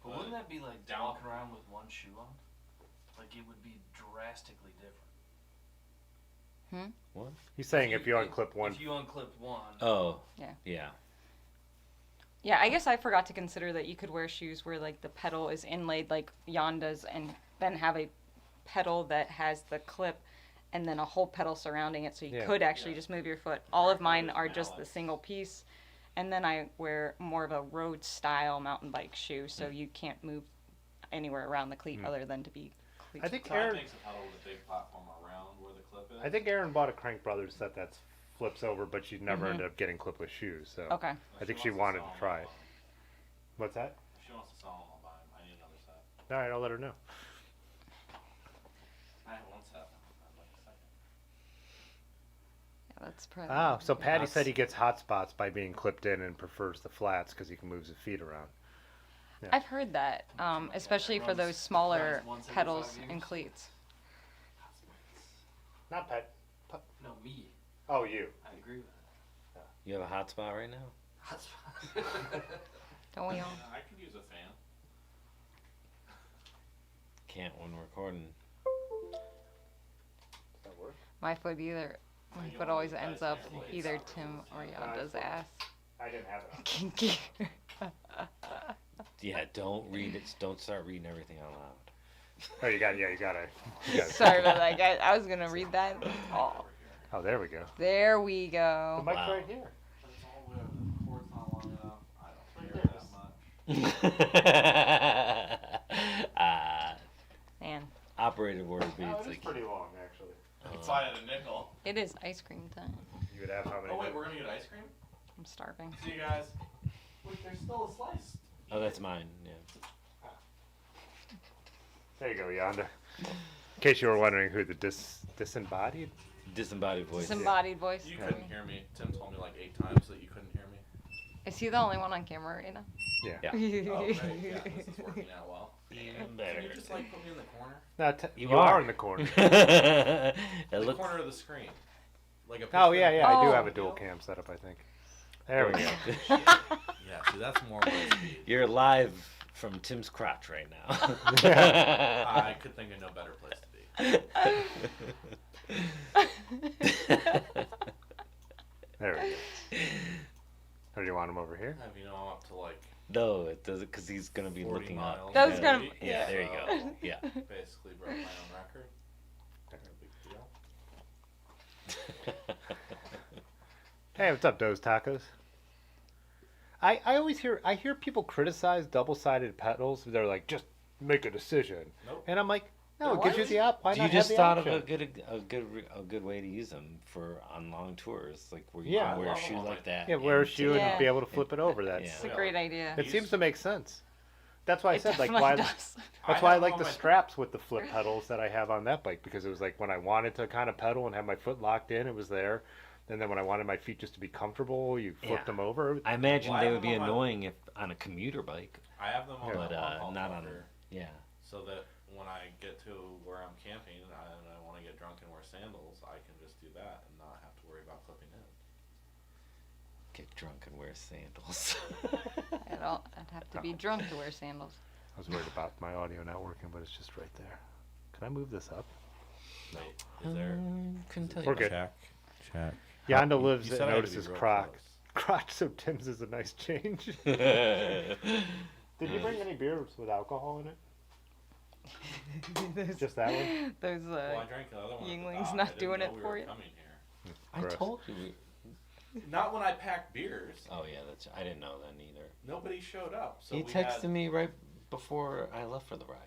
Speaker 2: But wouldn't that be like
Speaker 6: down-
Speaker 2: walking around with one shoe on? Like it would be drastically different.
Speaker 3: What?
Speaker 1: He's saying if you unclip one.
Speaker 2: If you unclipped one.
Speaker 3: Oh.
Speaker 5: Yeah.
Speaker 3: Yeah.
Speaker 5: Yeah, I guess I forgot to consider that you could wear shoes where like the pedal is inlaid like Yanda's, and then have a pedal that has the clip and then a whole pedal surrounding it, so you
Speaker 1: Yeah.
Speaker 5: could actually just move your foot. All of mine are just the
Speaker 6: Mallets.
Speaker 5: single piece, and then I wear more of a road style mountain bike shoe, so you can't move anywhere around the cleat other than to be cleat.
Speaker 1: I think
Speaker 6: Todd
Speaker 1: Aaron.
Speaker 6: makes a pedal with a big platform around where the clip is.
Speaker 1: I think Aaron bought a Crank Brothers set that flips over, but she never ended up getting clipless shoes. So
Speaker 5: Okay.
Speaker 1: I think
Speaker 6: If
Speaker 1: she
Speaker 6: wants
Speaker 1: wanted
Speaker 6: sell
Speaker 1: to
Speaker 6: 'em,
Speaker 1: try
Speaker 6: I'll
Speaker 1: it.
Speaker 6: buy 'em.
Speaker 1: What's that?
Speaker 6: If she wants to sell them, I'll buy them. I need another set.
Speaker 1: All right, I'll let her know.
Speaker 6: I have one set. I'd like a second.
Speaker 5: Yeah, that's probably.
Speaker 1: Oh, so Patty
Speaker 3: That's-
Speaker 1: said he gets hot spots by being clipped in and prefers the flats because he can move his feet around.
Speaker 5: I've heard that, especially for those smaller
Speaker 2: runs once every
Speaker 5: pedals
Speaker 2: 5 years.
Speaker 5: and cleats.
Speaker 1: Not Pat.
Speaker 2: No, me.
Speaker 1: Oh, you.
Speaker 2: I agree with
Speaker 3: You have a hot spot right now?
Speaker 2: that.
Speaker 5: Don't we all?
Speaker 6: I could use a fan.
Speaker 3: Can't when recording.
Speaker 1: Does that work?
Speaker 5: My foot either. My foot always ends up either Tim or Yanda's ass.
Speaker 1: I didn't have it on.
Speaker 5: Kinky.
Speaker 3: Yeah, don't read it. Don't start reading everything out loud.
Speaker 1: Oh, you got it.
Speaker 5: Sorry about that, guys. I was gonna read that. Oh,
Speaker 1: Oh, there we go.
Speaker 5: there we
Speaker 1: The
Speaker 5: go.
Speaker 1: mic's
Speaker 3: Wow.
Speaker 1: right here.
Speaker 6: But it's all the cord's not long enough. I don't care that much.
Speaker 5: Man,
Speaker 3: Operator word
Speaker 1: Oh,
Speaker 3: beats
Speaker 1: it is
Speaker 3: like
Speaker 1: pretty long, actually.
Speaker 6: If I had a nickel.
Speaker 5: it is ice cream time.
Speaker 1: You would have how many?
Speaker 6: Oh wait, we're gonna get ice cream.
Speaker 5: I'm starving.
Speaker 6: See you guys. Wait, there's still a slice.
Speaker 3: Oh, that's mine. Yeah.
Speaker 1: There you go, Yanda. In case you were wondering who the disembodied.
Speaker 3: Disembodied voice.
Speaker 5: Disembodied voice.
Speaker 6: You couldn't hear me. Tim told me like 8 times that you couldn't hear me.
Speaker 5: Is he the only one on camera right now?
Speaker 1: Yeah.
Speaker 3: Yeah.
Speaker 6: Oh, great. Yeah, this is working out well.
Speaker 3: Even
Speaker 6: Can you just like put me in the corner?
Speaker 1: No,
Speaker 3: You
Speaker 1: you are
Speaker 3: are.
Speaker 1: in the corner.
Speaker 3: It
Speaker 6: The
Speaker 3: looks.
Speaker 6: corner of the screen. Like a
Speaker 1: Oh
Speaker 6: picture
Speaker 1: yeah,
Speaker 6: of-
Speaker 1: yeah. I do
Speaker 5: Oh.
Speaker 1: have a dual cam setup. I think. There we go.
Speaker 6: Yeah, see, that's more my speed.
Speaker 3: You're live from Tim's crotch right now.
Speaker 6: I could think of no better place to be.
Speaker 1: There we go. Or do you want him over here?
Speaker 6: Have you know I'm up to like
Speaker 3: No, it doesn't, because he's gonna be
Speaker 6: 40
Speaker 3: looking
Speaker 6: miles.
Speaker 3: up.
Speaker 5: That was
Speaker 3: yeah,
Speaker 5: gonna-
Speaker 3: Yeah, there you go.
Speaker 6: So,
Speaker 3: Yeah.
Speaker 6: basically broke my own record. No big deal.
Speaker 1: Hey, what's up, Doze Tacos? I always hear people criticize double-sided pedals. They're like, just make a decision,
Speaker 6: Nope.
Speaker 1: and I'm like, no,
Speaker 6: Then
Speaker 1: it
Speaker 6: why
Speaker 1: gives you
Speaker 6: would
Speaker 1: the op. Why
Speaker 3: You
Speaker 1: not
Speaker 3: just
Speaker 1: have the
Speaker 3: thought
Speaker 1: option?
Speaker 3: of a good way to use them for on long tours, like where you
Speaker 1: Yeah.
Speaker 3: can wear a
Speaker 6: Well,
Speaker 3: shoe
Speaker 6: well,
Speaker 3: like that.
Speaker 1: Yeah, wear a
Speaker 3: and
Speaker 1: shoe
Speaker 3: take-
Speaker 1: and
Speaker 5: Yeah.
Speaker 1: be able to flip it over. That's
Speaker 5: It's a great idea.
Speaker 1: it seems to make sense. That's why I
Speaker 5: It
Speaker 1: said like
Speaker 5: definitely
Speaker 1: why.
Speaker 5: does.
Speaker 1: That's why I
Speaker 6: have
Speaker 1: like
Speaker 6: on
Speaker 1: the
Speaker 6: my-
Speaker 1: straps with the flip pedals that I have on that bike, because it was like when I wanted to kind of pedal and have my foot locked in, it was there. And then when I wanted my feet just to be comfortable, you flipped
Speaker 3: Yeah.
Speaker 1: them over.
Speaker 3: I imagine
Speaker 6: Well, I
Speaker 3: they
Speaker 6: have
Speaker 3: would be
Speaker 6: them on my-
Speaker 3: annoying if on a commuter bike,
Speaker 6: I have them on
Speaker 1: Yeah.
Speaker 6: my
Speaker 3: but
Speaker 6: long-haul
Speaker 3: not on.
Speaker 6: trucker,
Speaker 3: Yeah.
Speaker 6: so that when I get to where I'm camping and I want to get drunk and wear sandals, I can just do that and not have to worry about clipping in.
Speaker 3: Get drunk and wear sandals.
Speaker 5: I'd have to be drunk to wear sandals.
Speaker 1: I was worried about my audio not working, but it's just right there. Can I move this up?
Speaker 6: Wait, is there?
Speaker 3: Couldn't tell
Speaker 1: We're
Speaker 3: you.
Speaker 1: good.
Speaker 6: Check.
Speaker 1: Yanda lives
Speaker 6: you
Speaker 1: and
Speaker 6: said I had to be
Speaker 1: notices
Speaker 6: real
Speaker 1: crotch, so Tim's is a nice change. Did you bring any beers with alcohol in it?
Speaker 5: those
Speaker 1: Just that one?
Speaker 5: those
Speaker 6: Well, I drank another one. at the
Speaker 5: Yingling's
Speaker 6: dock.
Speaker 5: not
Speaker 6: I didn't
Speaker 5: doing
Speaker 6: know
Speaker 5: it
Speaker 6: we
Speaker 5: for
Speaker 6: were
Speaker 5: you?
Speaker 6: Coming here.
Speaker 3: I
Speaker 1: Gross.
Speaker 3: told you.
Speaker 6: Not when I packed beers.
Speaker 3: Oh yeah, that's. I didn't know then either.
Speaker 6: Nobody showed up. So
Speaker 3: He
Speaker 6: we
Speaker 3: texted
Speaker 6: had,
Speaker 3: me right before I left for the ride.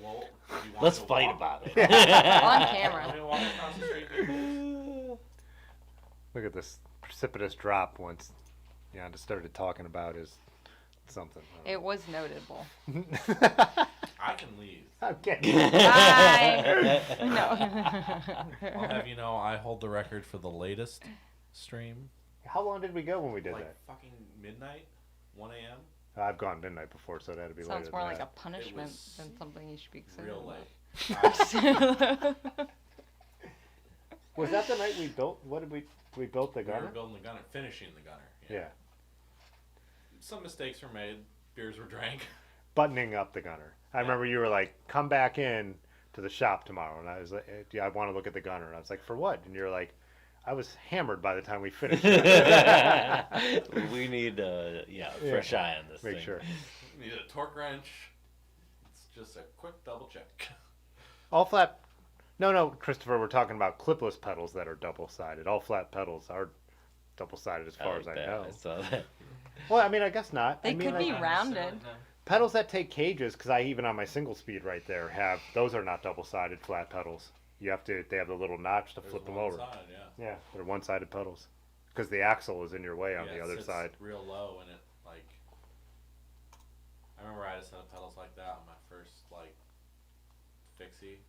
Speaker 6: Well, you wanted
Speaker 3: Let's
Speaker 6: to
Speaker 3: fight
Speaker 6: walk?
Speaker 3: about it.
Speaker 5: on
Speaker 6: Want
Speaker 5: camera.
Speaker 6: me to walk across the street to beers?
Speaker 1: Look at this precipitous drop once Yanda started talking about his something.
Speaker 5: It was notable.
Speaker 6: I can leave.
Speaker 1: Okay.
Speaker 5: Bye. No.
Speaker 6: I'll have you know, I hold the record for the latest stream.
Speaker 1: How long did we go when we did
Speaker 6: Like
Speaker 1: that?
Speaker 6: fucking midnight, 1 a.m.
Speaker 1: I've gone midnight before, so that had to be
Speaker 5: Sounds
Speaker 1: later
Speaker 5: more
Speaker 1: than
Speaker 5: like a
Speaker 1: that.
Speaker 5: punishment
Speaker 6: was
Speaker 5: than something you should be excited
Speaker 6: Real
Speaker 5: about.
Speaker 6: late.
Speaker 1: Was that the night we built? What did we built the
Speaker 6: We were
Speaker 1: gunner?
Speaker 6: building the gunner, finishing the gunner.
Speaker 1: Yeah,
Speaker 6: Some mistakes were made. Beers were drank.
Speaker 1: buttoning up the gunner. I remember you were like, "Come back in to the shop tomorrow," and I was like, "Yeah, I want to look at the gunner." And I was like, "For what?" And you're like, "I was hammered by the time we finished."
Speaker 3: We need fresh eye on this
Speaker 1: Make
Speaker 3: thing.
Speaker 1: sure.
Speaker 6: Need a torque wrench. It's just a quick double check.
Speaker 1: All flat. No, Christopher. We're talking about clipless pedals that are double-sided. All flat pedals are double-sided, as far as I know.
Speaker 3: I saw that.
Speaker 1: Well, I mean, I guess not.
Speaker 5: They
Speaker 1: I mean,
Speaker 5: could be
Speaker 1: like,
Speaker 5: rounded.
Speaker 1: pedals that take cages, because I even on my single speed right there have those are not double-sided flat pedals. You have to. They have the little notch to
Speaker 6: There's
Speaker 1: flip them
Speaker 6: one
Speaker 1: over.
Speaker 6: Side, yeah.
Speaker 1: Yeah, they're one-sided pedals, because the axle is in your way on
Speaker 6: Yeah,
Speaker 1: the
Speaker 6: it
Speaker 1: other
Speaker 6: sits
Speaker 1: side.
Speaker 6: real low and it like. I remember I had a set of pedals like that on my first like fixie,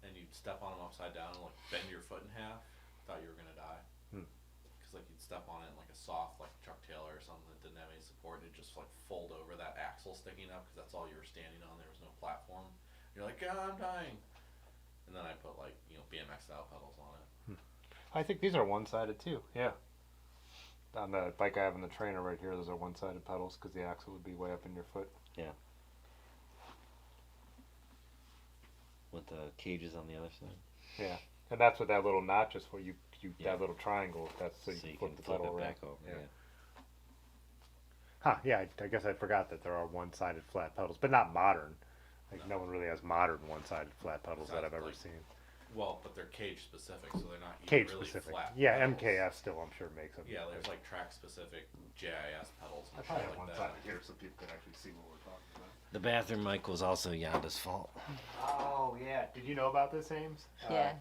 Speaker 6: and you'd step on them upside down and like bend your foot in half. Thought you were gonna die. Because like you'd step on it in like a soft like Chuck Taylor or something that didn't have any support, and it'd just like fold over that axle sticking up because that's all you were standing on. There was no platform. You're like, God, I'm dying. And then I put like BMX style pedals on it.
Speaker 1: I think these are one-sided too. Yeah. On the bike I have in the trainer right here, those are one-sided pedals because the axle would be way up in your foot.
Speaker 3: With the cages on the other side.
Speaker 1: Yeah, and that's what that little notch is for. You
Speaker 3: Yeah.
Speaker 1: that little triangle. That's so,
Speaker 3: So
Speaker 1: you
Speaker 3: you
Speaker 1: flip
Speaker 3: can
Speaker 1: the
Speaker 3: flip
Speaker 1: pedal
Speaker 3: it
Speaker 1: around.
Speaker 3: back over.
Speaker 1: Yeah.
Speaker 3: Yeah.
Speaker 1: Huh? Yeah, I guess I forgot that there are one-sided flat pedals, but not modern. Like no one really has modern one-sided flat pedals that I've ever
Speaker 6: Like,
Speaker 1: seen.
Speaker 6: Well, but they're cage specific, so they're not even
Speaker 1: Cage
Speaker 6: really
Speaker 1: specific.
Speaker 6: flat.
Speaker 1: Yeah,
Speaker 6: pedals.
Speaker 1: MKS still I'm sure makes them.
Speaker 6: Yeah, there's like track specific JIS pedals
Speaker 1: I
Speaker 6: and
Speaker 1: probably
Speaker 6: shit
Speaker 1: have
Speaker 6: like
Speaker 1: one
Speaker 6: that.
Speaker 1: side here so people can actually see what we're talking about.
Speaker 3: The bathroom mic was also Yanda's fault.
Speaker 1: Oh yeah, did you know about this, Ames?
Speaker 5: Yeah.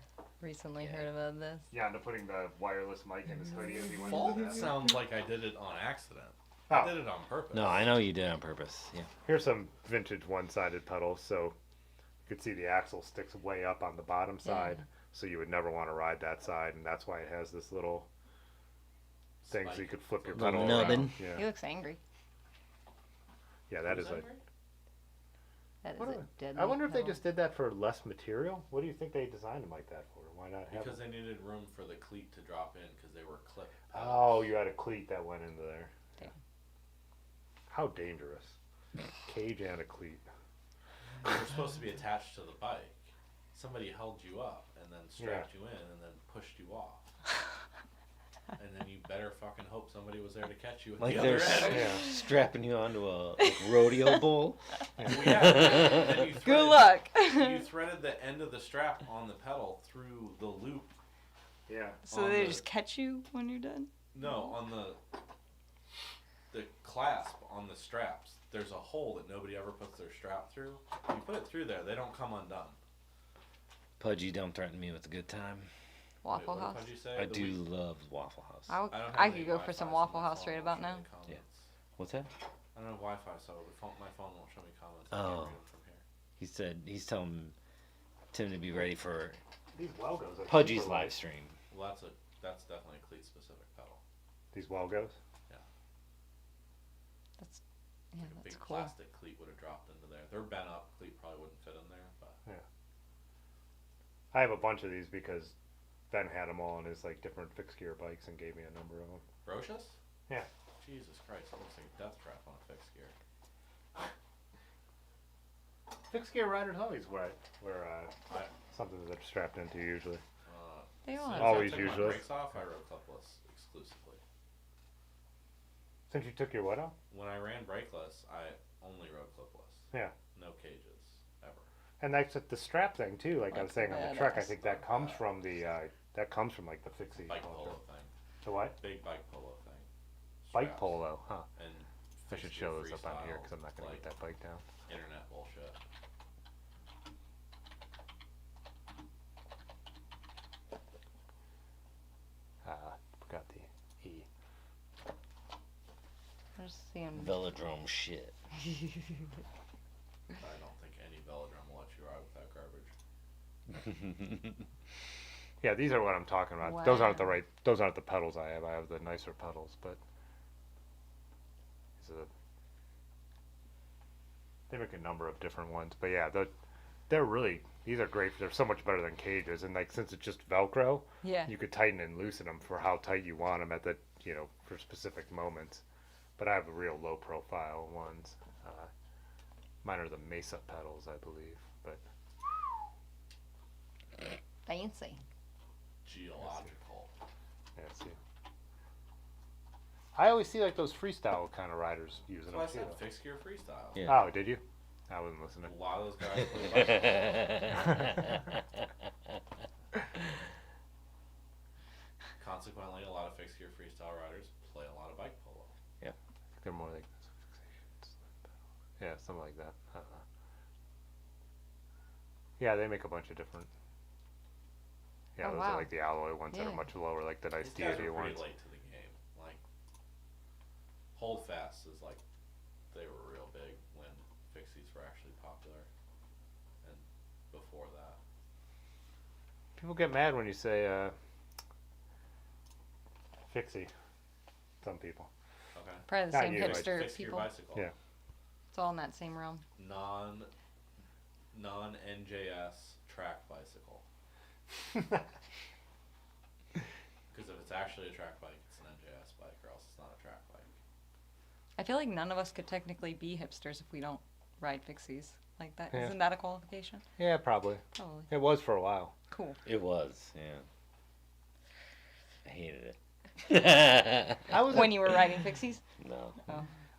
Speaker 5: recently
Speaker 3: Yeah.
Speaker 5: heard about this.
Speaker 1: Yanda putting the wireless mic in his hoodie as he went
Speaker 6: Fault
Speaker 1: to the
Speaker 6: sounds like I did it on accident.
Speaker 1: Oh.
Speaker 6: I did it on purpose.
Speaker 3: No, I know you did it on purpose. Yeah.
Speaker 1: Here's some vintage one-sided pedals, so you could see the axle sticks way up on the bottom side, so you would never want to ride that side, and that's why it has this little thing so you could flip your
Speaker 3: Little
Speaker 1: pedal
Speaker 3: nubbin.
Speaker 1: around.
Speaker 5: He
Speaker 1: Yeah,
Speaker 5: looks angry.
Speaker 1: yeah, that is a.
Speaker 5: That is
Speaker 1: What
Speaker 5: a
Speaker 1: a-
Speaker 5: deadly
Speaker 1: I wonder if they
Speaker 5: pedal.
Speaker 1: just did that for less material. What do you think they designed them like that for? Why not have?
Speaker 6: Because they needed room for the cleat to drop in because they were clipped.
Speaker 1: Oh, you had a cleat that went into there.
Speaker 5: Damn.
Speaker 1: How dangerous! Cage and a cleat.
Speaker 6: They were supposed to be attached to the bike. Somebody held you up and then strapped you in and then pushed you off. And then you better fucking hope somebody was there to catch you at
Speaker 3: Like
Speaker 6: the
Speaker 3: they're
Speaker 6: other end.
Speaker 1: Yeah.
Speaker 3: strapping you onto a rodeo bull.
Speaker 6: Well, yeah. Then you
Speaker 5: Good
Speaker 6: threaded-
Speaker 5: luck.
Speaker 6: You threaded the end of the strap on the pedal through the loop.
Speaker 1: Yeah.
Speaker 5: So
Speaker 6: on
Speaker 5: they
Speaker 6: the-
Speaker 5: just catch you when you're done?
Speaker 6: No, on the clasp on the straps. There's a hole that nobody ever puts their strap through. You put it through there, they don't come undone.
Speaker 3: Pudgy, don't threaten me with a good time.
Speaker 5: Waffle
Speaker 6: Wait,
Speaker 5: House.
Speaker 6: what did you say?
Speaker 3: I
Speaker 6: The
Speaker 3: do
Speaker 6: week-
Speaker 3: love Waffle House.
Speaker 6: don't have
Speaker 5: I
Speaker 6: any
Speaker 5: could go for
Speaker 6: Wi-Fi,
Speaker 5: some
Speaker 6: so
Speaker 5: Waffle
Speaker 6: my
Speaker 5: House
Speaker 6: phone
Speaker 5: right
Speaker 6: won't
Speaker 5: about
Speaker 6: show
Speaker 5: now.
Speaker 6: me comments.
Speaker 3: What's that?
Speaker 6: I don't have Wi-Fi, so my phone won't show me comments. I
Speaker 3: Oh.
Speaker 6: can't read them from here.
Speaker 3: He said he's telling Tim to be ready for
Speaker 1: These Welgos are
Speaker 3: Pudgy's
Speaker 1: super
Speaker 3: live
Speaker 1: light.
Speaker 3: stream.
Speaker 6: Well, that's definitely a cleat specific pedal.
Speaker 1: These Welgos.
Speaker 5: Yeah,
Speaker 6: Like a
Speaker 5: that's
Speaker 6: big
Speaker 5: cool.
Speaker 6: plastic cleat would have dropped into there. They're bent up. Cleat probably wouldn't fit in there, but
Speaker 1: I have a bunch of these because Ben had them all on his like different fixed gear bikes and gave me a number of them.
Speaker 6: Brocious?
Speaker 1: Yeah.
Speaker 6: Jesus Christ, that looks like a death trap on a fixed gear.
Speaker 1: Fixed gear riders always wear
Speaker 6: I-
Speaker 1: something that they're strapped into usually.
Speaker 5: They all
Speaker 6: Since
Speaker 5: have.
Speaker 1: Always
Speaker 6: I took
Speaker 1: usually.
Speaker 6: my brakes off, I rode clipless exclusively.
Speaker 1: Since you took your what out?
Speaker 6: When I ran brakeless, I only rode clipless.
Speaker 1: Yeah.
Speaker 6: No cages ever.
Speaker 1: And that's the strap thing too. Like I was saying on the truck, I
Speaker 5: badass.
Speaker 1: think that comes from the like the fixie.
Speaker 6: Bike polo thing.
Speaker 1: The what?
Speaker 6: Big bike polo thing.
Speaker 1: Bike
Speaker 6: Straps
Speaker 1: polo, huh?
Speaker 6: And
Speaker 1: I should
Speaker 6: fixed
Speaker 1: show
Speaker 6: gear
Speaker 1: those up on here
Speaker 6: freestyle,
Speaker 1: because I'm not gonna
Speaker 6: like,
Speaker 1: get that bike down.
Speaker 6: internet bullshit.
Speaker 1: Forgot the E.
Speaker 5: I'm just seeing.
Speaker 3: Velodrome shit.
Speaker 6: I don't think any Velodrome will let you ride with that garbage.
Speaker 1: Yeah, these are what I'm talking about. Those aren't the
Speaker 5: Wow.
Speaker 1: right. Those aren't the pedals I have. I have the nicer pedals, but these are they make a number of different ones. But yeah, they're really these are great. They're so much better than cages, and like since it's just Velcro,
Speaker 5: Yeah.
Speaker 1: you could tighten and loosen them for how tight you want them at the for specific moments. But I have real low profile ones. Mine are the Mesa pedals, I believe. But
Speaker 5: Fancy.
Speaker 6: Geological.
Speaker 1: yeah, see. I always see like those freestyle kind of riders using
Speaker 6: That's why I
Speaker 1: them
Speaker 6: said
Speaker 1: too.
Speaker 6: fixed gear freestyle.
Speaker 3: Yeah.
Speaker 1: Oh, did you? I wasn't listening.
Speaker 6: A lot of those guys play bike. Consequently, a lot of fixed gear freestyle riders play a lot of bike polo.
Speaker 1: They're more like fixations. Yeah, something like that. I don't know. Yeah, they make a bunch of different. Yeah,
Speaker 5: Oh,
Speaker 1: those
Speaker 5: wow.
Speaker 1: are like the alloy ones that
Speaker 5: Yeah.
Speaker 1: are much lower, like the nice
Speaker 6: These guys
Speaker 1: deity
Speaker 6: are pretty
Speaker 1: ones.
Speaker 6: late to the game. Like, Holdfast is like, they were real big when fixies were actually popular. And before that.
Speaker 1: People get mad when you say fixie. Some people.
Speaker 6: Okay.
Speaker 5: Probably the
Speaker 1: Not
Speaker 5: same
Speaker 1: you, like
Speaker 5: hipster
Speaker 6: Fixed gear
Speaker 5: people.
Speaker 6: bicycle.
Speaker 1: Yeah.
Speaker 5: It's all in that same realm.
Speaker 6: Non NJS track bicycle. Because if it's actually a track bike, it's an NJS bike, or else it's not a track bike.
Speaker 5: I feel like none of us could technically be hipsters if we don't ride fixies like that.
Speaker 1: Yeah.
Speaker 5: Isn't that a qualification?
Speaker 1: Yeah, probably.
Speaker 5: Probably.
Speaker 1: It was for a while.
Speaker 5: Cool.
Speaker 3: It was, yeah. I hated it.
Speaker 1: I was
Speaker 5: When you were riding fixies?
Speaker 3: No.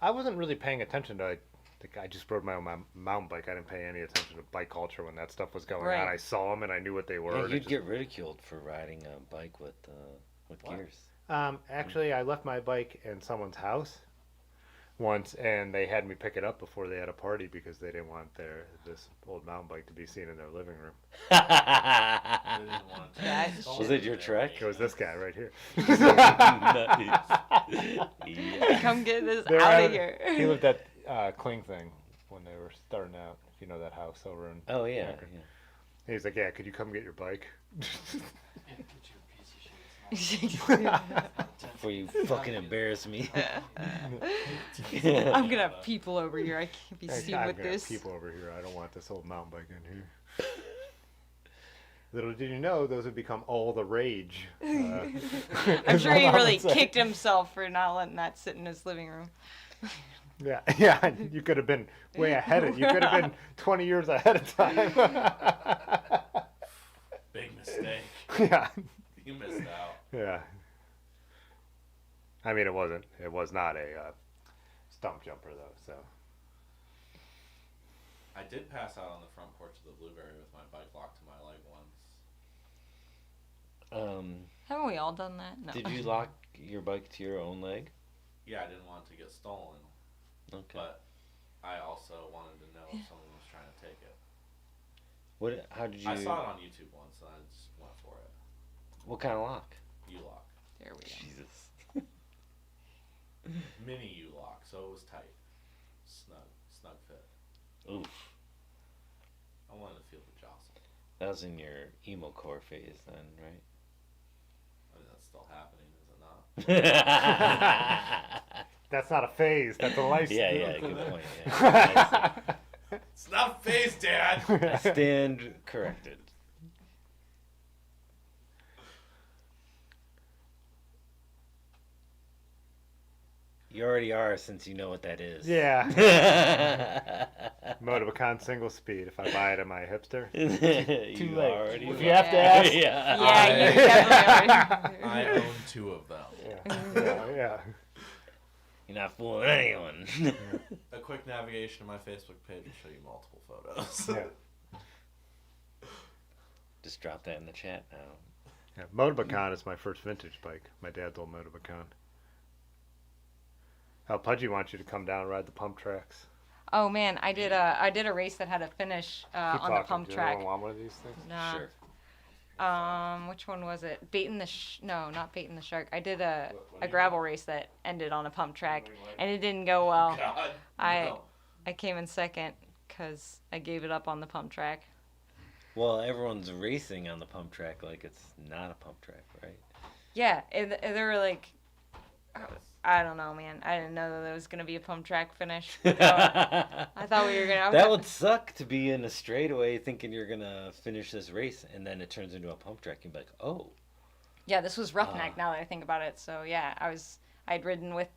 Speaker 1: I wasn't really paying attention to it. Like, I just rode my own mountain bike. I didn't pay any attention to bike culture when that stuff was going
Speaker 5: Right.
Speaker 1: on. I saw them and I knew what they were.
Speaker 3: Yeah,
Speaker 1: and it
Speaker 3: you'd
Speaker 1: just-
Speaker 3: get ridiculed for riding a bike with
Speaker 1: What?
Speaker 3: gears.
Speaker 1: Actually, I left my bike in someone's house once, and they had me pick it up before they had a party because they didn't want this old mountain bike to be seen in their living room.
Speaker 6: They didn't want to
Speaker 5: That
Speaker 6: install
Speaker 3: Was it your
Speaker 6: in
Speaker 3: truck?
Speaker 1: It was this guy right here.
Speaker 3: Yeah.
Speaker 5: Come get this
Speaker 1: They were
Speaker 5: out of
Speaker 1: having-
Speaker 5: here.
Speaker 1: He lived at Kling thing when they were starting out. If you know that house over in.
Speaker 3: Oh yeah.
Speaker 1: Akron. He's like, yeah, could you come get your bike?
Speaker 2: Yeah, get you a piece of shit. It's not-
Speaker 3: Before you fucking embarrass me.
Speaker 5: I'm gonna have people over here. I can't be
Speaker 1: Hey,
Speaker 5: seen
Speaker 1: I'm
Speaker 5: with
Speaker 1: gonna have
Speaker 5: this.
Speaker 1: people over here. I don't want this old mountain bike in here. Little did you know, those would become all the rage.
Speaker 5: I'm sure he really kicked himself for not letting that sit in his living room.
Speaker 1: Yeah, yeah. You could have been way ahead of. You could have been 20 years ahead of time.
Speaker 6: Big mistake.
Speaker 1: Yeah,
Speaker 6: You missed out.
Speaker 1: yeah. I mean, it wasn't. It was not a stump jumper though. So
Speaker 6: I did pass out on the front porch of the Blueberry with my bike locked to my leg once.
Speaker 5: Haven't we all done that? No.
Speaker 3: Did you lock your bike to your own leg?
Speaker 6: Yeah, I didn't want it to get stolen,
Speaker 3: Okay.
Speaker 6: but I also wanted to know if someone was trying to take it.
Speaker 3: What? How did you?
Speaker 6: I saw it on YouTube once, and I just went for it.
Speaker 3: What kind of lock?
Speaker 6: U-lock.
Speaker 5: There we go.
Speaker 3: Jesus.
Speaker 6: Mini U-lock, so it was tight. Snug fit.
Speaker 3: Oof.
Speaker 6: I wanted to feel the jostle.
Speaker 3: That was in your emo core phase then, right?
Speaker 6: I mean, that's still happening, is it not?
Speaker 1: that's not a phase. That's a lifestyle.
Speaker 3: Yeah, good point. Yeah.
Speaker 6: It's not a phase, Dad!
Speaker 3: I stand corrected. You already are, since you know what that is.
Speaker 1: Yeah.
Speaker 3: Yeah.
Speaker 1: Motorbacon single speed. If I buy it, am I a hipster?
Speaker 3: you
Speaker 1: late.
Speaker 3: already
Speaker 1: If
Speaker 3: are.
Speaker 1: you have to ask.
Speaker 3: Yeah.
Speaker 5: Yeah, you definitely are.
Speaker 6: I own 2 of them.
Speaker 1: Yeah.
Speaker 3: You're not fooling anyone.
Speaker 6: A quick navigation to my Facebook page will show you multiple photos.
Speaker 1: Yeah.
Speaker 3: Just drop that in the chat now.
Speaker 1: Yeah. Motorbacon is my first vintage bike. My dad's old Motorbacon. Oh, Pudgy wants you to come down and ride the pump tracks.
Speaker 5: Oh man, I did a race that had a finish
Speaker 1: Keep
Speaker 5: on the
Speaker 1: talking.
Speaker 5: pump
Speaker 1: Do you
Speaker 5: track.
Speaker 1: want one of these things?
Speaker 5: Nah.
Speaker 3: Sure.
Speaker 5: Which one was it? Baiting the no, not baiting the shark. I did a gravel race that ended on a pump track, and it didn't go well.
Speaker 6: God,
Speaker 5: I
Speaker 6: no.
Speaker 5: I came in second because I gave it up on the pump track.
Speaker 3: Well, everyone's racing on the pump track like it's not a pump track, right?
Speaker 5: Yeah, they were like, I don't know, man. I didn't know that there was gonna be a pump track finish. I thought we were gonna.
Speaker 3: That would suck to be in a straightaway thinking you're gonna finish this race and then it turns into a pump track. You'd be like, oh.
Speaker 5: Yeah, this was roughneck. Now that I think about it, so yeah, I'd ridden with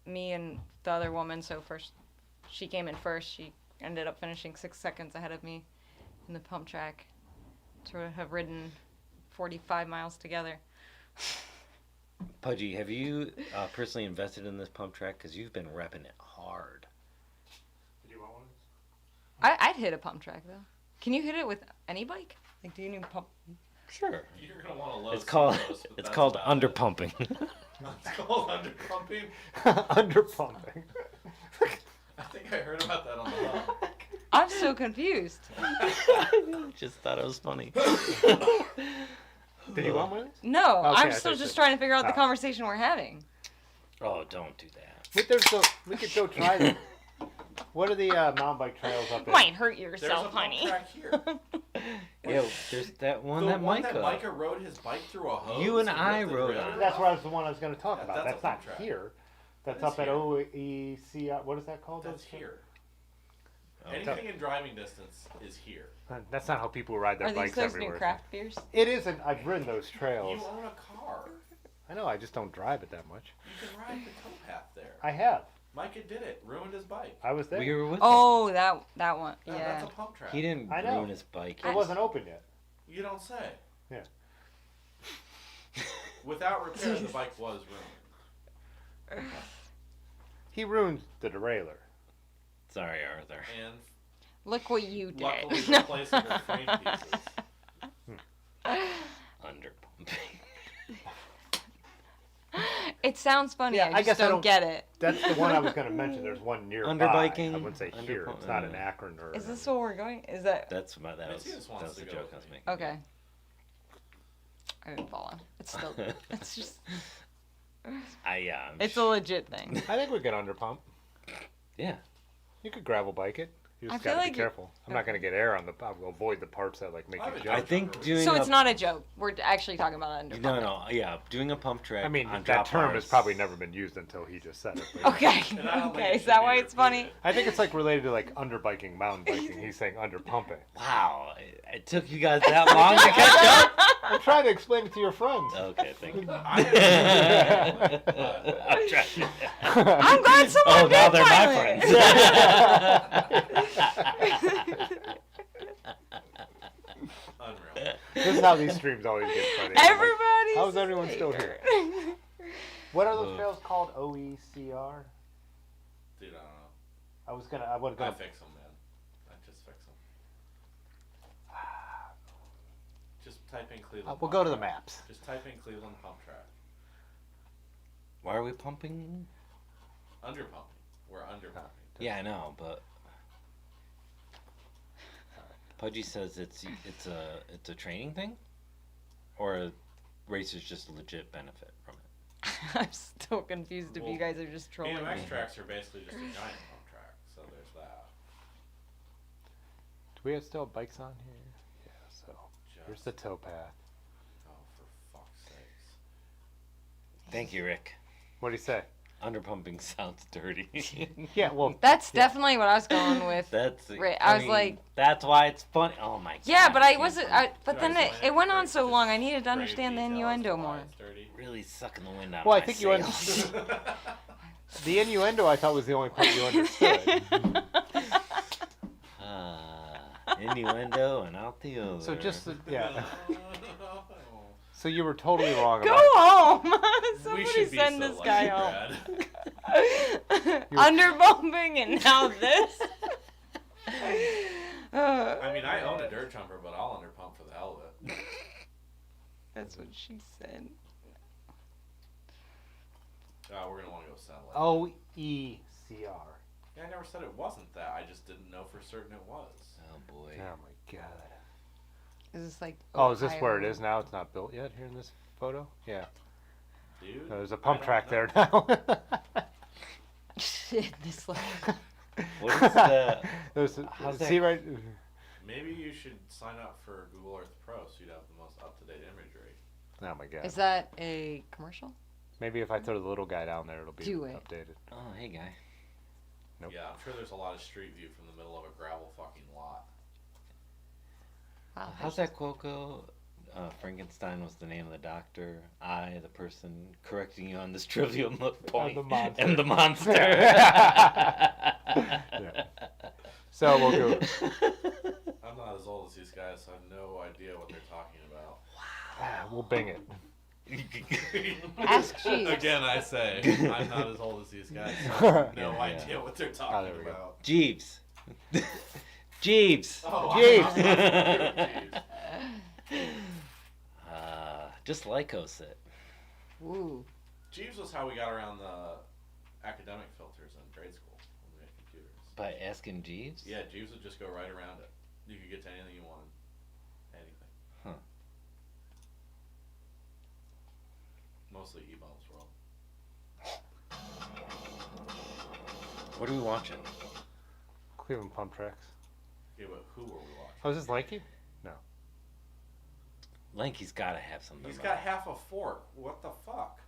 Speaker 5: me and the other woman. So first, she came in first. She ended up finishing 6 seconds ahead of me in the pump track. To have ridden 45 miles together.
Speaker 3: Pudgy, have you personally invested in this pump track? Because you've been repping it hard.
Speaker 1: Do you want one of these?
Speaker 5: I'd hit a pump track though. Can you hit it with any bike? Like, do you need pump?
Speaker 3: Sure.
Speaker 6: You're gonna want to load
Speaker 3: It's called
Speaker 6: some of those, but
Speaker 3: it's
Speaker 6: that's
Speaker 3: called
Speaker 6: about it.
Speaker 3: underpumping.
Speaker 6: It's called underpumping.
Speaker 1: Underpumping.
Speaker 6: I think I heard about that on the hub.
Speaker 5: I'm so confused.
Speaker 3: Just thought it was funny.
Speaker 1: Did you want one of these?
Speaker 5: No,
Speaker 1: Okay,
Speaker 5: I'm
Speaker 1: I
Speaker 5: still
Speaker 1: thought
Speaker 5: just
Speaker 1: so.
Speaker 5: trying to figure out the
Speaker 1: Oh.
Speaker 5: conversation we're having.
Speaker 3: Oh, don't do that.
Speaker 1: We could go try them. What are the mountain bike trails up there?
Speaker 5: Might hurt
Speaker 6: There's a
Speaker 5: yourself,
Speaker 6: pump
Speaker 5: honey.
Speaker 6: track here.
Speaker 3: Yeah, there's that one
Speaker 6: The
Speaker 3: that
Speaker 6: one
Speaker 3: Micah.
Speaker 6: that Micah rode his bike through a hose.
Speaker 3: You and
Speaker 6: ripped
Speaker 3: I
Speaker 6: the
Speaker 3: rode
Speaker 6: grill
Speaker 3: on it.
Speaker 1: That's
Speaker 6: off?
Speaker 1: where I was the one I was going to talk
Speaker 6: Yeah,
Speaker 1: about.
Speaker 6: that's
Speaker 1: That's
Speaker 6: a pump
Speaker 1: not
Speaker 6: track.
Speaker 1: here. That's
Speaker 6: That's
Speaker 1: up at
Speaker 6: here.
Speaker 1: OEC. What is that called?
Speaker 6: That's
Speaker 1: those-
Speaker 6: here.
Speaker 3: Oh.
Speaker 6: Anything in driving distance is here.
Speaker 1: That's not how people ride their
Speaker 5: Are these
Speaker 1: bikes
Speaker 5: those
Speaker 1: everywhere.
Speaker 5: new craft beers?
Speaker 1: It isn't. I've ridden those
Speaker 6: You
Speaker 1: trails.
Speaker 6: own a car.
Speaker 1: I know. I just don't drive it that much.
Speaker 6: You can ride the towpath there.
Speaker 1: I have.
Speaker 6: Micah did it. Ruined his bike.
Speaker 1: I was there.
Speaker 3: We were with him.
Speaker 5: Oh, that one.
Speaker 6: Yeah,
Speaker 5: Yeah.
Speaker 6: that's a pump track.
Speaker 3: He didn't
Speaker 1: I know.
Speaker 3: ruin his bike.
Speaker 1: It wasn't open yet.
Speaker 6: You don't say.
Speaker 1: Yeah.
Speaker 6: Without repair, the bike was ruined.
Speaker 1: He ruined the derailleur.
Speaker 3: Sorry, Arthur.
Speaker 6: And
Speaker 5: Look what you did.
Speaker 6: luckily replaceable frame pieces.
Speaker 3: Underpumping.
Speaker 5: It sounds funny.
Speaker 1: Yeah,
Speaker 5: I just don't get it.
Speaker 1: That's the one I was going to mention. There's one nearby.
Speaker 3: Underbiking?
Speaker 1: I wouldn't say here. It's not in Akron or.
Speaker 5: Is this where we're going? Is that
Speaker 3: That was
Speaker 6: Mitzi just
Speaker 3: that
Speaker 6: wants
Speaker 3: was
Speaker 6: to
Speaker 3: the
Speaker 6: go
Speaker 3: joke
Speaker 6: with
Speaker 3: I was
Speaker 6: me.
Speaker 3: making.
Speaker 5: okay? I didn't follow. It's still. It's just. It's a legit thing.
Speaker 1: I think we can underpump.
Speaker 3: Yeah.
Speaker 1: You could gravel bike it. You
Speaker 5: I
Speaker 1: just
Speaker 5: feel
Speaker 1: gotta
Speaker 5: like
Speaker 1: be careful. I'm not gonna get air on the. I'll avoid the parts that like make you jump.
Speaker 3: I think doing
Speaker 5: So
Speaker 3: a,
Speaker 5: it's not a joke. We're actually talking about under.
Speaker 3: No, yeah, doing a pump track.
Speaker 1: I mean,
Speaker 3: on
Speaker 1: that
Speaker 3: drop
Speaker 1: term
Speaker 3: bars.
Speaker 1: has probably never been used until he just said it. but-
Speaker 5: Okay.
Speaker 6: And I don't think
Speaker 5: Okay.
Speaker 6: it
Speaker 5: Is
Speaker 6: should
Speaker 5: that
Speaker 6: be
Speaker 5: why it's funny?
Speaker 6: repeated.
Speaker 1: I think it's like related to like underbiking, mountain biking. He's saying underpumping.
Speaker 3: Wow, it took you guys that long to catch up.
Speaker 1: I'm trying to explain it to your friends.
Speaker 3: Okay, thank you.
Speaker 6: I
Speaker 3: I'm trying.
Speaker 5: I'm glad someone
Speaker 3: Oh, now
Speaker 5: did
Speaker 3: they're my
Speaker 5: finally.
Speaker 3: friends.
Speaker 6: Unreal.
Speaker 1: This is how these streams always get funny.
Speaker 5: Everybody.
Speaker 1: How is everyone still here? What are those trails called? OECR?
Speaker 6: Dude, I don't know.
Speaker 1: I was gonna. I was
Speaker 6: I
Speaker 1: gonna.
Speaker 6: fix them, man. I just fix them. Just type in Cleveland.
Speaker 1: We'll
Speaker 6: pump
Speaker 1: go to the
Speaker 6: track.
Speaker 1: maps.
Speaker 6: Just type in Cleveland pump track.
Speaker 3: Why are we pumping?
Speaker 6: Under pumping. We're under pumping.
Speaker 3: Yeah, I know, but Pudgy says it's a training thing, or racers just legit benefit from it.
Speaker 5: I'm still confused if you guys are just trolling me.
Speaker 6: BMX tracks are basically just a giant pump track, so there's that.
Speaker 1: Do we have still bikes on here? Yeah. So here's
Speaker 6: Just,
Speaker 1: the towpath.
Speaker 6: oh, for fuck's sakes.
Speaker 3: Thank you, Rick.
Speaker 1: What do you say?
Speaker 3: Underpumping sounds dirty.
Speaker 1: Yeah. Well.
Speaker 5: That's definitely what I was going with.
Speaker 3: That's.
Speaker 5: Right, I was like-
Speaker 3: That's why it's funny. Oh my god.
Speaker 5: Yeah, but I
Speaker 3: can't
Speaker 5: wasn't.
Speaker 3: believe
Speaker 5: But then it went on so long. I needed to understand the
Speaker 6: Grave
Speaker 5: innuendo
Speaker 6: details,
Speaker 5: more.
Speaker 6: why it's dirty.
Speaker 3: really sucking the wind out
Speaker 1: Well, I
Speaker 3: of my
Speaker 1: think you
Speaker 3: sails.
Speaker 1: The innuendo I thought was the only part you understood.
Speaker 3: Innuendo and out the other.
Speaker 1: So just yeah. So you were totally wrong
Speaker 5: Go
Speaker 1: about.
Speaker 5: home.
Speaker 6: We
Speaker 5: Somebody
Speaker 6: should be
Speaker 5: send
Speaker 6: so
Speaker 5: this
Speaker 6: lucky,
Speaker 5: guy home.
Speaker 6: Brad.
Speaker 5: Underbumping and now this.
Speaker 6: I mean, I own a dirt jumper, but I'll underpump for the hell of it.
Speaker 5: That's what she said.
Speaker 6: We're gonna want to go satellite.
Speaker 1: OECR.
Speaker 6: Yeah, I never said it wasn't that. I just didn't know for certain it was.
Speaker 3: Oh boy.
Speaker 1: Oh my god.
Speaker 5: Is this like?
Speaker 1: Oh, is this where it
Speaker 5: Ohio?
Speaker 1: is now? It's not built yet here in this photo? Yeah.
Speaker 6: Dude,
Speaker 1: No, there's a
Speaker 6: I
Speaker 1: pump
Speaker 6: don't
Speaker 1: track
Speaker 6: know.
Speaker 1: there now.
Speaker 5: Shit, this like.
Speaker 3: What is the?
Speaker 1: There's
Speaker 3: How's
Speaker 1: see
Speaker 3: that-
Speaker 1: right.
Speaker 6: Maybe you should sign up for Google Earth Pro so you'd have the most up-to-date imagery.
Speaker 1: Oh my god.
Speaker 5: Is that a commercial?
Speaker 1: Maybe if I throw the little guy down there, it'll be
Speaker 5: Do it.
Speaker 1: updated.
Speaker 3: Oh, hey guy.
Speaker 1: Nope.
Speaker 6: Yeah, I'm sure there's a lot of street view from the middle of a gravel fucking lot.
Speaker 5: Wow.
Speaker 3: How's that quote go? Frankenstein was the name of the doctor. I, the person correcting you on this trivial point,
Speaker 1: the monster.
Speaker 3: am the monster.
Speaker 1: Yeah. So we'll go.
Speaker 6: I'm not as old as these guys, so I have no idea what they're talking about.
Speaker 1: We'll bing it.
Speaker 5: Ask Jeeves.
Speaker 6: Again, I say, I'm not as old as these guys, so I have no
Speaker 3: Yeah,
Speaker 6: idea what they're talking
Speaker 1: there we go.
Speaker 6: about.
Speaker 3: Jeeves. Jeeves.
Speaker 6: Oh,
Speaker 1: Jeeves.
Speaker 6: I'm not familiar with Jeeves.
Speaker 3: Just Lycos it.
Speaker 5: Ooh.
Speaker 6: Jeeves was how we got around the academic filters in grade school when we had computers.
Speaker 3: By asking Jeeves?
Speaker 6: Yeah, Jeeves would just go right around it. You could get to anything you wanted. Anything.
Speaker 3: Huh.
Speaker 6: Mostly E-Bombs World.
Speaker 3: What are we watching?
Speaker 1: Cleveland pump tracks.
Speaker 6: Okay, but who were we watching?
Speaker 1: Oh, is this Lanky?
Speaker 3: Lanky's gotta have something.
Speaker 6: He's
Speaker 3: about
Speaker 6: got
Speaker 3: it.
Speaker 6: half a fork. What the fuck?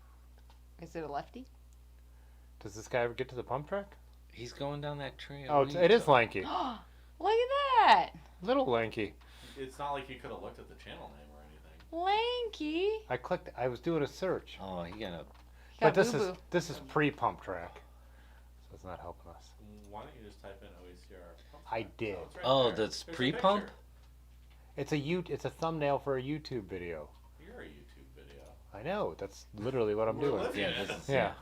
Speaker 5: Is it a lefty?
Speaker 1: Does this guy ever get to the pump track?
Speaker 3: He's going down that trail.
Speaker 1: Oh, it is Lanky.
Speaker 5: Look at that.
Speaker 1: Little Lanky.
Speaker 6: It's not like you could have looked at the channel name or anything.
Speaker 5: Lanky.
Speaker 1: I clicked. I was doing a search.
Speaker 3: Oh, he got a.
Speaker 1: But
Speaker 5: Got boo-boo.
Speaker 1: this is pre-pump track, so it's not helping us.
Speaker 6: Why don't you just type in OECR? pump
Speaker 1: I
Speaker 6: track?
Speaker 1: did.
Speaker 6: It's right
Speaker 3: Oh,
Speaker 6: there.
Speaker 3: that's
Speaker 6: There's a
Speaker 3: pre-pump?
Speaker 6: picture.
Speaker 1: It's a thumbnail for a YouTube video.
Speaker 6: You're a YouTube video.
Speaker 1: I know. That's literally what I'm
Speaker 6: We're
Speaker 1: doing.
Speaker 6: living
Speaker 3: Yeah,
Speaker 6: it.
Speaker 3: this is-
Speaker 1: Yeah.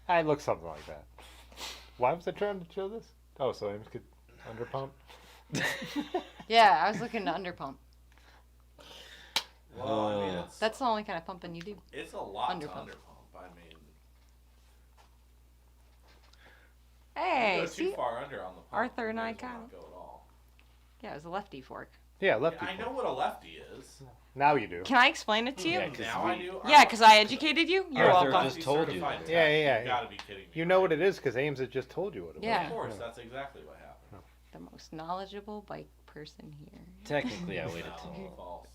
Speaker 1: I look something like that. Why was I trying to show this? Oh, so Ames could underpump.
Speaker 5: Yeah, I was looking to underpump.
Speaker 6: Well, I mean,
Speaker 5: That's the only kind of pumping you do.
Speaker 6: it's a lot
Speaker 5: underpump.
Speaker 6: to underpump. I mean,
Speaker 5: Hey,
Speaker 6: you go
Speaker 5: see?
Speaker 6: too far under on the pump.
Speaker 5: Arthur and
Speaker 6: you
Speaker 5: I
Speaker 6: may as well
Speaker 5: got
Speaker 6: not go at all.
Speaker 5: Yeah, it was a lefty fork.
Speaker 1: Yeah, lefty.
Speaker 6: I know what a lefty is.
Speaker 1: Now you do.
Speaker 5: Can I explain it to you?
Speaker 3: Yeah, 'cause
Speaker 6: Now I do.
Speaker 5: Yeah, because I educated you. You're
Speaker 3: Arthur
Speaker 5: welcome.
Speaker 3: just told you
Speaker 6: Certified
Speaker 3: that.
Speaker 6: tech.
Speaker 1: Yeah.
Speaker 6: You gotta be kidding me.
Speaker 1: You know
Speaker 6: right?
Speaker 1: what it is because Ames had just told you what it was.
Speaker 5: Yeah.
Speaker 6: Of course, that's exactly what happened.
Speaker 5: The most knowledgeable bike person here.
Speaker 3: Technically, I waited
Speaker 6: No,
Speaker 3: till.
Speaker 6: false.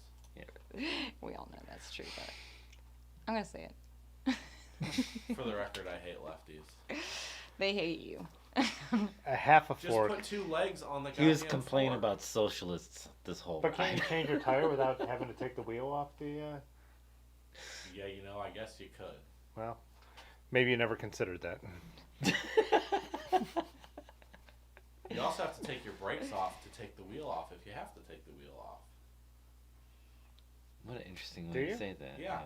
Speaker 5: We all know that's true, but I'm gonna say it.
Speaker 6: For the record, I hate lefties.
Speaker 5: They hate you.
Speaker 1: A half a
Speaker 6: Just
Speaker 1: fork.
Speaker 6: put 2 legs on the
Speaker 3: He was
Speaker 6: goddamn
Speaker 3: complaining
Speaker 6: fork.
Speaker 3: about socialists this whole
Speaker 1: But can't
Speaker 3: ride.
Speaker 1: you change your tire without having to take the wheel off the?
Speaker 6: Yeah, you know, I guess you could.
Speaker 1: Well, maybe you never considered that.
Speaker 6: You also have to take your brakes off to take the wheel off if you have to take the wheel off.
Speaker 3: What an interesting
Speaker 1: Do
Speaker 3: way
Speaker 1: you?
Speaker 3: to say that.
Speaker 6: Yeah.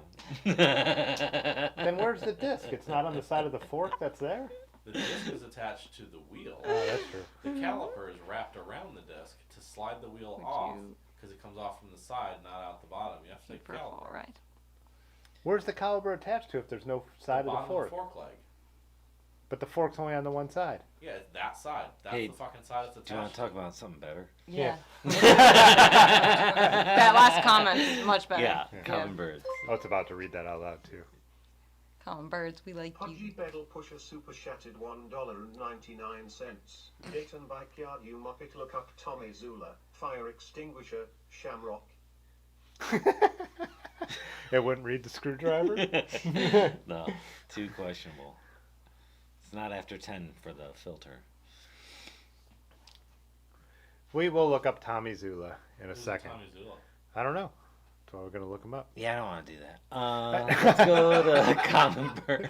Speaker 1: Then where's the disc? It's not on the side of the fork that's there?
Speaker 6: The disc is attached to the wheel.
Speaker 1: Oh, that's true.
Speaker 6: The caliper is wrapped around the disc to slide the wheel
Speaker 5: Would
Speaker 6: off
Speaker 5: you
Speaker 6: because it comes off from the side, not out the bottom. You have to take
Speaker 5: keep
Speaker 6: the
Speaker 5: her all
Speaker 6: caliper.
Speaker 5: right?
Speaker 1: Where's the caliber attached to if there's no side of the
Speaker 6: bottom
Speaker 1: fork?
Speaker 6: Of the fork leg.
Speaker 1: But the fork's only on the one side.
Speaker 6: Yeah, it's that side. That's
Speaker 3: Hey,
Speaker 6: the fucking side it's attached
Speaker 3: Do you want to talk
Speaker 6: to.
Speaker 3: about something better?
Speaker 5: Yeah.
Speaker 1: Yeah.
Speaker 5: That last comment is much better.
Speaker 3: Yeah, common birds.
Speaker 1: I was about to read that out loud too.
Speaker 5: Common birds, we like you.
Speaker 9: Pudgy Bedell Pusher Super Shattered $1.99. Dayton Backyard You Muppet Look Up Tommy Zula. Fire Extinguisher. Shamrock.
Speaker 1: It wouldn't read the screwdriver?
Speaker 3: No, too questionable. It's not after 10 for the filter.
Speaker 1: We will look up Tommy Zula in a
Speaker 6: Who's
Speaker 1: second.
Speaker 6: Tommy Zula?
Speaker 1: I don't know. That's why we're going to look him up.
Speaker 3: Yeah, I don't want to do that. Let's go to common birds.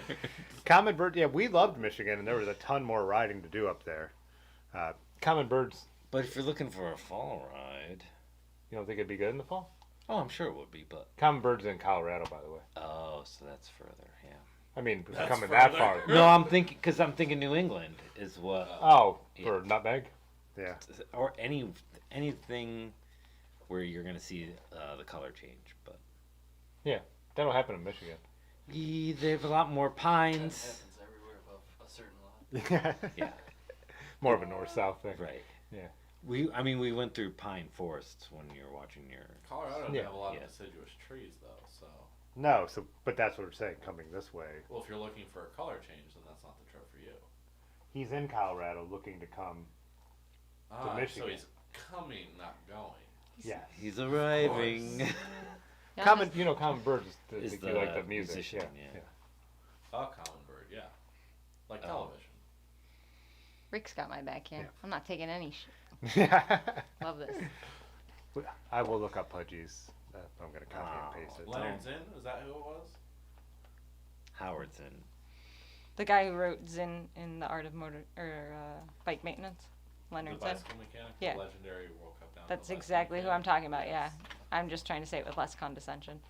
Speaker 1: Common Bird, yeah, we loved Michigan, and there was a ton more riding to do up there. Common Birds,
Speaker 3: But if you're looking for a fall ride,
Speaker 1: you don't think it'd be good in the fall?
Speaker 3: oh, I'm sure it would be, but
Speaker 1: Common Bird's in Colorado, by the way.
Speaker 3: oh, so that's further. Yeah.
Speaker 1: I mean,
Speaker 6: That's
Speaker 1: coming that
Speaker 6: further.
Speaker 1: far.
Speaker 3: No, I'm thinking New England is what,
Speaker 1: Oh,
Speaker 3: Yeah.
Speaker 1: for Nutmeg? Yeah.
Speaker 3: or anything where you're gonna see the color change. But
Speaker 1: That'll happen in Michigan.
Speaker 3: they have a lot more
Speaker 2: That
Speaker 3: pines.
Speaker 2: happens everywhere above a certain line.
Speaker 3: Yeah,
Speaker 1: More of a north-south thing.
Speaker 3: right.
Speaker 1: Yeah.
Speaker 3: We went through pine forests when you're watching your.
Speaker 6: Colorado doesn't
Speaker 1: Yeah.
Speaker 6: have a lot
Speaker 3: Yeah.
Speaker 6: of deciduous trees, though, so...
Speaker 1: No, but that's what we're saying, coming this way.
Speaker 6: Well, if you're looking for a color change, then that's not the trip for you.
Speaker 1: He's in Colorado looking to come.
Speaker 6: So
Speaker 1: Michigan.
Speaker 6: he's coming, not going.
Speaker 1: Yeah.
Speaker 3: He's arriving.
Speaker 5: Yeah,
Speaker 1: Common Bird is
Speaker 3: Is
Speaker 1: you like the
Speaker 3: the
Speaker 1: music.
Speaker 3: musician,
Speaker 1: Yeah.
Speaker 3: yeah.
Speaker 6: A common bird, yeah. Like
Speaker 3: Oh.
Speaker 6: television.
Speaker 5: Rick's got my back here.
Speaker 1: Yeah.
Speaker 5: I'm not taking any shit.
Speaker 1: Yeah.
Speaker 5: Love this.
Speaker 1: I will look up Pudgy's. I'm going to copy and paste it.
Speaker 6: Leonard Zinn, is that who it was?
Speaker 3: Howardson.
Speaker 5: The guy who wrote Zinn in the Art of Bike Maintenance. Leonard
Speaker 6: The
Speaker 5: Zinn.
Speaker 6: bicycle mechanic,
Speaker 5: Yeah.
Speaker 6: the legendary World Cup down.
Speaker 5: That's exactly who I'm talking about, yeah. I'm just trying to say it with less condescension.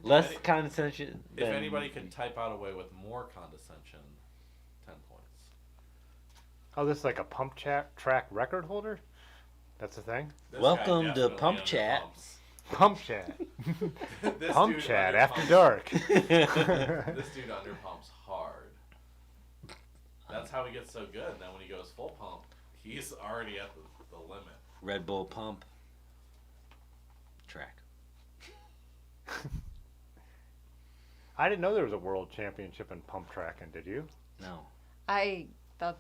Speaker 3: Less
Speaker 6: If
Speaker 3: condescension.
Speaker 6: If
Speaker 3: than-
Speaker 6: anybody could type out a way with more condescension, 10 points.
Speaker 1: Oh, this is like a pump track record holder? That's the thing?
Speaker 6: This
Speaker 3: Welcome
Speaker 6: guy
Speaker 3: to
Speaker 6: definitely
Speaker 3: Pump
Speaker 6: under
Speaker 3: Chat.
Speaker 6: pumps.
Speaker 1: Pump chat.
Speaker 6: This
Speaker 1: Pump
Speaker 6: dude
Speaker 1: chat
Speaker 6: under
Speaker 1: after
Speaker 6: pumps.
Speaker 1: dark.
Speaker 6: This dude under pumps hard. That's how he gets so good. And then when he goes full pump, he's already at the limit.
Speaker 3: Red Bull pump. Track.
Speaker 1: I didn't know there was a world championship in pump tracking, did you?
Speaker 3: No.
Speaker 5: I thought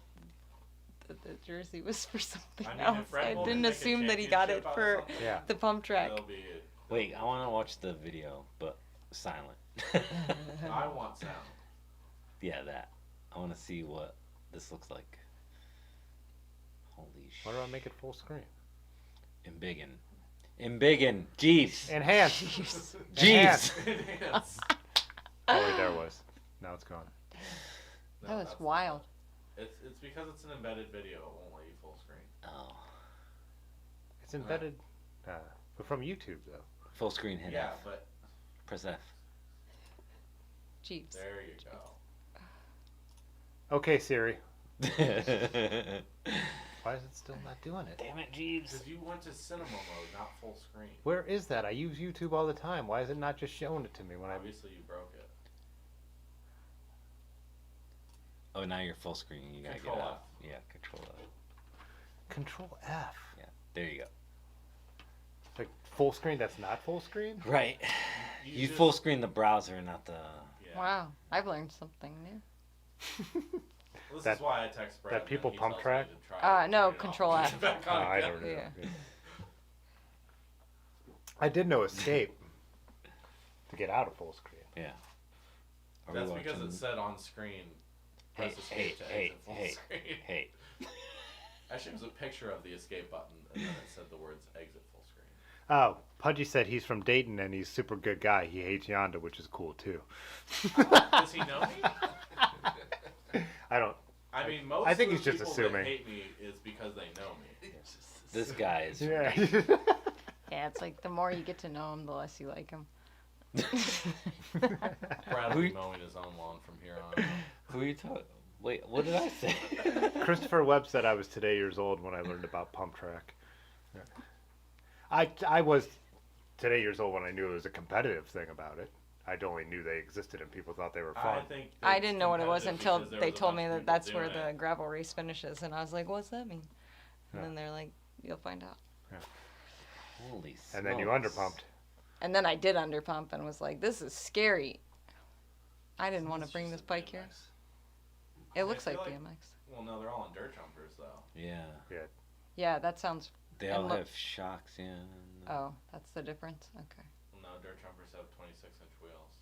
Speaker 5: that the jersey was for something
Speaker 6: I mean,
Speaker 5: else.
Speaker 6: if Red
Speaker 5: I
Speaker 6: Bull
Speaker 5: didn't
Speaker 6: can make a
Speaker 5: assume that he got it
Speaker 6: championship out of
Speaker 5: for
Speaker 6: something,
Speaker 1: Yeah.
Speaker 5: the pump track.
Speaker 6: It'll be
Speaker 3: Wait, I want to watch the video, but silent.
Speaker 6: I want sound.
Speaker 3: Yeah, that. I want to see what this looks like. Holy
Speaker 1: Why
Speaker 3: shit.
Speaker 1: do I make it full screen?
Speaker 3: Embiggen. Jeeves.
Speaker 1: Enhance.
Speaker 3: Jeeves.
Speaker 6: Enhance.
Speaker 1: Oh, wait, there it was. Now it's gone.
Speaker 5: That was wild.
Speaker 6: It's because it's an embedded video. It won't let you full screen.
Speaker 3: Oh.
Speaker 1: It's embedded, but from YouTube, though.
Speaker 3: Full screen hit
Speaker 6: Yeah,
Speaker 3: F.
Speaker 6: but
Speaker 3: Press F.
Speaker 5: Jeeves.
Speaker 6: there you go.
Speaker 1: Okay, Siri. Why is it still not doing it?
Speaker 3: Damn it, Jeeves.
Speaker 6: Because you went to cinema mode, not full screen.
Speaker 1: Where is that? I use YouTube all the time. Why is it not just showing it to me when I...
Speaker 6: Obviously, you broke it.
Speaker 3: Oh, now you're full screen. You gotta
Speaker 6: Control
Speaker 3: get
Speaker 6: F.
Speaker 3: out. Yeah, Control F.
Speaker 1: Control F.
Speaker 3: Yeah, there you go.
Speaker 1: Like full screen that's not full screen?
Speaker 3: Right. You
Speaker 6: just-
Speaker 3: full screen the browser, not the.
Speaker 6: Yeah.
Speaker 5: Wow, I've learned something new.
Speaker 6: Well, this
Speaker 1: That-
Speaker 6: is why I text Brad.
Speaker 1: that
Speaker 6: and
Speaker 1: people
Speaker 6: he
Speaker 1: pump
Speaker 6: tells me
Speaker 1: track?
Speaker 6: to try to
Speaker 5: No,
Speaker 6: turn it off
Speaker 5: Control
Speaker 6: and
Speaker 5: F.
Speaker 6: put it back
Speaker 1: Oh,
Speaker 6: on
Speaker 1: I
Speaker 6: again.
Speaker 1: don't know.
Speaker 5: Yeah.
Speaker 1: I did know Escape to get out of full screen.
Speaker 3: Yeah. Are
Speaker 6: That's
Speaker 3: we
Speaker 6: because
Speaker 3: watching-
Speaker 6: it said on screen.
Speaker 3: Hey,
Speaker 6: Press
Speaker 3: hey,
Speaker 6: escape to
Speaker 3: hey,
Speaker 6: exit full
Speaker 3: hey,
Speaker 6: screen.
Speaker 3: hey.
Speaker 6: Actually, it was a picture of the escape button, and then it said the words exit full screen.
Speaker 1: Oh, Pudgy said he's from Dayton and he's a super good guy. He hates Yanda, which is cool too.
Speaker 6: Does he know me?
Speaker 1: I don't.
Speaker 6: I mean, most
Speaker 1: I think
Speaker 6: of
Speaker 1: he's
Speaker 6: the
Speaker 1: just
Speaker 6: people
Speaker 1: assuming.
Speaker 6: that hate me is because they know me.
Speaker 3: This guy is.
Speaker 1: Yeah.
Speaker 5: Yeah, it's like the more you get to know him, the less you like him.
Speaker 6: Brad will be mowing his own lawn from here on.
Speaker 3: Who are you talking? Wait, what did I say?
Speaker 1: Christopher Webb said I was today years old when I learned about pump track. Yeah. I was today years old when I knew it was a competitive thing about it. I only knew they existed and people thought they were fun.
Speaker 6: I think
Speaker 5: I
Speaker 6: it's
Speaker 5: didn't know what it was
Speaker 6: competitive
Speaker 5: until
Speaker 6: because there
Speaker 5: they
Speaker 6: was a
Speaker 5: told
Speaker 6: bunch
Speaker 5: me
Speaker 6: of
Speaker 5: that
Speaker 6: people
Speaker 5: that's where
Speaker 6: doing
Speaker 5: the
Speaker 6: it.
Speaker 5: gravel race finishes, and I was like, "What's that mean?" And
Speaker 1: Yeah.
Speaker 5: then they're like, "You'll find out."
Speaker 3: Holy
Speaker 1: And then you
Speaker 3: smokes.
Speaker 1: underpumped.
Speaker 5: And then I did underpump and was like, "This is scary." I didn't want to
Speaker 6: It's
Speaker 5: bring
Speaker 6: just
Speaker 5: this
Speaker 6: a
Speaker 5: bike here.
Speaker 6: BMX.
Speaker 5: It looks
Speaker 6: I
Speaker 5: like
Speaker 6: feel
Speaker 5: BMX.
Speaker 6: Well, no, they're all on dirt jumpers though.
Speaker 3: Yeah.
Speaker 5: Yeah, that sounds.
Speaker 3: They
Speaker 5: And
Speaker 3: all
Speaker 5: look-
Speaker 3: have shocks, yeah.
Speaker 5: Oh, that's the difference. Okay,
Speaker 6: Well, no, dirt jumpers have 26-inch wheels.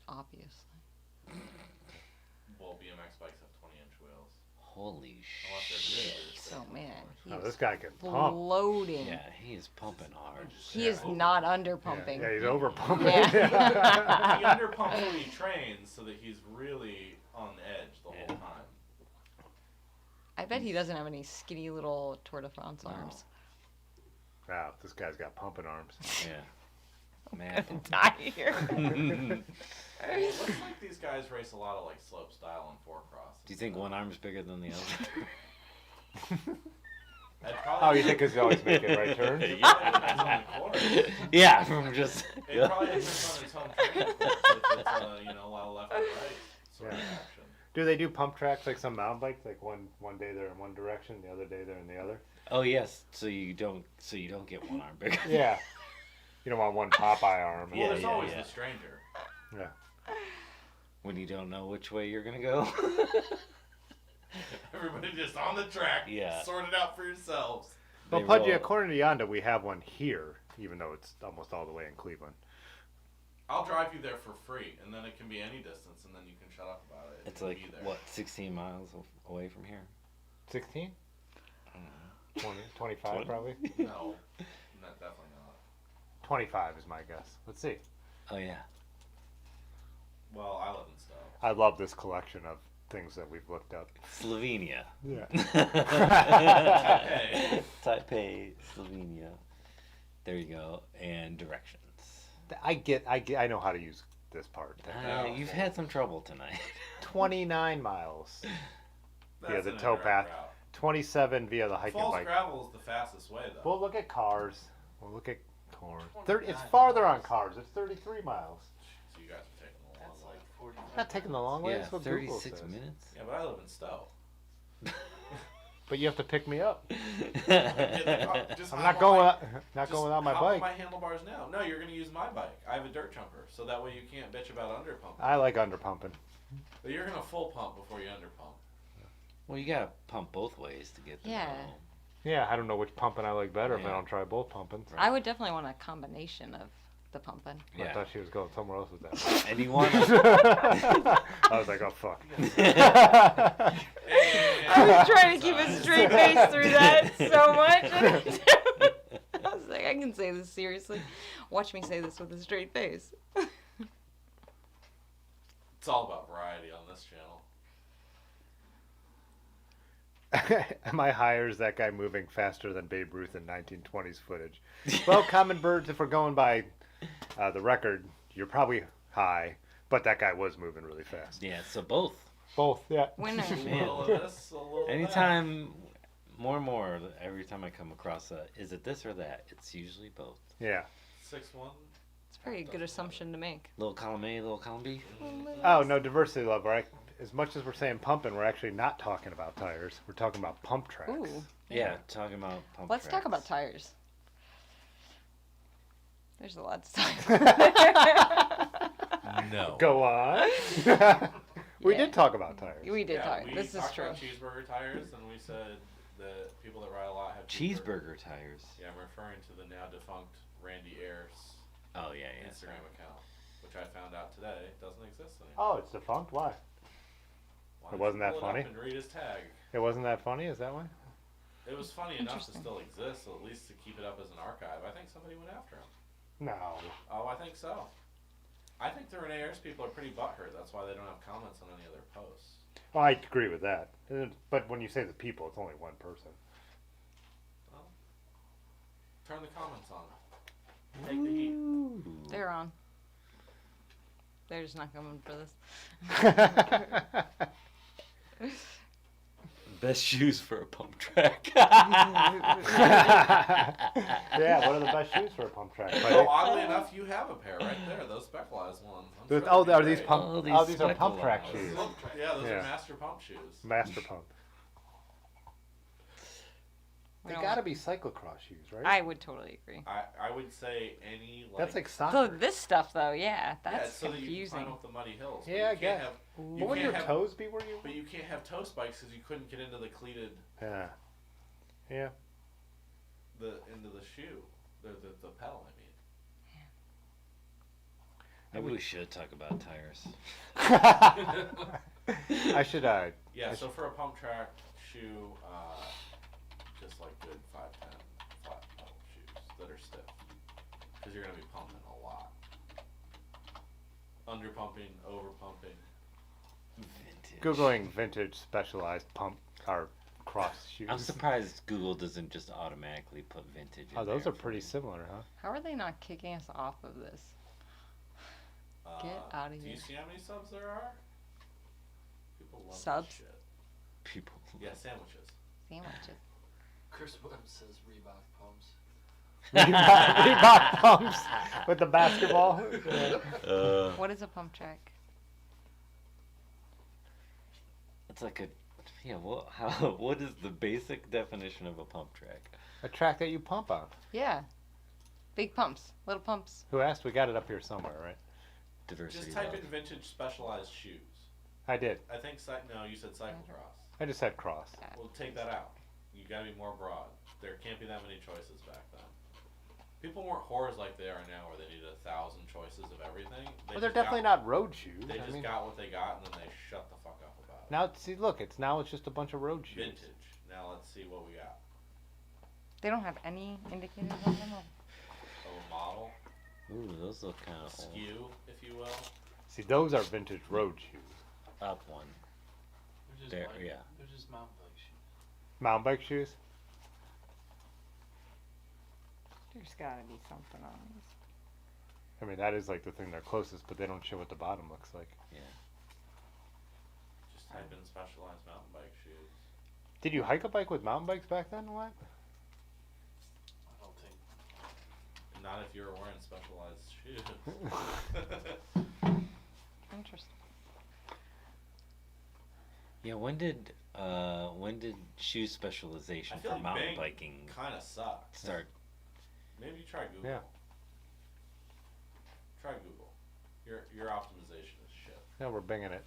Speaker 5: obviously.
Speaker 6: Well, BMX bikes have 20-inch wheels.
Speaker 3: Holy
Speaker 6: Unless they're
Speaker 3: shit.
Speaker 6: really
Speaker 5: So man,
Speaker 1: Oh,
Speaker 5: he's
Speaker 1: this guy can pump.
Speaker 5: floating.
Speaker 3: Yeah, he is pumping hard.
Speaker 5: He is not
Speaker 1: Yeah,
Speaker 5: underpumping.
Speaker 1: yeah, he's over pumping.
Speaker 5: Yeah.
Speaker 6: He underpumps when he trains so that he's really on edge the whole time.
Speaker 5: I bet he doesn't have any skinny little Tour de France
Speaker 3: No.
Speaker 5: arms.
Speaker 1: Wow, this guy's got pumping arms.
Speaker 3: Yeah. Man.
Speaker 5: Die here.
Speaker 6: Well, it looks like these guys race a lot of like slope style and four cross.
Speaker 3: Do you think one arm's bigger than the other?
Speaker 1: Oh, you think he's always making right turns?
Speaker 6: It probably depends on the course.
Speaker 3: Yeah, from just.
Speaker 6: It probably depends on his home training course. If it's a lot of left and right sort of
Speaker 1: Yeah.
Speaker 6: action.
Speaker 1: Do they do pump tracks like some mountain bikes? Like one day they're in one direction, the other day they're in the other?
Speaker 3: Oh yes, so you don't get one arm bigger.
Speaker 1: Yeah. You don't want one Popeye arm.
Speaker 6: Well,
Speaker 3: Yeah,
Speaker 6: there's
Speaker 3: yeah,
Speaker 6: always
Speaker 3: yeah.
Speaker 6: the stranger.
Speaker 1: Yeah.
Speaker 3: When you don't know which way you're gonna go.
Speaker 6: Everybody just on the track.
Speaker 3: Yeah.
Speaker 6: Sort it out for yourselves.
Speaker 1: Well,
Speaker 3: They
Speaker 1: Pudgy,
Speaker 3: roll.
Speaker 1: according to Yanda, we have one here, even though it's almost all the way in Cleveland.
Speaker 6: I'll drive you there for free, and then it can be any distance, and then you can shut up about it.
Speaker 3: It's
Speaker 6: You
Speaker 3: like
Speaker 6: can be there.
Speaker 3: what, 16 miles away from here.
Speaker 1: 16?
Speaker 3: I don't know.
Speaker 1: 20, 25
Speaker 3: 20.
Speaker 1: probably?
Speaker 6: No, definitely not.
Speaker 1: 25 is my guess. Let's see.
Speaker 3: Oh yeah.
Speaker 6: Well, I live in Stowe.
Speaker 1: I love this collection of things that we've looked up.
Speaker 3: Slovenia.
Speaker 1: Yeah.
Speaker 6: Taipei.
Speaker 3: Taipei, Slovenia. There you go. And directions.
Speaker 1: I know how to use this part.
Speaker 3: You've had some trouble tonight.
Speaker 1: 29 miles.
Speaker 6: That's
Speaker 1: the
Speaker 6: an
Speaker 1: tow
Speaker 6: indirect
Speaker 1: path.
Speaker 6: route.
Speaker 1: 27 via the hiking
Speaker 6: False
Speaker 1: bike.
Speaker 6: gravel is the fastest way, though.
Speaker 1: We'll look at cars. We'll look at cars.
Speaker 6: 29
Speaker 1: It's farther on
Speaker 6: miles.
Speaker 1: cars. It's 33 miles.
Speaker 6: So you guys are taking the long
Speaker 2: That's
Speaker 6: way.
Speaker 2: like 40.
Speaker 1: Not taking the long way.
Speaker 3: Yeah,
Speaker 1: That's what Google
Speaker 3: 36
Speaker 1: says.
Speaker 3: minutes.
Speaker 6: Yeah, but I live in Stowe.
Speaker 1: But you have to pick me up.
Speaker 6: Just
Speaker 1: I'm
Speaker 6: hop
Speaker 1: not
Speaker 6: on
Speaker 1: going.
Speaker 6: my-
Speaker 1: Not
Speaker 6: just
Speaker 1: going without my
Speaker 6: hop
Speaker 1: bike.
Speaker 6: on my handlebars now. No, you're going to use my bike. I have a dirt jumper, so that way you can't bitch about underpumping.
Speaker 1: I like underpumping.
Speaker 6: But you're going to full pump before you underpump.
Speaker 3: Well, you gotta pump both ways to get the
Speaker 5: Yeah.
Speaker 3: middle.
Speaker 1: Yeah, I don't know which pumping I like better if I
Speaker 3: Yeah.
Speaker 1: don't try both pumping.
Speaker 5: I would definitely want a combination of the pumping.
Speaker 1: I
Speaker 3: Yeah.
Speaker 1: thought she was going somewhere else with that.
Speaker 3: And you want
Speaker 1: I was like, oh fuck.
Speaker 5: I was trying to keep a straight face through that so much. I was like, I can say this seriously. Watch me say this with a straight face.
Speaker 6: It's all about variety on this channel.
Speaker 1: Am I high or is that guy moving faster than Babe Ruth in 1920s footage? Well, Common Birds, if we're going by the record, you're probably high, but that guy was moving really fast.
Speaker 3: Yeah, so both.
Speaker 1: Both, yeah.
Speaker 5: Winner.
Speaker 6: A little of this, a little of that.
Speaker 3: Anytime more and more every time I come across is it this or that? It's usually both.
Speaker 1: Yeah.
Speaker 6: 6-1.
Speaker 5: It's a very good assumption to make.
Speaker 3: Little column A, little column B.
Speaker 1: Oh no, diversity level. Right? As much as we're saying pumping, we're actually not talking about tires. We're talking about pump tracks.
Speaker 5: Ooh.
Speaker 3: Yeah, talking about pump
Speaker 5: Let's talk about
Speaker 3: tracks.
Speaker 5: tires. There's a lot to talk about.
Speaker 3: No.
Speaker 1: Go on. We
Speaker 5: Yeah.
Speaker 1: did talk about tires.
Speaker 5: We did
Speaker 6: Yeah,
Speaker 5: talk.
Speaker 6: we
Speaker 5: This is
Speaker 6: talked
Speaker 5: true.
Speaker 6: about cheeseburger tires, and we said that people that ride a lot have
Speaker 3: Cheeseburger tires.
Speaker 6: Yeah, I'm referring to the now defunct Randy Ayers
Speaker 3: Oh yeah, yeah.
Speaker 6: Instagram account, which I found out today doesn't exist anymore.
Speaker 1: Oh, it's defunct. Why?
Speaker 6: Why
Speaker 1: it
Speaker 6: don't
Speaker 1: wasn't
Speaker 6: you
Speaker 1: that
Speaker 6: pull it up
Speaker 1: funny?
Speaker 6: And read his tag.
Speaker 1: It wasn't that funny. Is that why?
Speaker 6: It was funny enough to
Speaker 5: Interesting.
Speaker 6: still exist, so at least to keep it up as an archive. I think somebody went after him.
Speaker 1: No.
Speaker 6: Oh, I think so. I think the Renee Ayers people are pretty butthurt. That's why they don't have comments on any of their posts.
Speaker 1: Well, I agree with that. But when you say the people, it's only one person.
Speaker 6: Well, turn the comments on. Take the heat.
Speaker 5: They're on. They're just not coming for this.
Speaker 3: Best shoes for a pump track.
Speaker 1: Yeah, what are the best shoes for a pump track?
Speaker 6: Well, oddly enough, you have a pair right there. Those Specialized ones. I'm sure
Speaker 1: Oh,
Speaker 6: they'd be
Speaker 1: are these
Speaker 6: great.
Speaker 1: pump?
Speaker 3: Oh,
Speaker 1: Oh,
Speaker 3: these
Speaker 1: these are pump track
Speaker 3: Specialized.
Speaker 1: shoes.
Speaker 6: Yeah, those
Speaker 1: Yeah.
Speaker 6: are master pump shoes.
Speaker 1: Master pump.
Speaker 5: We
Speaker 1: They
Speaker 5: don't
Speaker 1: gotta
Speaker 5: want-
Speaker 1: be cyclocross shoes, right?
Speaker 5: I would totally agree.
Speaker 6: I would say any like.
Speaker 1: That's like
Speaker 5: So
Speaker 1: soccer.
Speaker 5: this stuff though, yeah,
Speaker 6: yeah,
Speaker 5: that's
Speaker 6: so that you can
Speaker 5: confusing.
Speaker 6: climb up the muddy hills. but
Speaker 1: Yeah,
Speaker 6: you
Speaker 1: I
Speaker 6: can't
Speaker 1: guess.
Speaker 6: have-
Speaker 1: But
Speaker 6: you
Speaker 1: would
Speaker 6: can't
Speaker 1: your
Speaker 6: have-
Speaker 1: toes be where you?
Speaker 6: But you can't have toe spikes because you couldn't get into the cleated
Speaker 1: Yeah. Yeah.
Speaker 6: into the shoe, the pedal. I mean.
Speaker 3: Maybe we should talk about tires.
Speaker 1: I should.
Speaker 6: Yeah, so for a pump track shoe, just like good 510 flat pedal shoes that are stiff, because you're gonna be pumping a lot. Under pumping, over pumping.
Speaker 3: Vintage.
Speaker 1: Googling vintage Specialized pump or cross shoes.
Speaker 3: I'm surprised Google doesn't just automatically put vintage in
Speaker 1: Oh, those
Speaker 3: there
Speaker 1: are pretty similar, huh?
Speaker 5: How are they not kicking us off of this? Get outta
Speaker 6: Do you
Speaker 5: here.
Speaker 6: see how many subs there are? People love
Speaker 5: Subs?
Speaker 6: this shit.
Speaker 3: People.
Speaker 6: Yeah, sandwiches.
Speaker 5: Sandwiches.
Speaker 2: Chris Webb says Reebok pumps.
Speaker 1: Reebok pumps with the basketball. Yeah.
Speaker 5: What is a pump track?
Speaker 3: It's like a. Yeah. What? How? What is the basic definition of a pump track?
Speaker 1: A track that you pump on.
Speaker 5: Yeah. Big pumps. Little pumps.
Speaker 1: Who asked? We got it up here somewhere, right?
Speaker 3: Diversity.
Speaker 6: Just type
Speaker 3: love.
Speaker 6: in vintage Specialized shoes.
Speaker 1: I did.
Speaker 6: I think no, you said cyclocross.
Speaker 1: I just said cross.
Speaker 6: Well, take that out. You gotta be more broad. There can't be that many choices back then. People weren't whores like they are now, where they needed 1,000 choices of everything.
Speaker 1: Well, they're definitely not road shoes.
Speaker 6: They
Speaker 1: I
Speaker 6: just
Speaker 1: mean,
Speaker 6: got what they got, and then they shut the fuck up about it.
Speaker 1: now see, look, it's just a bunch of road shoes.
Speaker 6: Vintage. Now let's see what we got.
Speaker 5: They don't have any indicators on them.
Speaker 6: So a model,
Speaker 3: Ooh, those look kind of
Speaker 6: skew, if you will.
Speaker 1: See, those are vintage road shoes.
Speaker 3: up one.
Speaker 2: They're just
Speaker 3: There,
Speaker 2: bike,
Speaker 3: yeah.
Speaker 2: They're just mountain bike shoes.
Speaker 1: Mountain bike shoes.
Speaker 5: There's gotta be something on these.
Speaker 1: I mean, that is like the thing they're closest, but they don't show what the bottom looks like.
Speaker 6: Just type in Specialized mountain bike shoes.
Speaker 1: Did you hike a bike with mountain bikes back then? What?
Speaker 2: I don't think.
Speaker 6: Not if you were wearing Specialized shoes.
Speaker 5: Interesting.
Speaker 3: Yeah, when did shoe specialization
Speaker 6: I feel
Speaker 3: for
Speaker 6: like
Speaker 3: mountain
Speaker 6: Bing
Speaker 3: biking
Speaker 6: kind of sucks.
Speaker 3: start?
Speaker 6: Maybe try Google.
Speaker 1: Yeah.
Speaker 6: Try Google. Your optimization is shit.
Speaker 1: No, we're binging it.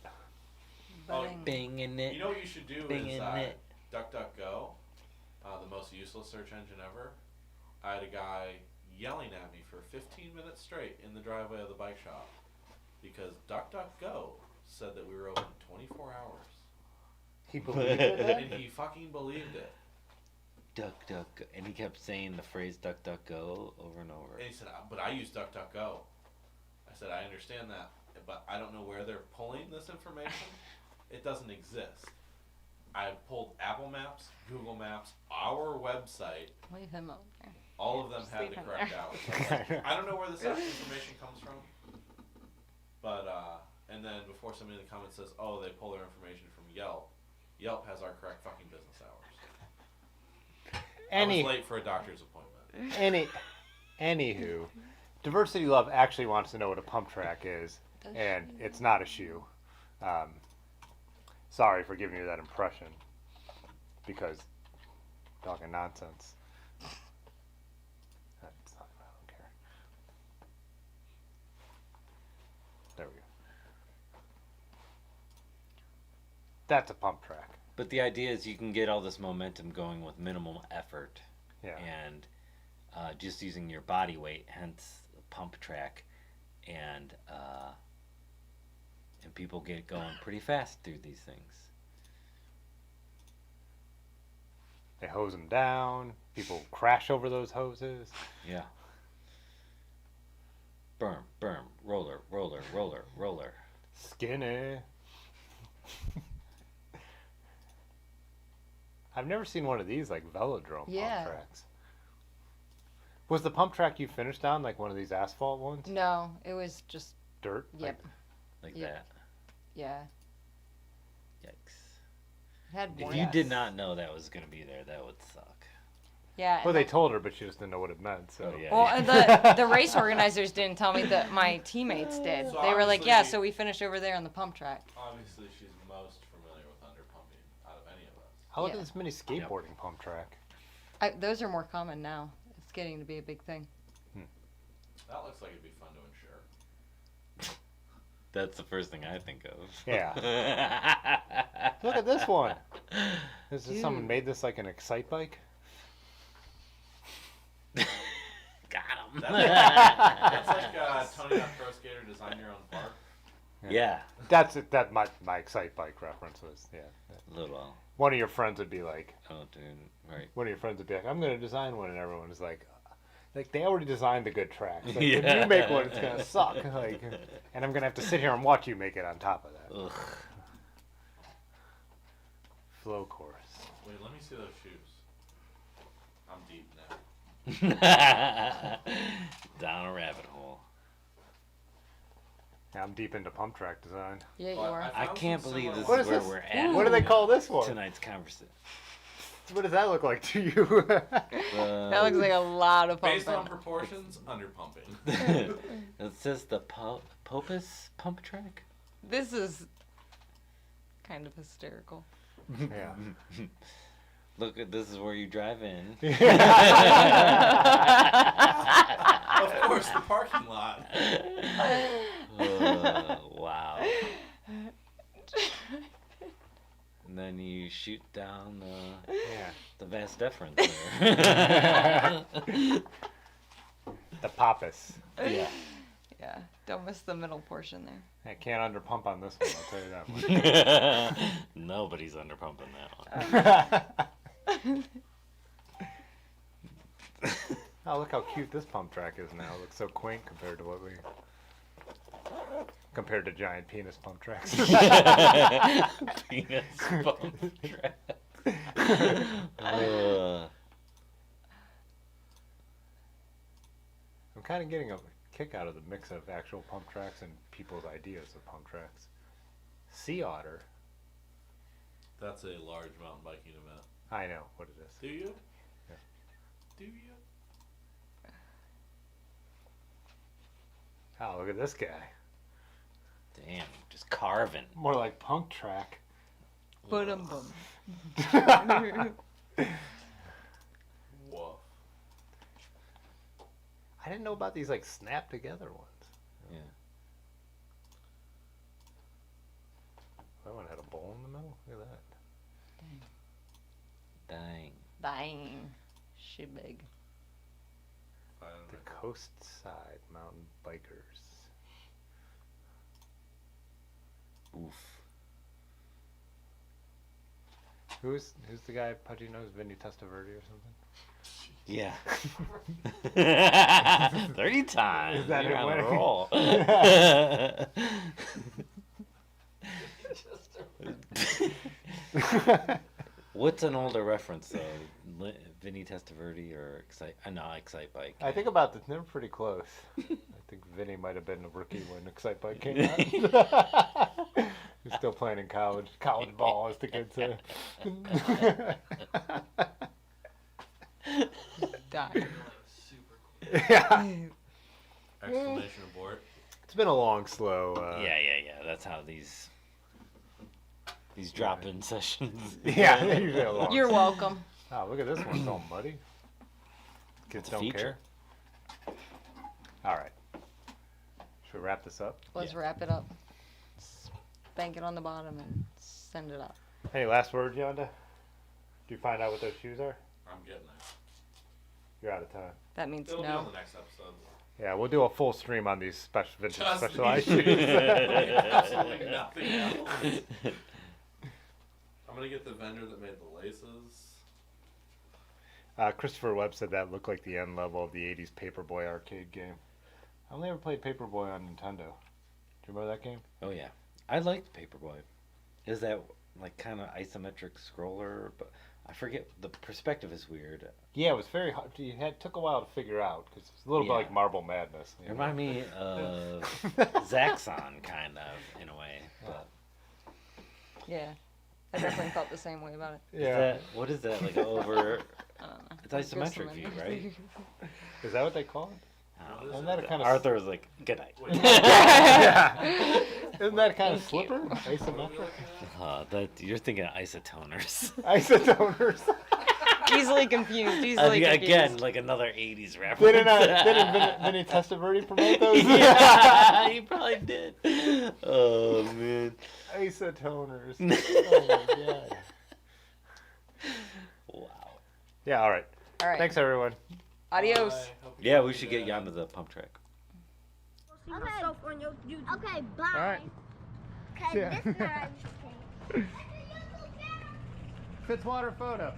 Speaker 6: Oh,
Speaker 5: Bing.
Speaker 3: Binging it.
Speaker 6: You know what you should do
Speaker 3: Binging
Speaker 6: is
Speaker 3: it.
Speaker 6: DuckDuckGo, the most useless search engine ever. I had a guy yelling at me for 15 minutes straight in the driveway of the bike shop because DuckDuckGo said that we were open 24 hours.
Speaker 1: He believed it.
Speaker 6: And he fucking believed it.
Speaker 3: Duck, duck, and he kept saying the phrase "duck, duck, go" over and over.
Speaker 6: And he said, but I use DuckDuckGo. I said, I understand that, but I don't know where they're pulling this information. It doesn't exist. I pulled Apple Maps, Google Maps, our website.
Speaker 5: Leave him over there.
Speaker 6: All of them
Speaker 5: Just
Speaker 6: had
Speaker 5: leave
Speaker 6: the
Speaker 5: him
Speaker 6: correct
Speaker 5: there.
Speaker 6: hours. I was like, I don't know where this information comes from. But, and then before somebody in the comments says, oh, they pull their information from Yelp, Yelp has our correct fucking business hours. I was
Speaker 1: Any
Speaker 6: late for a doctor's appointment.
Speaker 1: anywho, Diversity Love actually wants to know what a pump track is, and it's not a shoe. Sorry for giving you that impression, because talking nonsense. That's not, I don't care. There we go. That's a pump track.
Speaker 3: But the idea is you can get all this momentum going with minimal effort
Speaker 1: Yeah.
Speaker 3: and just using your body weight, hence the pump track, and people get going pretty fast through these things.
Speaker 1: They hose them down. People crash over those hoses.
Speaker 3: Yeah. Berm, berm, roller, roller, roller, roller.
Speaker 1: Skinny. I've never seen one of these like Velodrome
Speaker 5: Yeah.
Speaker 1: pump tracks. Was the pump track you finished on like one of these asphalt ones?
Speaker 5: No, it was just
Speaker 1: Dirt?
Speaker 5: yep,
Speaker 3: Like
Speaker 5: Yep.
Speaker 3: that.
Speaker 5: yeah.
Speaker 3: Yikes.
Speaker 5: It had
Speaker 3: If
Speaker 5: more.
Speaker 3: you did not know that was going to be there, that would suck.
Speaker 5: Yeah.
Speaker 1: Well,
Speaker 5: and
Speaker 1: they
Speaker 5: the-
Speaker 1: told her, but she just didn't know what it meant. So
Speaker 3: Oh, yeah.
Speaker 5: Well, and the race organizers didn't tell me that my teammates did.
Speaker 6: So
Speaker 5: They were like, "Yeah,
Speaker 6: obviously-
Speaker 5: so we finished over there on the pump track."
Speaker 6: Obviously, she's most familiar with underpumping out of any of us.
Speaker 1: How about
Speaker 5: Yeah.
Speaker 1: this mini skateboarding pump track?
Speaker 5: Those are more common now. It's getting to be a big thing.
Speaker 6: That looks like it'd be fun to insure.
Speaker 3: That's the first thing I think of.
Speaker 1: Yeah. Look at this one. This is someone
Speaker 5: Dude.
Speaker 1: made this like an Excite bike.
Speaker 3: Got him.
Speaker 6: That's like Tony Hawk Pro Skater design your own park.
Speaker 3: Yeah.
Speaker 1: That's it. That my Excite bike reference was. Yeah.
Speaker 3: Little.
Speaker 1: One of your friends would be like,
Speaker 3: Oh, dude. Right.
Speaker 1: one of your friends would be like, I'm gonna design one, and everyone is like they already designed the good tracks. Like,
Speaker 3: Yeah.
Speaker 1: if you make one, it's gonna suck. Like, and I'm gonna have to sit here and watch you make it on top of that.
Speaker 3: Ugh.
Speaker 1: Flow course.
Speaker 6: Wait, let me see those shoes. I'm deep now.
Speaker 3: Down a rabbit hole.
Speaker 1: Yeah, I'm deep into pump track design.
Speaker 5: Yeah, you
Speaker 6: But
Speaker 5: are.
Speaker 3: I
Speaker 6: found
Speaker 3: can't
Speaker 6: some
Speaker 3: believe
Speaker 6: similar
Speaker 3: this
Speaker 1: What
Speaker 3: is
Speaker 1: is
Speaker 3: where
Speaker 1: this?
Speaker 3: we're at.
Speaker 1: What do they call this one?
Speaker 3: Tonight's conversation.
Speaker 1: What does that look like to you?
Speaker 5: That looks like a lot of
Speaker 6: Based on
Speaker 5: pumping.
Speaker 6: proportions, underpumping.
Speaker 3: It says the Popus pump track.
Speaker 5: This is kind of hysterical.
Speaker 1: Yeah.
Speaker 3: Look, this is where you drive in.
Speaker 6: Of course, the parking lot.
Speaker 3: Wow. And then you shoot down
Speaker 1: Yeah.
Speaker 3: the vas deferens there.
Speaker 1: The Pappas.
Speaker 3: Yeah.
Speaker 5: Yeah, don't miss the middle portion there.
Speaker 1: I can't under pump on this one, I'll tell you that one.
Speaker 3: Nobody's under pumping that one.
Speaker 1: Oh, look how cute this pump track is now. It looks so quaint compared to compared to giant penis pump tracks.
Speaker 3: Penis pump track.
Speaker 1: I'm kind of getting a kick out of the mix of actual pump tracks and people's ideas of pump tracks. Sea otter.
Speaker 6: That's a large mountain biking event.
Speaker 1: I know what it is.
Speaker 6: Do you?
Speaker 1: Yeah.
Speaker 6: Do you?
Speaker 1: Oh, look at this guy.
Speaker 3: Damn, just carving.
Speaker 1: More like punk track.
Speaker 5: Boom.
Speaker 6: Woof.
Speaker 1: I didn't know about these like snap together ones.
Speaker 3: Yeah.
Speaker 1: That one had a bowl in the middle. Look at that.
Speaker 3: Dang.
Speaker 5: Dang. She big.
Speaker 1: The Coast Side Mountain Bikers.
Speaker 3: Oof.
Speaker 1: Who's the guy Pudgy knows? Vinny Testaverde or something?
Speaker 3: Yeah. 30 times.
Speaker 1: Is that
Speaker 3: You're
Speaker 1: it?
Speaker 3: on a roll. What's an older reference though? Vinny Testaverde or Excite? No, Excite Bike.
Speaker 1: I think about this. They're pretty close. I think Vinny might have been a rookie when Excite Bike came out. He's still playing in college. College ball, as the kids say.
Speaker 5: die.
Speaker 2: Like, super cool.
Speaker 1: Yeah.
Speaker 6: Exclamation abort.
Speaker 1: It's been a long, slow.
Speaker 3: Yeah. That's how these drop-in sessions.
Speaker 1: Yeah, they're usually a long.
Speaker 5: You're welcome.
Speaker 1: Oh, look at this one. It's all muddy. Kids
Speaker 3: It's a
Speaker 1: don't
Speaker 3: feature.
Speaker 1: care. All right. Should we wrap this up?
Speaker 5: Let's wrap it up. Spank it on the bottom and send it up.
Speaker 1: Any last words, Yonda? Did you find out what those shoes are?
Speaker 6: I'm getting there.
Speaker 1: You're out of time.
Speaker 5: That means
Speaker 6: It'll be on
Speaker 5: no.
Speaker 6: the next episode.
Speaker 1: Yeah, we'll do a full stream on these vintage
Speaker 6: Just
Speaker 1: specialized
Speaker 6: these.
Speaker 1: shoes.
Speaker 6: Absolutely nothing else. I'm gonna get the vendor that made the laces.
Speaker 1: Christopher Webb said that looked like the end level of the 80s Paperboy arcade game. I only ever played Paperboy on Nintendo. Do you remember that game?
Speaker 3: Oh yeah, I liked Paperboy. Is that like kind of isometric scroller? But I forget, the perspective is weird.
Speaker 1: Yeah, it was very hard. Took a while to figure out because it's a little bit like Marble Madness.
Speaker 3: It reminded me of Zaxxon, kind of, in a way. But
Speaker 5: Yeah. I definitely felt the same way about it.
Speaker 3: is that, what is that, like over...
Speaker 5: I don't know.
Speaker 3: It's isometric view, right?
Speaker 1: Is that what they call it?
Speaker 3: I don't know.
Speaker 1: Isn't that a kind of
Speaker 3: Arthur was like, good night.
Speaker 1: yeah. Isn't that a kind of
Speaker 5: Thank you.
Speaker 1: slipper? Isometric?
Speaker 3: You're thinking of isotoners.
Speaker 1: Isotoners.
Speaker 5: Easily confused. Easily confused.
Speaker 3: Again, like another 80s reference.
Speaker 1: Didn't Vinny Testaverde promote those?
Speaker 3: Yeah, he probably did. Oh, man.
Speaker 1: Isotoners. Oh my god.
Speaker 3: Wow.
Speaker 1: Yeah, all right.
Speaker 5: All right.
Speaker 1: Thanks, everyone.
Speaker 5: Adios.
Speaker 6: Bye. Hope you
Speaker 3: Yeah,
Speaker 6: have
Speaker 3: we
Speaker 6: a
Speaker 3: should
Speaker 6: good
Speaker 3: get
Speaker 6: day.
Speaker 3: Yanda the pump track.
Speaker 10: Okay, bye.
Speaker 1: All right.
Speaker 10: Cause
Speaker 1: Yeah.
Speaker 10: this is not right.
Speaker 1: Fitzwater photo.